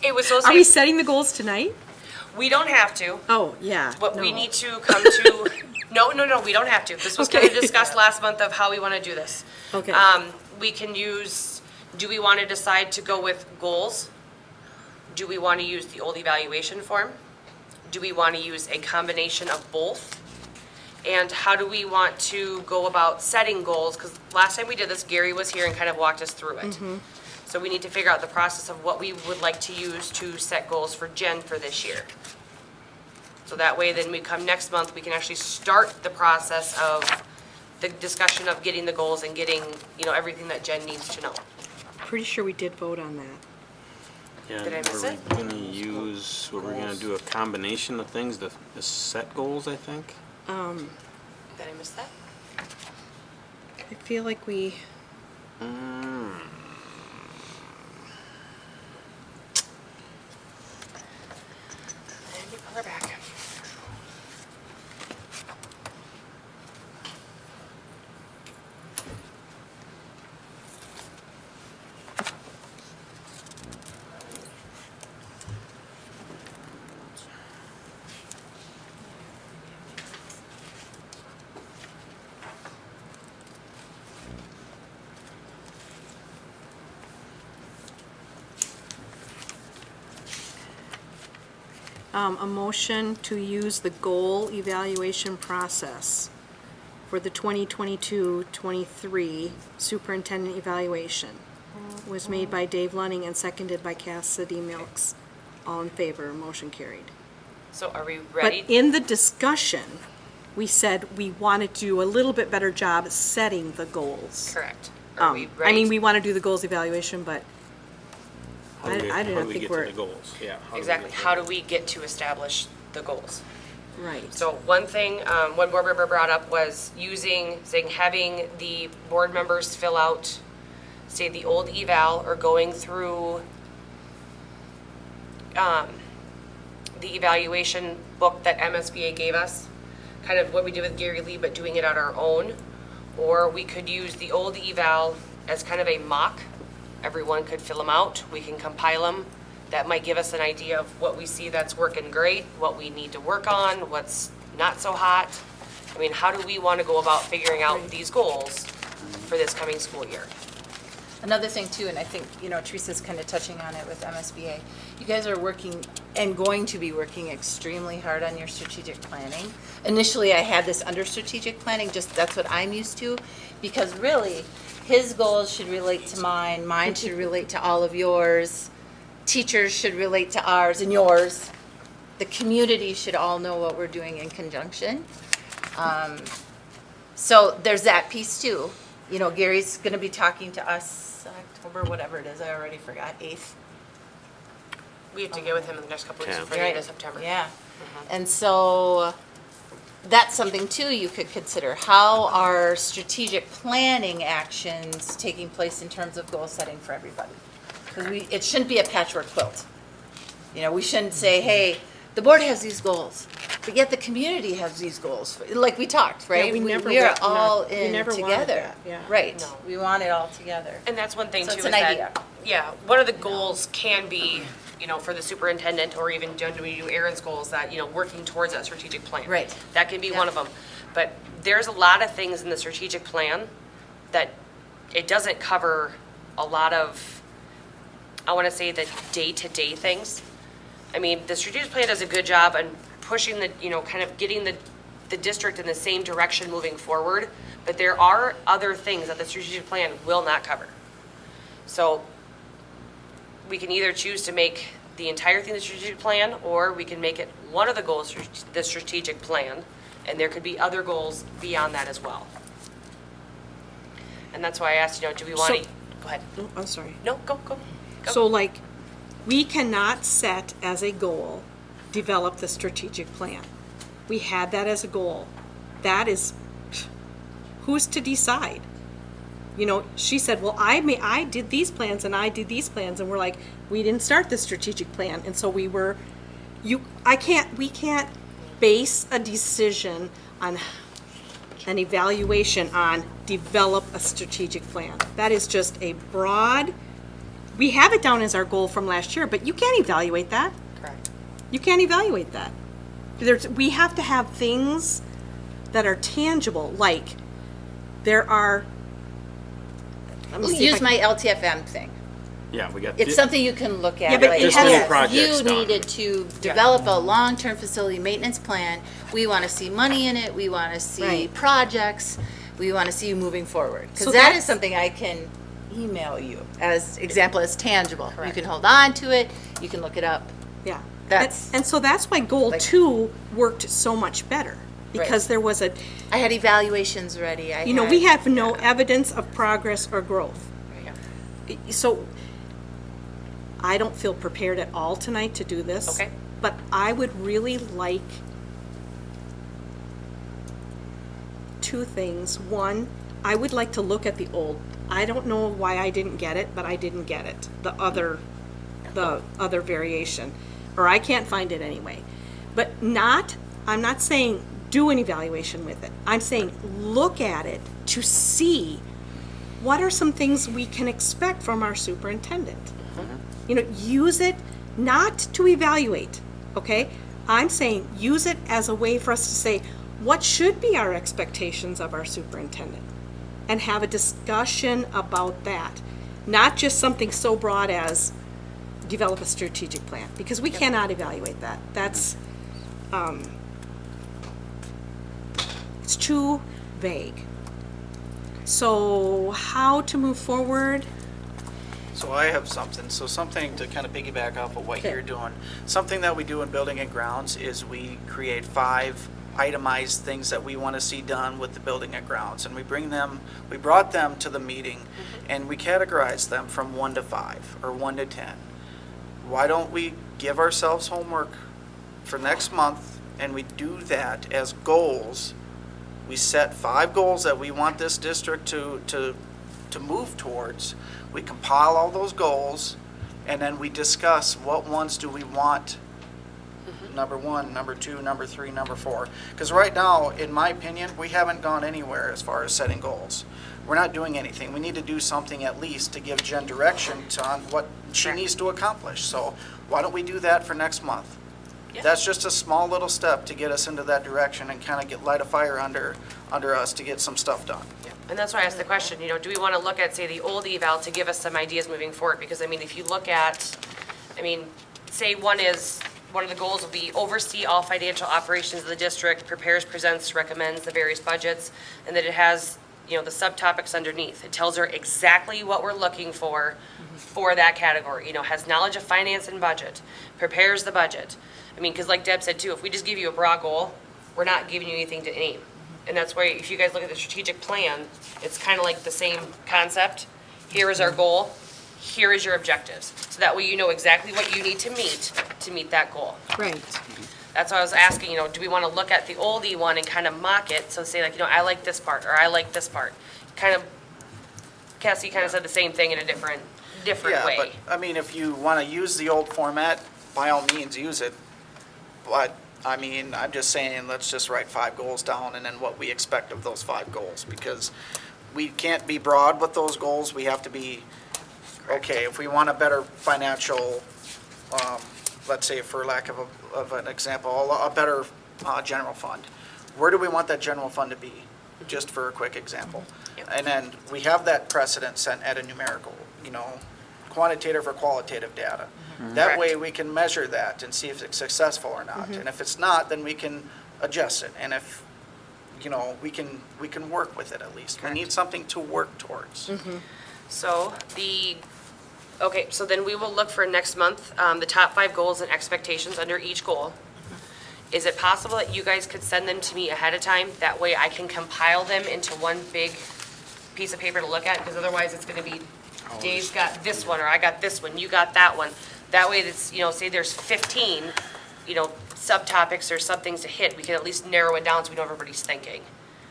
It was supposed Are to we be, setting the goals tonight? we don't have to. Oh, yeah. What we no. need to come to, no, we don't have to. This was kind of Okay. discussed last month of how we want to do this. Okay. We can use, do we want to decide to go with goals? Do we want to use the old evaluation form? Do we want to use a combination of both? And how do we want to go about setting goals? Because last time we did this, Gary was here and kind of walked us through it. So we need to figure out the process of what we would like to use to set goals for Jen for this year. So that way, then we come next month, we can actually start the process of the discussion of getting the goals and getting, everything that Jen needs to know. Pretty sure we did vote on that. Yeah, Did I miss it? Were we gonna use, were we gonna do a combination of things to set goals, I think? Did I miss that? I feel like we, Let me pull her back. a motion to use the goal evaluation process for the 2022-23 superintendent evaluation was made by Dave Lunning and seconded by Cassidy Milks. All in favor, motion carried. So are we But ready? in the discussion, we said we wanted to do a little bit better job at setting the goals. Correct. Are we I ready? mean, we want to do the goals evaluation, but How do we- I do how not do we think get to we're- the goals? Yeah. how do we Exactly. get to How the do we get to establish the goals? right. So one thing, one board member brought up was having the board members fill out, say, the old eval or going through the evaluation book that MSBA gave us, kind of what we did with Gary Lee, but doing it on our own. Or we could use the old eval as kind of a mock. Everyone could fill them out. We can compile them. That might give us an idea of what we see that's working great, what we need to work on, what's not so hot. I mean, how do we want to go about figuring out these goals for this coming school year? Another thing too, and I think, Teresa's kind of touching on it with MSBA, you guys are working and going to be working extremely hard on your strategic planning. Initially, I had this under strategic planning, just that's what I'm used to, because really, his goals should relate to mine should relate to all of yours, teachers should relate to ours and yours. The community should all know what we're doing in conjunction. So there's that piece too. Gary's gonna be talking to us October, whatever it is, I already forgot, 8th. We have to get with him in the next couple of weeks Yeah. before the end of September. Yeah, And so that's something too you could consider. How are strategic planning actions taking place in terms of goal setting for everybody? Because it shouldn't be a patchwork quilt. You know, we shouldn't say, hey, the board has these goals, but yet the community has these goals, like we talked, right? Yeah, we are all we in never wanted together. that, yeah. Right, No. we want it all together. And that's one thing So too, it's is an that, idea. yeah, one of the goals can be, you know, for the superintendent or even when we do Aaron's goals, that, you know, working towards that strategic plan. Right. That can be Yeah. one of them. But there's a lot of things in the strategic plan that it doesn't cover a lot of, I want to say, the day-to-day things. I mean, the strategic plan does a good job on pushing the, you know, kind of getting the district in the same direction moving forward, but there are other things that the strategic plan will not cover. So we can either choose to make the entire thing the strategic plan, or we can make it one of the goals, the strategic plan, and there could be other goals beyond that as well. And that's why I asked, you know, do we want to, go ahead. Oh, I'm sorry. No, go. So like, we cannot set as a goal, develop the strategic plan. We had that as a goal. That is, who's to decide? You know, she said, well, I did these plans and I did these plans, and we're like, we didn't start the strategic plan, and so we can't base a decision on an evaluation on develop a strategic plan. That is just a broad, we have it down as our goal from last year, but you can't evaluate that. Correct. You can't evaluate that. We have to have things that are tangible, like there are, let me see if Use my LTFM thing. Yeah, we got. It's something you can look at. Yeah, but like, it has- yes, projects you done. needed to develop a long-term facility maintenance plan. We want to see money in it. We want to see Right. projects. We want to see you moving forward. Because So that that's- is something I can email you as example, as tangible. You Correct. can hold on to it. You can look it up. yeah. That's- And so that's why goal Like- 2 worked so much better, because there was a, I had evaluations ready. you know, we have no evidence of progress or growth. So I don't feel prepared at all tonight to do this. Okay. But I would really like 2 things. One, I would like to look at the old, I don't know why I didn't get it, but I didn't get it. The other variation, or I can't find it anyway. But I'm not saying do an evaluation with it. I'm saying look at it to see what are some things we can expect from our superintendent. You know, use it not to evaluate, okay? I'm saying use it as a way for us to say, what should be our expectations of our superintendent? And have a discussion about that. Not just something so broad as develop a strategic plan, because we cannot evaluate that. That's, it's too vague. So how to move forward? So I have something, something to kind of piggyback off of what Okay. you're doing. Something that we do in building and grounds is we create 5 itemized things that we want to see done with the building and grounds. And we brought them to the meeting and we categorize them from 1 to 5 or 1 to 10. Why don't we give ourselves homework for next month and we do that as goals? We set 5 goals that we want this district to move towards. We compile all those goals, and then we discuss what ones do we want. Number 1, number 2, number 3, number 4. Because right now, in my opinion, we haven't gone anywhere as far as setting goals. We're not doing anything. We need to do something at least to give Jen direction on what she needs to accomplish. So why don't we do that for next month? Yeah. That's just a small little step to get us into that direction and kind of light a fire under us to get some stuff done. And that's why I asked the question, you know, do we want to look at, say, the old eval to give us some ideas moving forward? Because, I mean, if you look at, I mean, say one of the goals will be oversee all financial operations of the district, prepares, presents, recommends the various budgets, and that it has, you know, the subtopics underneath. It tells her exactly what we're looking for that category, you know, has knowledge of finance and budget, prepares the budget. I mean, because like Deb said too, if we just give you a broad goal, we're not giving you anything to aim. And that's why if you guys look at the strategic plan, it's kind of like the same concept. Here is our goal, here is your objectives. So that way you know exactly what you need to meet that goal. Right. That's why I was asking, do we want to look at the oldie one and kind of mock it? So say like, I like this part, or I like this part. Kind of, Cassie kind of said the same thing in a different Yeah, way. but, I mean, if you want to use the old format, by all means, use it. But, I mean, I'm just saying, let's just write 5 goals down and then what we expect of those 5 goals. Because we can't be broad with those goals. We have to be, okay, if we want a better financial, let's say for lack of an example, a better general fund. Where do we want that general fund to be? Just for a quick example. Yep. And then we have that precedent set at a numerical, quantitative or qualitative data. That Correct. way we can measure that and see if it's successful or not. And if it's not, then we can adjust it. And if, we can work with it at least. We need something to work towards. So so then we will look for next month, the top 5 goals and expectations under each goal. Is it possible that you guys could send them to me ahead of time? That way I can compile them into one big piece of paper to look at, because otherwise it's gonna be, Dave's got this one, or I got this one, you got that one. That way it's, say there's 15, subtopics or sub-things to hit, we can at least narrow it down so we know what everybody's thinking.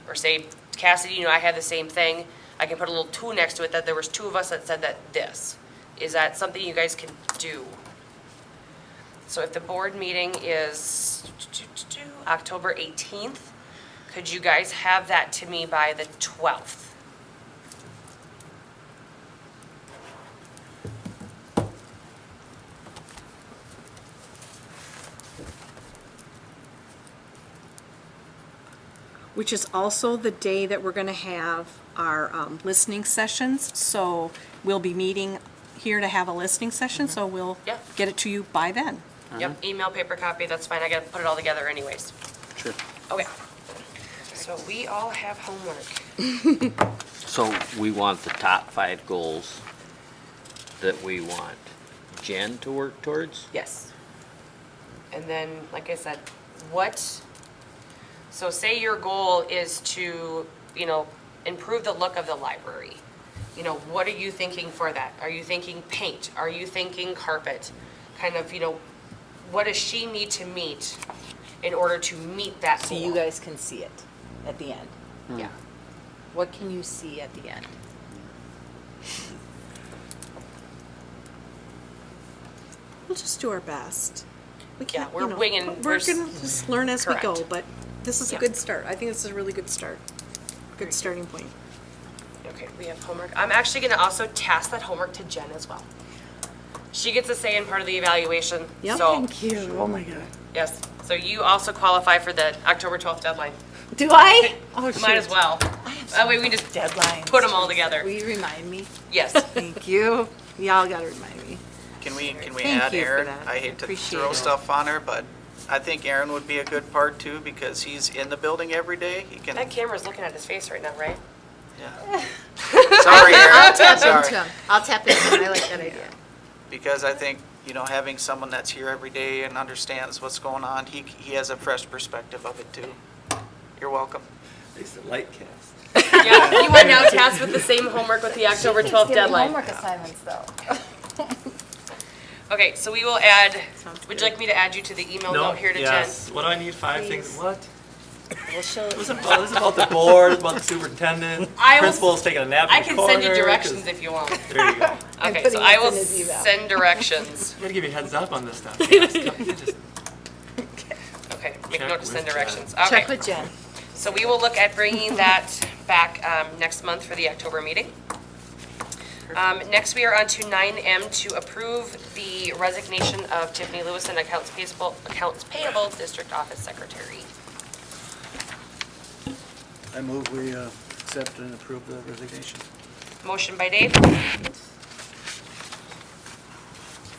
Or say, Cassidy, I had the same thing, I can put a little 2 next to it, that there was 2 of us that said that this. Is that something you guys can do? So if the board meeting is October 18th, could you guys have that to me by the 12th? Which is also the day that we're going to have our listening sessions. So we'll be meeting here to have a listening session, so we'll Yeah. get it to you by then. Yep, email, paper copy, that's fine, I gotta put it all together anyways. Sure. Okay. So we all have homework. So we want the top 5 goals that we want Jen to work towards? Yes. And then, like I said, so say your goal is to, improve the look of the library. What are you thinking for that? Are you thinking paint? Are you thinking carpet? Kind of, what does she need to meet in order to meet that So goal? you guys can see it at the end. Yeah. What can you see at the end? We'll just do our best. We Yeah, can't, we're winging- We're there's- going to just learn as we go, Correct. but this is a Yeah. good start. I think this is a really good start. Good starting point. Okay, we have homework. I'm actually gonna also task that homework to Jen as well. She gets a say in part of the evaluation, Yep. so, Thank you. Oh my God. yes. So you also qualify for the October 12th deadline. Do I? Oh, Might as shoot. well. That way we can just Deadlines. put them all together. Will you remind me? Yes. Thank you. Y'all gotta remind me. Can we Thank add you for Aaron? that. I hate to Appreciate throw it. stuff on her, but I think Aaron would be a good part too, because he's in the building every day. He can, That camera's looking at his face right now, right? yeah. Sorry, Aaron. I'll tap Sorry. into him. I'll tap into him. I like that idea. Because I think, having someone that's here every day and understands what's going on, he has a fresh perspective of it too. You're welcome. It's the light cast. Yeah, you are now tasked with the same homework with the October 12th deadline. Homework assignments though. Okay, so we will add, Sounds would you like me to add you to the email note here to Jen? Yes. What do I need? 5 things? Please. What? We'll show This is about the board, about the superintendent. I will- Principal's taking a nap I in the can corner. send you 'cause- directions if you want. There you go. Okay, putting so I this will in his email. send directions. You gotta give me a heads up on this stuff. Just Okay, make Check note to send with directions. Check Okay, with Jen. so we will look at bringing that back next month for the October meeting. Next, we are on to 9M to approve the resignation of Tiffany Lewison, Accounts Payable District Office Secretary. I move we accept and approve the resignation. Motion by Dave,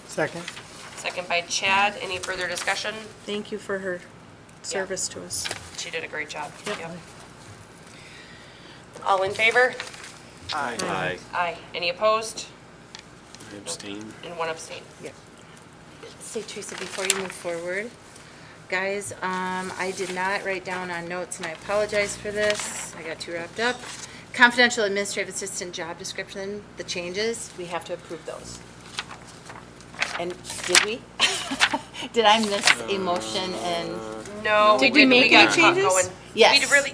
Second. second by Chad. Any further discussion? Thank you for her service to us. She did a great job. Yep. All in favor? Aye. Aye. Any opposed? I abstain. And 1 abstain. Say, Teresa, before you move forward, guys, I did not write down on notes, and I apologize for this. I got too wrapped up. Confidential administrative assistant job description, the changes, we have to approve those. And did we? Did I miss a motion and, No, we Did we didn't. make got any caught changes? going. Yes. We really,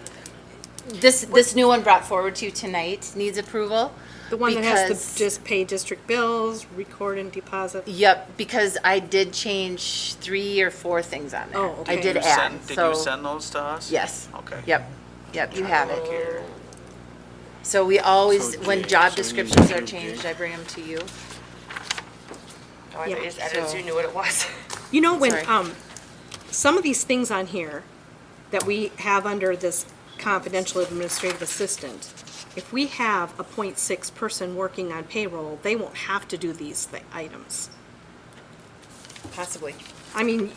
this new one brought forward to you tonight needs approval? The one that has Because- to just pay district bills, record and deposit. Yep, because I did change 3 or 4 things on there. Oh, okay. I did You add, send- Did so. you send those to us? Yes. Okay. Yep, you have it. So we always, So when J, job so we need descriptions to are do J. changed, I bring them to you. oh, I Yeah, just edited so you knew what it was. You know, when, Sorry. some of these things on here that we have under this confidential administrative assistant, if we have a .6 person working on payroll, they won't have to do these items. Possibly. I mean,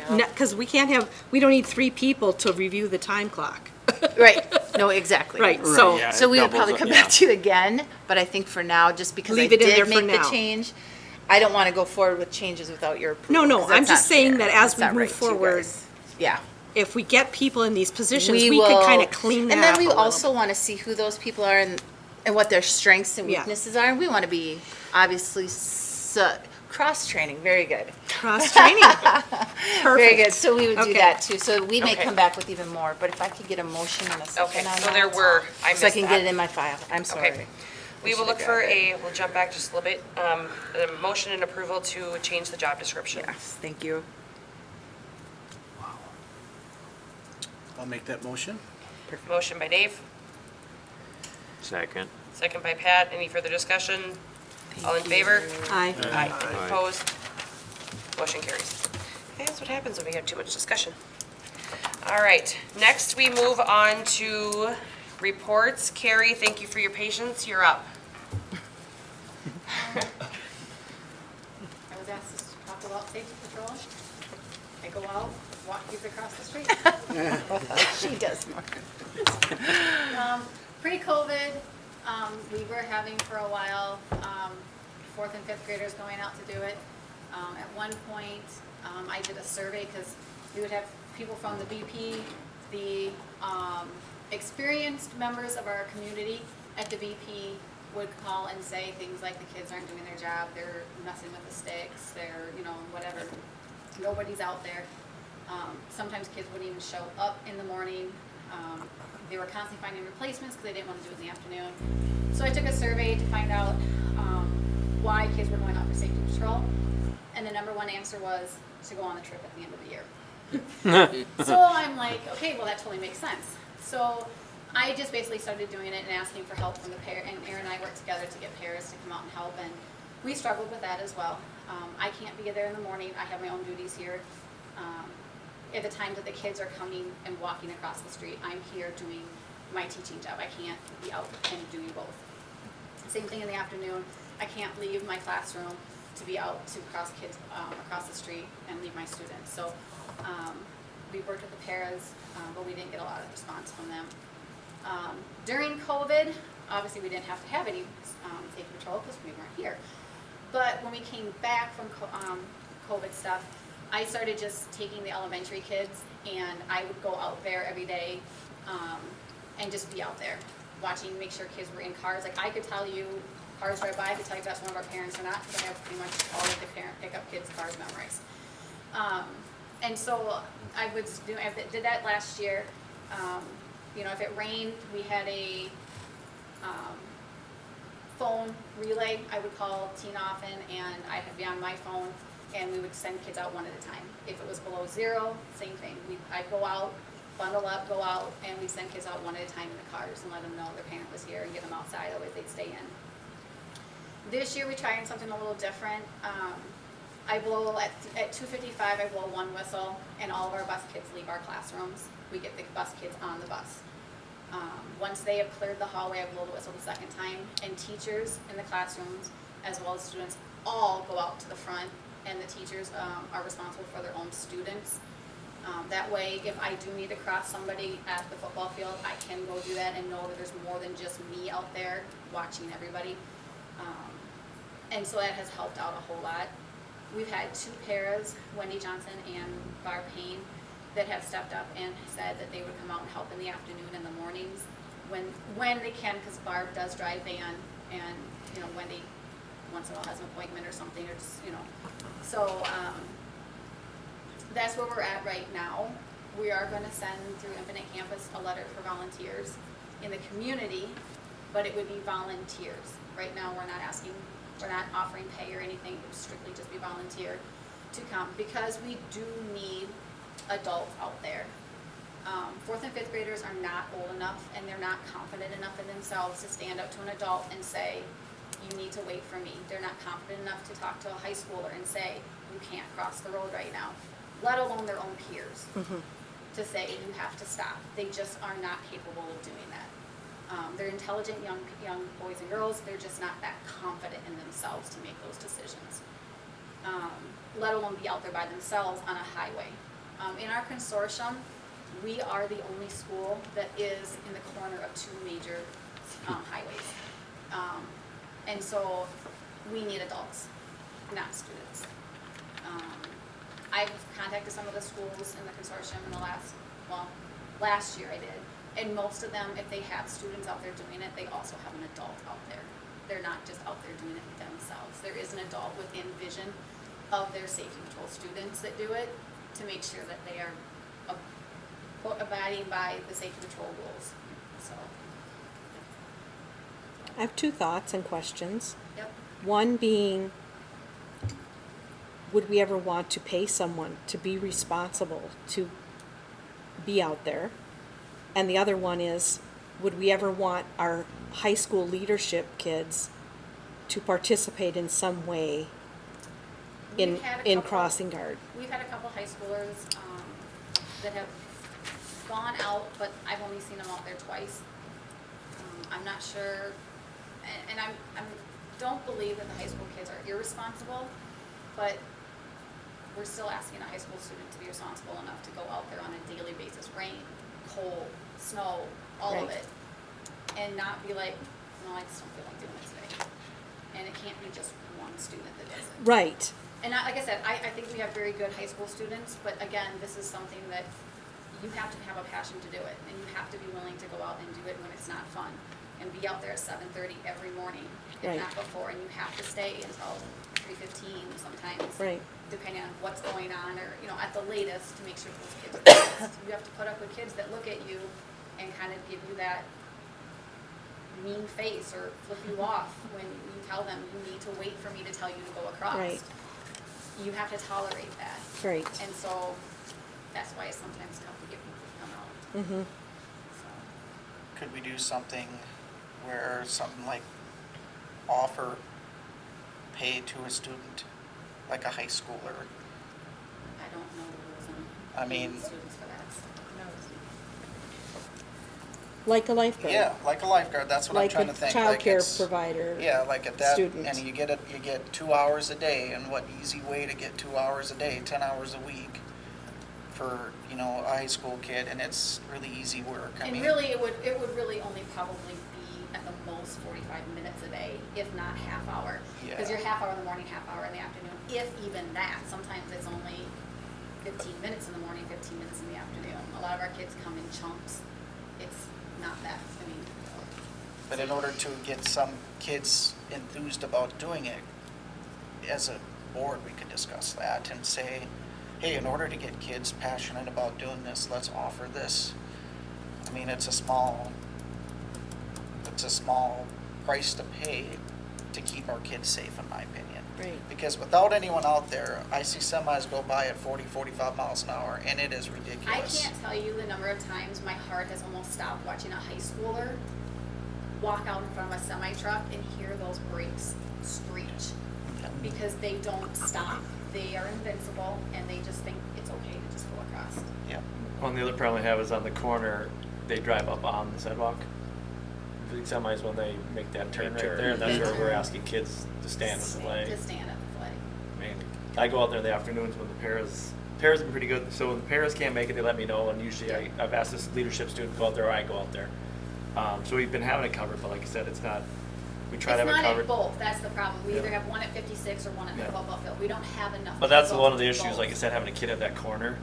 because we don't need 3 people to review the time clock. Right, no, exactly. Right, so, yeah. So we would doubles probably it, come yeah. back to you again, but I think for now, just because I Leave it in there did for make the now. change, I don't want to go forward with changes without your approval. no, 'cause I'm that's just not saying fair. that as That's we not move right to you forward, guys. Yeah. if we get people in these positions, We we could will- kind of clean that And up then we a little. also want to see who those people are and what their strengths and Yeah. weaknesses are. And we want to be obviously cross-training, very good. Cross-training. Very good, so we would do Okay. that too. So we may Okay. come back with even more, but if I could get a motion and a second Okay, on that. so there were, I missed So I can get it that. in my file, I'm sorry. Okay. We will look for we'll jump back just a little bit, a motion and approval to change the job description. Yes, thank you. I'll make that motion. Motion by Dave, Second. second by Pat. Any further discussion? All in favor? Aye. Aye. Opposed? Motion carries. Okay, that's what happens when we have too much discussion. All right, next we move on to reports. Carrie, thank you for your patience. You're up. I was asked to talk about safety patrol. I go out, walk kids across the street. She does more. Pre-COVID, we were having for a while, 4th and 5th graders going out to do it. At one point, I did a survey because we would have people from the BP, the experienced members of our community at the BP would call and say things like the kids aren't doing their job, they're messing with the sticks, they're, whatever. Nobody's out there. Sometimes kids wouldn't even show up in the morning. They were constantly finding replacements because they didn't want to do it in the afternoon. So I took a survey to find out why kids were going out for safety patrol. And the number one answer was to go on the trip at the end of the year. So I'm like, okay, well that totally makes sense. So I just basically started doing it and asking for help from the pair, and Aaron and I worked together to get pairs to come out and help, and we struggled with that as well. I can't be there in the morning, I have my own duties here. At the time that the kids are coming and walking across the street, I'm here doing my teaching job. I can't be out and doing both. Same thing in the afternoon, I can't leave my classroom to be out to cross kids across the street and leave my students. So we worked with the paras, but we didn't get a lot of response from them. During COVID, obviously we didn't have to have any safety patrol because we weren't here. But when we came back from COVID stuff, I started just taking the elementary kids, and I would go out there every day and just be out there watching, make sure kids were in cars. Like I could tell you, cars drive by, I could tell you if that's one of our parents or not, because I have pretty much all of the parent pickup kids' cars memorized. And so I did that last year. If it rained, we had a phone relay. I would call Teen often, and I'd be on my phone, and we would send kids out one at a time. If it was below 0, same thing. I'd go out, bundle up, go out, and we'd send kids out one at a time in the cars and let them know their parent was here and get them outside, otherwise they'd stay in. This year we tried something a little different. I blow at 2:55, I blow one whistle, and all of our bus kids leave our classrooms. We get the bus kids on the bus. Once they have cleared the hallway, I blow the whistle the second time, and teachers in the classrooms, as well as students, all go out to the front, and the teachers are responsible for their own students. That way, if I do need to cross somebody at the football field, I can go do that and know that there's more than just me out there watching everybody. And so that has helped out a whole lot. We've had 2 paras, Wendy Johnson and Barb Payne, that have stepped up and said that they would come out and help in the afternoon and the mornings when they can, because Barb does drive van, and Wendy once in a while has an appointment or something, or just So That's where we're at right now. We are gonna send through Infinite Campus a letter for volunteers in the community, but it would be volunteers. Right now, we're not offering pay or anything, it would strictly just be volunteer to come, because we do need adults out there. 4th and 5th graders are not old enough and they're not confident enough in themselves to stand up to an adult and say, you need to wait for me. They're not confident enough to talk to a high schooler and say, you can't cross the road right now, let alone their own peers, to say you have to stop. They just are not capable of doing that. They're intelligent young boys and girls, they're just not that confident in themselves to make those decisions, let alone be out there by themselves on a highway. In our consortium, we are the only school that is in the corner of 2 major highways. And so we need adults, not students. I've contacted some of the schools in the consortium in the last year I did. And most of them, if they have students out there doing it, they also have an adult out there. They're not just out there doing it themselves. There is an adult within vision of their safety patrol students that do it to make sure that they are abiding by the safety patrol rules, so. I have 2 thoughts and questions. Yep. One being, would we ever want to pay someone to be responsible to be out there? And the other one is, would we ever want our high school leadership kids to participate in some way in crossing guard? We've had a couple high schoolers that have gone out, but I've only seen them out there twice. I'm not sure, and I don't believe that the high school kids are irresponsible, but we're still asking a high school student to be responsible enough to go out there on a daily basis, rain, cold, snow, all of Right. it, and not be like, no, I just don't feel like doing it today. And it can't be just one student that does it. Right. And like I said, I think we have very good high school students, but again, this is something that you have to have a passion to do it, and you have to be willing to go out and do it when it's not fun, and be out there at 7:30 every morning, if Right. not before, and you have to stay until 3:15 sometimes, Right. depending on what's going on, or, at the latest, to make sure those kids are focused. You have to put up with kids that look at you and kind of give you that mean face or flip you off when you tell them, you need to wait for me to tell you to go across. Right. You have to tolerate that. Right. And so that's why it's sometimes tough to get people to come out. Mm-hmm. So. Could we do something where something like offer pay to a student, like a high schooler? I don't know the rules on I mean- students for that. Like a lifeguard. Yeah, like a lifeguard, that's what I'm Like trying a to think. child Like care it's- provider. Yeah, like at that, student. and you get 2 hours a day, and what easy way to get 2 hours a day, 10 hours a week for, a high school kid, and it's really easy work. I And mean, really, it would really only probably be at the most 45 minutes a day, if not half hour. Because Yeah. you're half hour in the morning, half hour in the afternoon, if even that. Sometimes it's only 15 minutes in the morning, 15 minutes in the afternoon. A lot of our kids come in chunks. It's not that, But in order to get some kids enthused about doing it, as a board, we could discuss that and say, hey, in order to get kids passionate about doing this, let's offer this. I mean, it's a small price to pay to keep our kids safe, in my opinion. Right. Because without anyone out there, I see semis go by at 40, 45 miles an hour, and it is I ridiculous. can't tell you the number of times my heart has almost stopped watching a high schooler walk out in front of a semi truck and hear those brakes screech, because they don't stop. They are invincible, and they just think it's okay to just go across. Yeah. Well, and the other problem I have is on the corner, they drive up on the sidewalk. The semis, when they make that turn right turn. there, and that's where we're asking kids to stand in the flag. To stand at the flag. I mean, I go out there in the afternoons when the pairs have been pretty good. So when the pairs can't make it, they let me know, and usually I've asked this leadership student to go out there, or I go out there. So we've been having it covered, but like I said, it's not. We try to have it It's not covered. at both, that's the problem. We either Yeah. have one at 56 or one at the Yeah. football field. We don't have enough. But that's people one of the to issues, both. like I said, having a kid at that corner.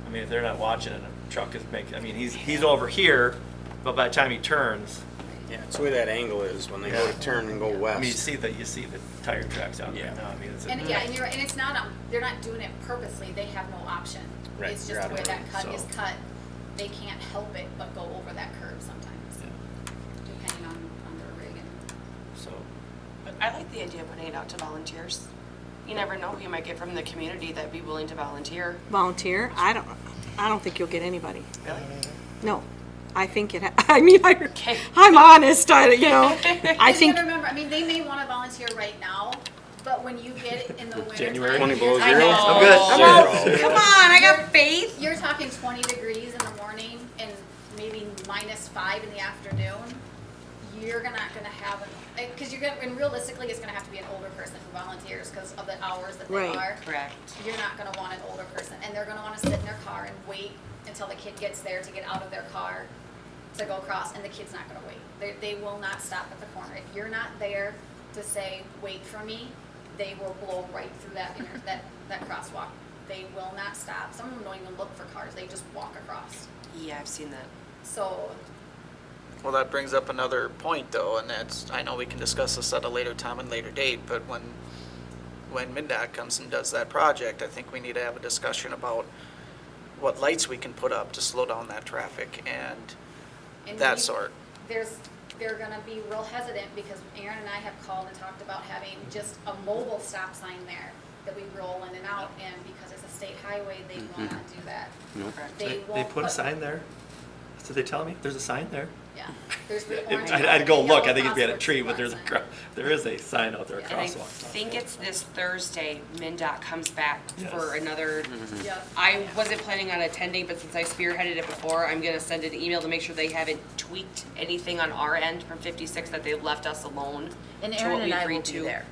I mean, if they're not watching and a truck is making, I mean, he's over here, but by the time he turns, Yeah, it's the way that angle is when they go to turn and go west. I mean, you see the tire tracks out there Yeah. now. I mean, it's And yeah, and you're, and it's not, they're not doing it purposely, they have no option. Right, It's you're just out the of way the that road, cut is so. cut, they can't help it but go over that curve sometimes, depending on their rig and. so. But I like the idea of putting it out to volunteers. You never know who you might get from the community that'd be willing to volunteer. Volunteer? I don't think you'll get anybody. Really? No. I think I'm honest, I And think, you remember, I mean, they may wanna volunteer right now, but when you get it in the winter January. time. 20 below I zero? know. I'm good. Come on, I got faith. You're talking 20 degrees in the morning and maybe -5 in the afternoon. You're not gonna have, because you're gonna, and realistically, it's gonna have to be an older person who volunteers because of the hours that they Right. are. Correct. You're not gonna want an older person, and they're gonna wanna sit in their car and wait until the kid gets there to get out of their car to go across, and the kid's not gonna wait. They will not stop at the corner. If you're not there to say, wait for me, they will blow right through that crosswalk. They will not stop. Some of them don't even look for cars, they just walk across. Yeah, I've seen that. So, Well, that brings up another point though, and that's, I know we can discuss this at a later time and later date, but when MnDOT comes and does that project, I think we need to have a discussion about what lights we can put up to slow down that traffic and that sort. they're gonna be real hesitant because Aaron and I have called and talked about having just a mobile stop sign there that we roll in and out, and because it's a state highway, they will not do that. They They won't put a sign there? So they tell me, there's a sign there? Yeah, there's the orange. I'd go and look, yellow I think it'd be at a crosswalk tree, but sign. there is a sign out there, a And I crosswalk. think it's this Thursday, MnDOT comes back for Yes. another, Yep. I wasn't planning on attending, but since I spearheaded it before, I'm gonna send an email to make sure they haven't tweaked anything on our end from 56, that they've left us alone And to Aaron what we and I will agreed be to. there.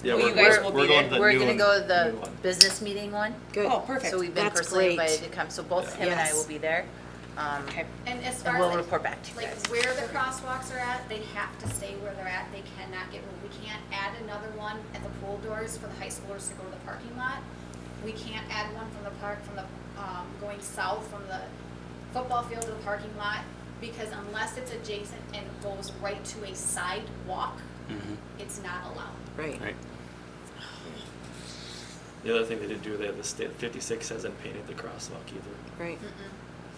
Yeah, Well, you we're- guys will we're be going there. to the We're new gonna one- go to the new one. business meeting one. good. Oh, perfect. So we've been That's personally great. invited to come, so both him and I Yes. will be there. Okay. And as And far we'll as report back to you like guys. where the crosswalks are at, they have to stay where they're at. They cannot get moved. We can't add another one at the pool doors for the high schoolers to go to the parking lot. We can't add one from the park, from the, going south from the football field to the parking lot, because unless it's adjacent and goes right to a sidewalk, it's not allowed. Right. Right. The other thing they did do, they have the state, 56 hasn't painted the crosswalk either. Right.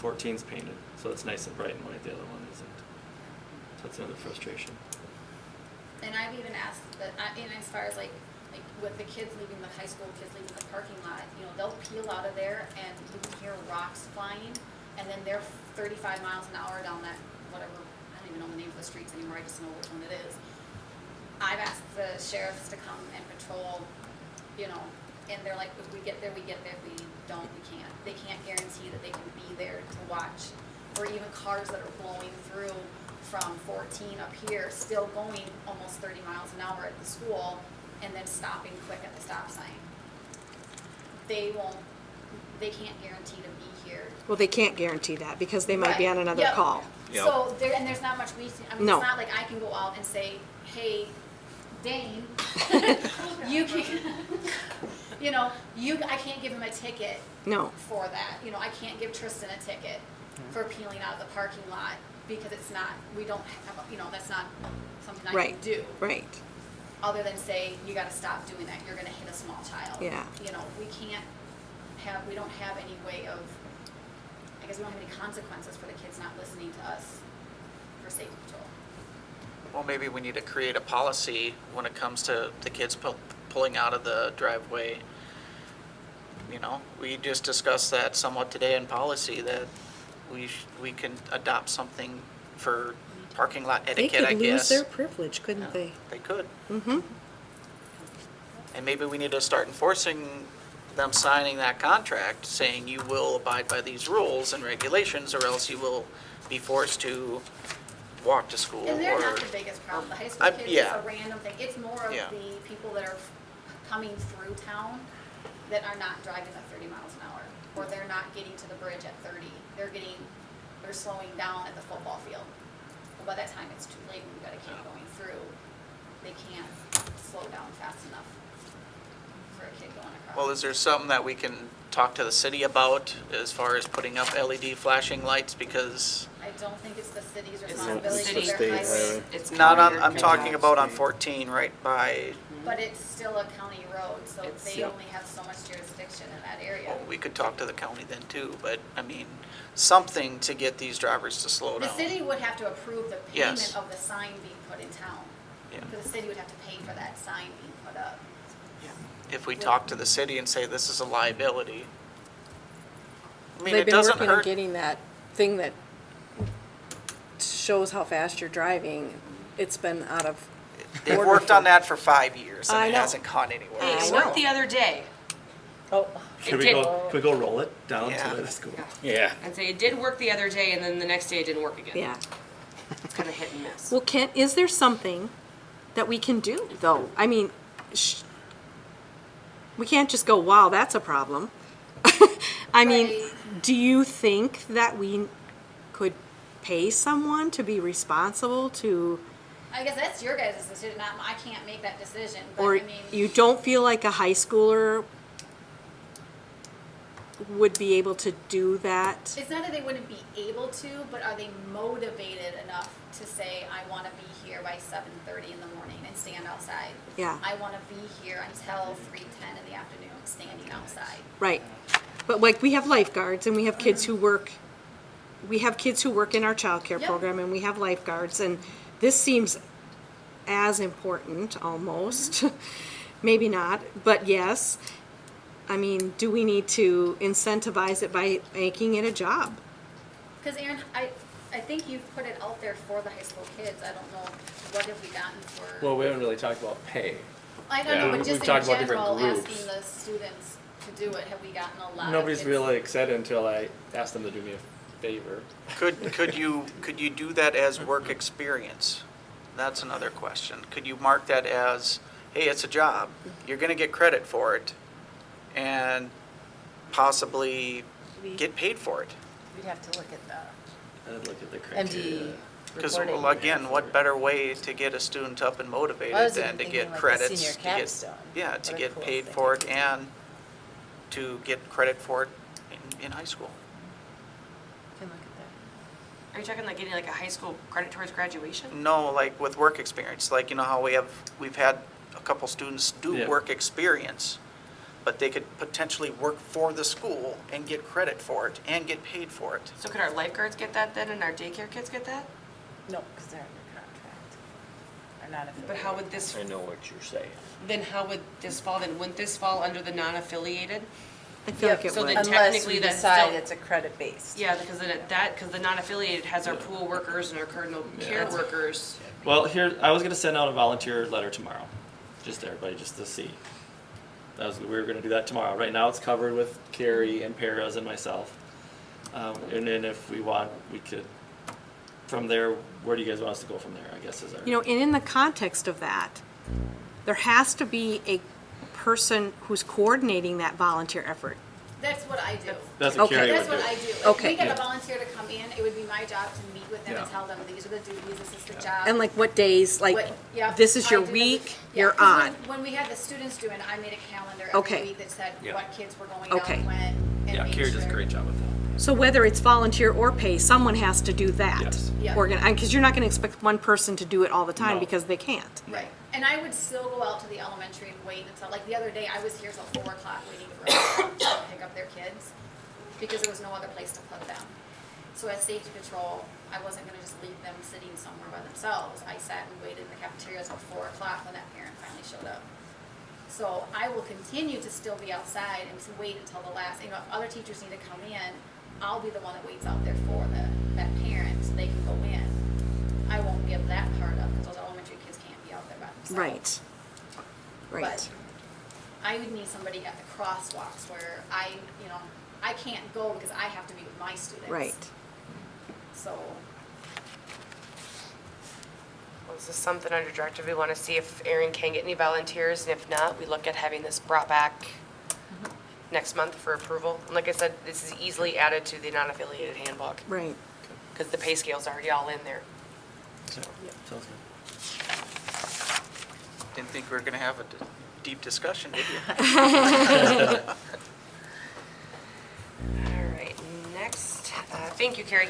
14's painted, so it's nice and bright and white, the other one isn't. So that's another frustration. And I've even asked that, and as far as like with the kids leaving, the high school kids leaving the parking lot, they'll peel out of there and you can hear rocks flying, and then they're 35 miles an hour down that, whatever, I don't even know the name of the streets anymore, I just know which one it is. I've asked the sheriffs to come and patrol, and they're like, if we get there, we get there, if we don't, we can't. They can't guarantee that they can be there to watch, or even cars that are blowing through from 14 up here, still going almost 30 miles an hour at the school, and then stopping quick at the stop sign. They can't guarantee to be here. Well, they can't guarantee that because they might be Right. on another Yep. call. Yep. So there's not much No. it's not like I can go out and say, hey, Dane, you can, I can't give him a ticket No. for that. I can't give Tristan a ticket for peeling out of the parking lot because we don't have, that's not something I can Right. do. Right. Other than say, you gotta stop doing that, you're gonna hit a small child. Yeah. We don't have any way of, I guess we don't have any consequences for the kids not listening to us for safety patrol. Well, maybe we need to create a policy when it comes to the kids pulling out of the driveway. We just discussed that somewhat today in policy, that we can adopt something for parking lot They etiquette, I could lose guess. their privilege, couldn't they? They could. Mm-hmm. And maybe we need to start enforcing them signing that contract, saying you will abide by these rules and regulations, or else you will be forced to walk to school. And they're or not the biggest problem. The high school kids is yeah. a random thing. It's more of Yeah. the people that are coming through town that are not driving at 30 miles an hour, or they're not getting to the bridge at 30. They're slowing down at the football field. Well, by that time, it's too late. We've got to keep going through. They can't slow down fast enough for a kid going across. Well, is there something that we can talk to the city about as far as putting up LED flashing lights? Because I I don't think it's the city's It's responsibility city. for their It's highway, It's Not on, county I'm road. talking about on 14, right by, but it's still a county road, so It's- they Yep. only have so much jurisdiction in that area. we could talk to the county then too, but I mean, something to get these drivers to slow The down. city would have to approve the Yes. payment of the sign being put in town. Yeah. Because the city would have to pay for that sign being put up. If we talk to the city and say this is a liability. I mean, They've it been doesn't working on hurt. getting that thing that shows how fast you're driving. It's been out of They've order worked for- on that for 5 years I and it know. hasn't gone anywhere. Hey, I it know. worked the other day. Oh, Can It we did. go, can we go roll it down Yeah. to the school? Yeah. I'd say it did work the other day, and then the next day it didn't work again. yeah. It's kind of hit and miss. Well, is there something that we can do, though? I mean, we can't just go, wow, that's a problem. I mean, Right. do you think that we could pay someone to be responsible to, I guess that's your guys' decision, I can't make that decision, but or I mean. you don't feel like a high schooler would be able to do that? It's not that they wouldn't be able to, but are they motivated enough to say, I want to be here by 7:30 in the morning and stand outside? Yeah. I want to be here until 3:10 in the afternoon, standing outside. Right. But like, we have lifeguards and we have kids who work, we have kids who work in our childcare Yep. program and we have lifeguards, and this seems as important almost. Maybe not, but yes. I mean, do we need to incentivize it by making it a job? Because Aaron, I think you've put it out there for the high school kids. I don't know, what have we gotten for? Well, we haven't really talked about pay. I don't Yeah. know, but We've just talked in about different general, groups. asking the students to do it, have we gotten a lot? Nobody's of really excited until I asked them to do me a favor. Could you do that as work experience? That's another question. Could you mark that as, hey, it's a job, you're gonna get credit for it, and possibly get paid for it? We'd have to look at the I'd look at the criteria. MD Because, reporting. well, again, what better way to get a student up and Well, I motivated was than even to thinking get like the credits? senior to get- capstone. Yeah, What to a get cool paid thing. for it and to get credit for it in high school. Can look at Are you talking like getting like a high school credit towards graduation? No, like with work experience, like, you know how we've had a couple students do Yeah. work experience, but they could potentially work for the school and get credit for it and get paid for it. So could our lifeguards get that then, and our daycare kids get that? that. No, because they're under contract. They're not affiliated. But how would this, I know what you're saying. then how would this fall then? Wouldn't this fall under the non-affiliated? I feel like it so would. then- Unless technically we that's decide still- it's a credit based. Yeah, because then because the non-affiliated has our pool workers and our cardinal care that's- workers. Well, here, I was gonna send out a volunteer letter tomorrow, just to everybody, just to see. We were gonna do that tomorrow. Right now, it's covered with Carrie and Paras and myself. And then if we want, we could, from there, where do you guys want us to go from there, I guess is our. You know, and in the context of that, there has to be a person who's coordinating that volunteer effort. That's what I do. That's what Okay. Carrie would That's do. what I do. If Okay. we get Yeah. a volunteer to come in, it would be my job to meet with them and Yeah. tell them, these are the duties, this is the job. And like what days, like, What- yeah, this is I your do the- week, yeah, you're 'cause on. When we had the students doing, I made a calendar Okay. every week that said Yeah. what kids were going Okay. out when, and Yeah, made Carrie does a sure- great job with that. So whether it's volunteer or pay, someone has to do that. Yes. Yeah. Because you're not gonna expect one person to do it all the time No. because they can't. Right, and I would still go out to the elementary and wait until, like the other day, I was here till 4 o'clock waiting for everyone to pick up their kids, because there was no other place to put them. So at safety patrol, I wasn't gonna just leave them sitting somewhere by themselves. I sat and waited in the cafeteria till 4 o'clock when that parent finally showed up. So I will continue to still be outside and to wait until the last, you know, if other teachers need to come in, I'll be the one that waits out there for that parent, so they can go in. I won't give that part up, because those elementary kids can't be out there by themselves. Right. But I would need somebody at the crosswalks where I can't go because I have to be with my students. Right. So, Well, is this something under directive we want to see if Aaron can get any volunteers, and if not, we look at having this brought back next month for approval? And like I said, this is easily added to the non-affiliated handbook, Right. because the pay scale's already all in there. So, sounds good. Didn't think we were gonna have a deep discussion, did you? All right, next, thank Thank you, Carrie.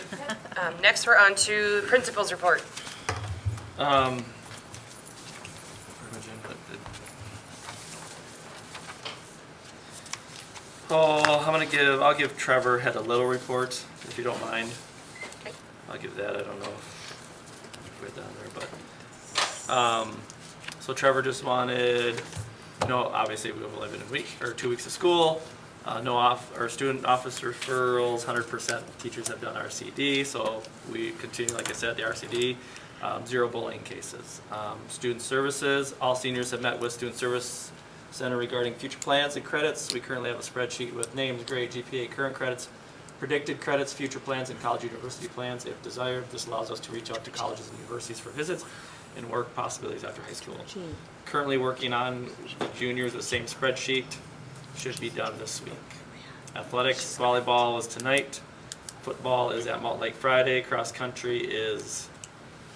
Next, we're on to principal's report. I'll give Trevor had a little report, if you don't mind. Okay. I'll give that, I don't know if we're down there, but, so Trevor just wanted, obviously we have 2 weeks of school, or student office referrals, 100% teachers have done RCD, so we continue, like I said, the RCD, 0 bullying cases. Student services, all seniors have met with Student Service Center regarding future plans and credits. We currently have a spreadsheet with names, grade, GPA, current credits, predicted credits, future plans, and college university plans if desired. This allows us to reach out to colleges and universities for visits and work possibilities after high school. Currently working on the juniors, the same spreadsheet. Should be done this week. Athletics, volleyball is tonight. Football is at Malt Lake Friday. Cross country is,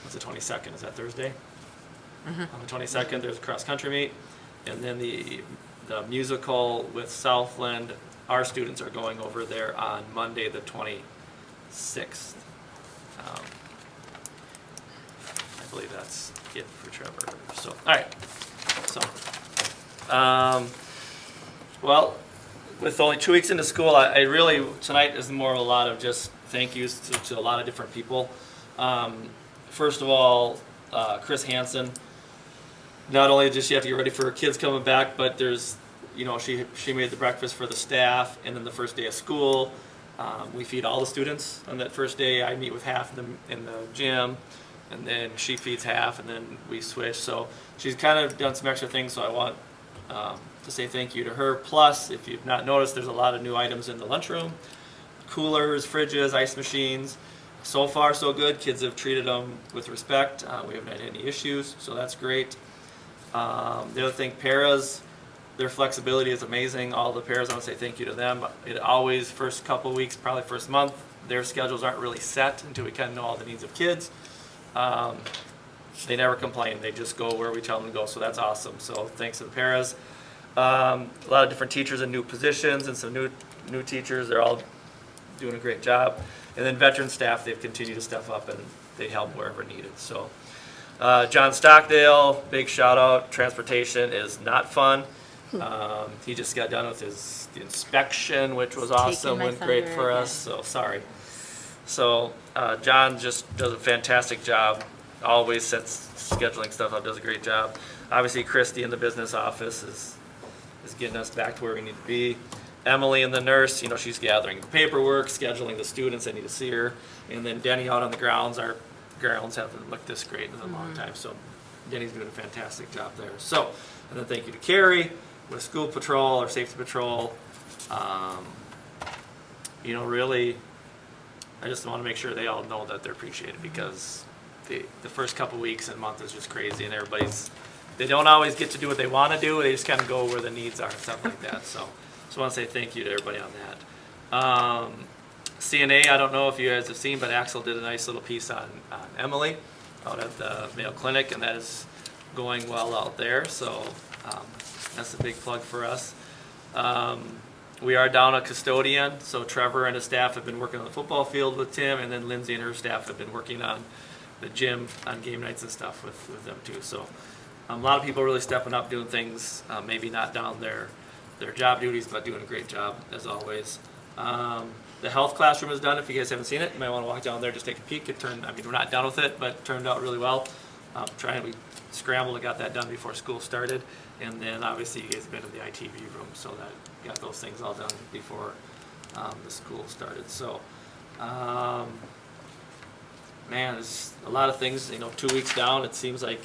what's the 22nd? Is that Thursday? On the 22nd, there's a cross country meet. And then the musical with Southland, our students are going over there on Monday the 26th. I believe that's it for Trevor. So, all right. So, well, with only 2 weeks into school, I really, tonight is more of a lot of just thank yous to a lot of different people. First of all, Chris Hansen. Not only does she have to get ready for her kids coming back, but there's, she made the breakfast for the staff, and then the first day of school, we feed all the students. On that first day, I meet with half in the gym, and then she feeds half, and then we switch. So she's kind of done some extra things, so I want to say thank you to her. Plus, if you've not noticed, there's a lot of new items in the lunchroom. Coolers, fridges, ice machines. So far, so good. Kids have treated them with respect. We haven't had any issues, so that's great. The other thing, paras, their flexibility is amazing. All the paras, I want to say thank you to them. It always, first couple weeks, probably first month, their schedules aren't really set until we kind of know all the needs of kids. They never complain. They just go where we tell them to go, so that's awesome. So thanks to the paras. A lot of different teachers in new positions and some new teachers. They're all doing a great job. And then veteran staff, they've continued to step up and they help wherever needed. So. John Stockdale, big shout out. Transportation is not fun. He just got done with his inspection, which was awesome. Went great for us. So sorry. So John just does a fantastic job. Always sets scheduling stuff up. Does a great job. Obviously, Christy in the business office is getting us back to where we need to be. Emily and the nurse, she's gathering the paperwork, scheduling the students that need to see her, and then Denny out on the grounds. Our grounds haven't looked this great in a long time, so Denny's doing a fantastic job there. So, and then thank you to Carrie with school patrol or safety patrol. Really, I just want to make sure they all know that they're appreciated, because the first couple weeks and month is just crazy, and they don't always get to do what they want to do. They just kind of go where the needs are and stuff like that. So, just want to say thank you to everybody on that. CNA, I don't know if you guys have seen, but Axel did a nice little piece on Emily out at the Mayo Clinic, and that is going well out there. So that's a big plug for us. We are down a custodian, so Trevor and his staff have been working on the football field with Tim, and then Lindsay and her staff have been working on the gym on game nights and stuff with them too. So a lot of people really stepping up, doing things, maybe not down their job duties, but doing a great job as always. The health classroom is done. If you guys haven't seen it, you might want to walk down there, just take a peek. We're not done with it, but it turned out really well. We scrambled and got that done before school started. And then obviously you guys have been in the ITV room, so that got those things all done before the school started. So, there's a lot of things, 2 weeks down, it seems like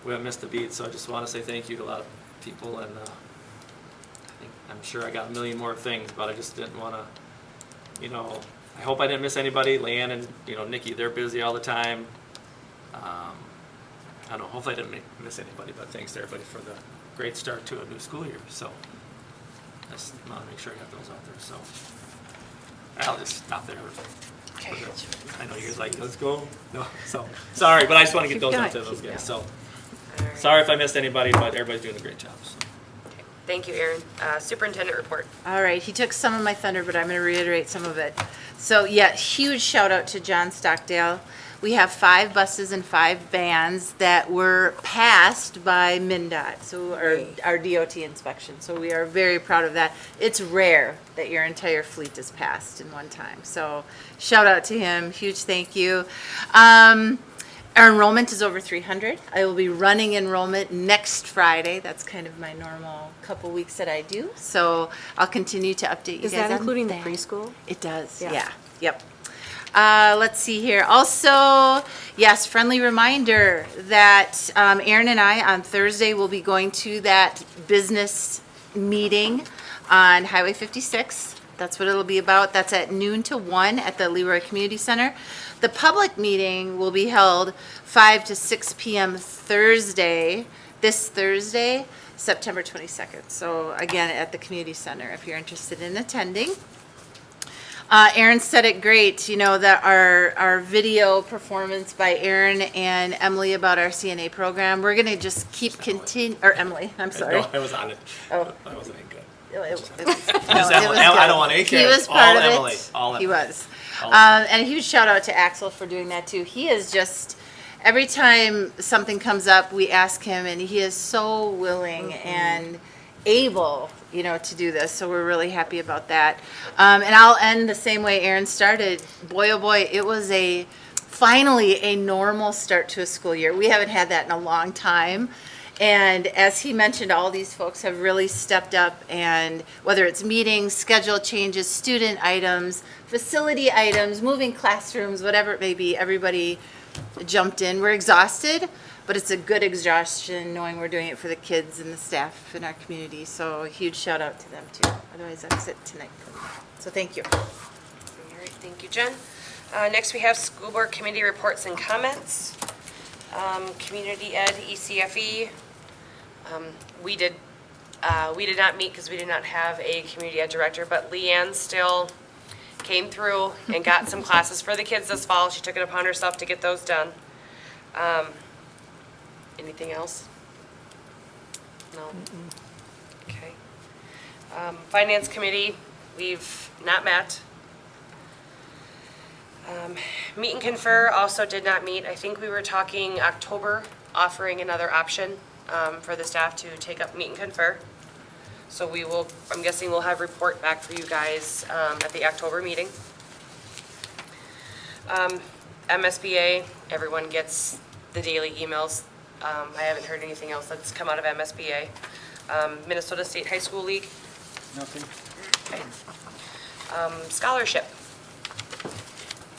we haven't missed a beat. So I just want to say thank you to a lot of people, and I'm sure I got a million more things, but I just didn't want to, I hope I didn't miss anybody. Leanne and, Nikki, they're busy all the time. I don't know, hopefully I didn't miss anybody, but thanks to everybody for the great start to a new school year. So I just want to make sure I got those out there. So I'll just stop there. Okay. I know you guys like, let's go. No, so sorry, but I just want to get those out to those guys. So sorry if I missed anybody, but everybody's doing a great job. So. Thank you, Aaron. Superintendent report. All right, he took some of my thunder, but I'm going to reiterate some of it. So, yeah, huge shout out to John Stockdale. We have 5 buses and 5 vans that were passed by MnDOT, so our DOT inspection. So we are very proud of that. It's rare that your entire fleet is passed in one time. So shout out to him. Huge thank you. Our enrollment is over 300. I will be running enrollment next Friday. That's kind of my normal couple weeks that I do. So I'll continue to update you guys on that. Is that including the preschool? It does, Yeah. yeah. Yep. Let's see here. Also, yes, friendly reminder that Aaron and I on Thursday will be going to that business meeting on Highway 56. That's what it'll be about. That's at noon to 1 at the LeRoy Community Center. The public meeting will be held 5 to 6 p.m. this Thursday, September 22nd. So again, at the community center, if you're interested in attending. Aaron said it great, you know, that our video performance by Aaron and Emily about our CNA program, we're going to just keep or Emily, I'm sorry. No, I was on it. Oh. I wasn't any good. It was I don't want any He was part all of Emily. it. All He Emily. was. And a huge shout out to Axel for doing that too. He is just, every time something comes up, we ask him, and he is so willing and able, you know, to do this. So we're really happy about that. And I'll end the same way Aaron started. Boy, oh boy, it was finally a normal start to a school year. We haven't had that in a long time. And as he mentioned, all these folks have really stepped up, and whether it's meetings, schedule changes, student items, facility items, moving classrooms, whatever it may be, everybody jumped in. We're exhausted, but it's a good exhaustion knowing we're doing it for the kids and the staff in our community. So a huge shout out to them too. Otherwise, that's it tonight for me. So thank you. All right, thank you, Jen. Next, we have school board committee reports and comments. Community Ed, ECFE. We did not meet because we did not have a community ed director, but Leanne still came through and got some classes for the kids this fall. She took it upon herself to get those done. Anything else? No? Okay. Finance committee, we've not met. Meet and confer also did not meet. I think we were talking October, offering another option for the staff to take up meet and confer. So we will, I'm guessing we'll have report back for you guys at the October meeting. MSBA, everyone gets the daily emails. I haven't heard anything else that's come out of MSBA. Minnesota State High School League. Nothing. Okay. Scholarship.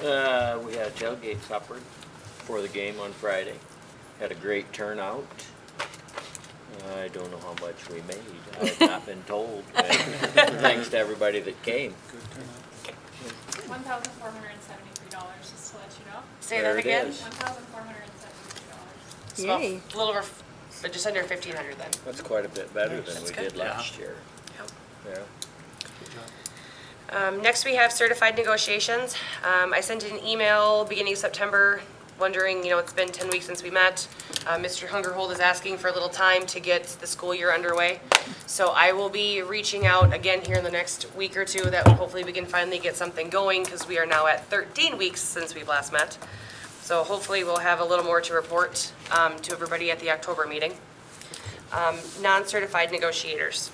We had a tailgate supper for the game on Friday. Had a great turnout. I don't know how much we made. I have not been told. But thanks to everybody that came. $1,473, just to let you know. Say There that it again. is. $1,473. So a little over, but just under 1,500 then. That's quite a bit better than That's we good. did last year. Yep. Yeah. Next, we have certified negotiations. I sent an email beginning of September wondering, you know, it's been 10 weeks since we met. Mr. Hungerhold is asking for a little time to get the school year underway. So I will be reaching out again here in the next week or two that hopefully we can finally get something going, because we are now at 13 weeks since we've last met. So hopefully we'll have a little more to report to everybody at the October meeting. Non-certified negotiators.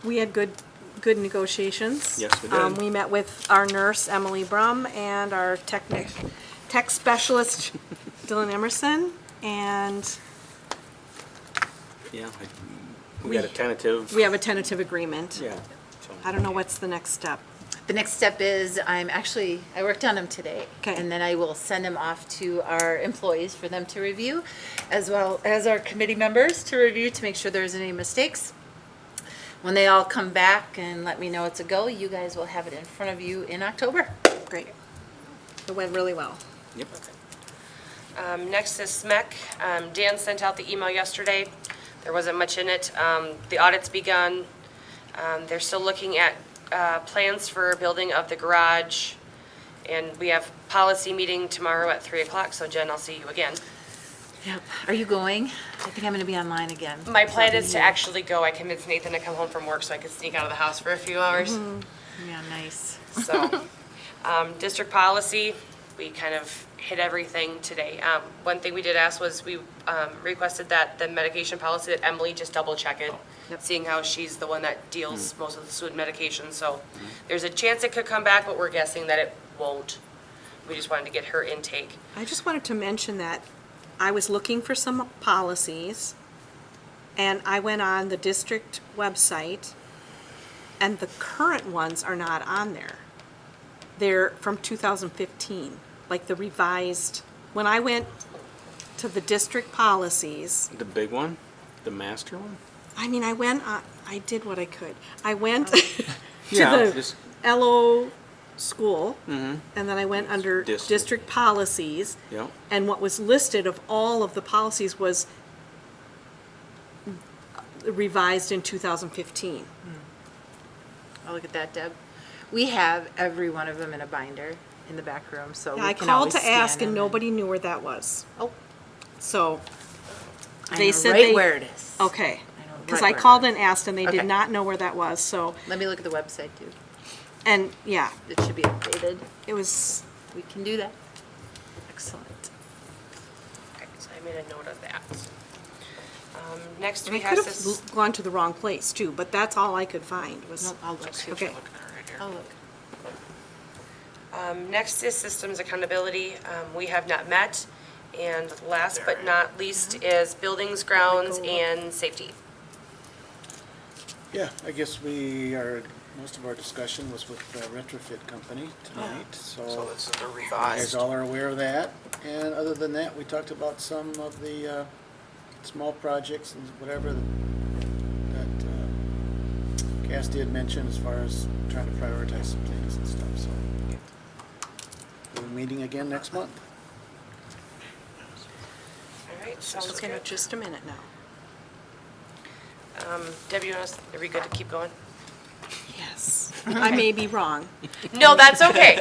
We had good negotiations. Yes, we did. We met with our nurse, Emily Brum, and our tech specialist, Dylan Emerson, and Yeah, we got a tentative. we have a tentative agreement. Yeah. So I don't know what's the next step. The next step is I worked on them today. Okay. And then I will send them off to our employees for them to review, as well as our committee members to review to make sure there isn't any mistakes. When they all come back and let me know it's a go, you guys will have it in front of you in October. Great. It went really well. Yep. Next is SMEC. Dan sent out the email yesterday. There wasn't much in it. The audit's begun. They're still looking at plans for building of the garage. And we have policy meeting tomorrow at 3 o'clock, so Jen, I'll see you again. Yep. Are you going? I think I'm gonna be online again. My plan is to actually go. I convinced Nathan to come home from work so I could sneak out of the house for a few hours. Yeah, nice. So, district policy, we kind of hit everything today. One thing we did ask was we requested that the medication policy, that Emily just double check it, seeing how she's the one that deals most of the student medication. So there's a chance it could come back, but we're guessing that it won't. We just wanted to get her intake. I just wanted to mention that I was looking for some policies, and I went on the district website, and the current ones are not on there. They're from 2015, like the revised. When I went to the district policies, The big one? The master one? I mean, I went on, I did what I could. I went to Yeah, the just- LO school, Mm-hmm. and then I went under District. district policies, Yep. and what was listed of all of the policies was revised in 2015. I'll look at that, Deb. We have every one of them in a binder in the back room, so we I can called always to scan ask, and them nobody knew where that was. Oh. So, I they know said right they. where it is. Okay. I know Because right I where it called is. and asked, and they Okay. did not know where that was, so, Let me look at the website too. and, yeah, It should be updated. it was, We can do that. Excellent. Okay, so I made a note of that. Next I we could have have this. gone to the wrong place too, but that's all I could find was. No, I'll look. Okay. I'll look. Next is systems accountability. We have not met. And last but not least is buildings, grounds, and safety. Yeah, I guess most of our discussion was with the Retrofit company tonight, so this is the you guys revised. all are aware of that. And other than that, we talked about some of the small projects and whatever that Cass did mention as far as trying to prioritize some things and stuff, so. We're meeting again next month. All right, sounds Okay, good. just a minute now. Debbie, are we good to keep going? Yes. I may be wrong. No, that's okay.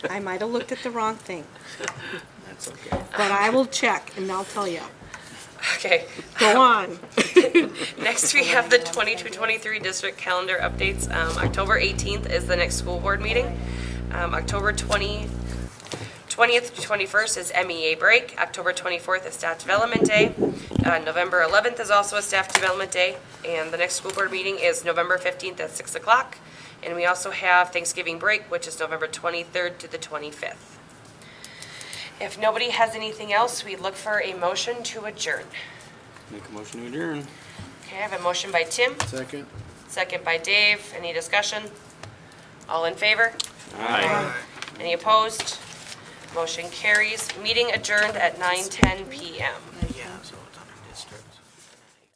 I might have looked at the wrong thing, That's okay. but I will check and I'll tell you. Okay. Go on. Next, we have the 22-23 district calendar updates. October 18th is the next school board meeting. October 20th to 21st is MEA break. October 24th is Staff Development Day. November 11th is also a Staff Development Day. And the next school board meeting is November 15th at 6 o'clock. And we also have Thanksgiving break, which is November 23rd to the 25th. If nobody has anything else, we look for a motion to adjourn. Make a motion to adjourn. Okay, I have a motion by Tim, Second? second by Dave. Any discussion? All in favor? Aye. Any opposed? Motion carries. Meeting adjourned at 9:10 PM.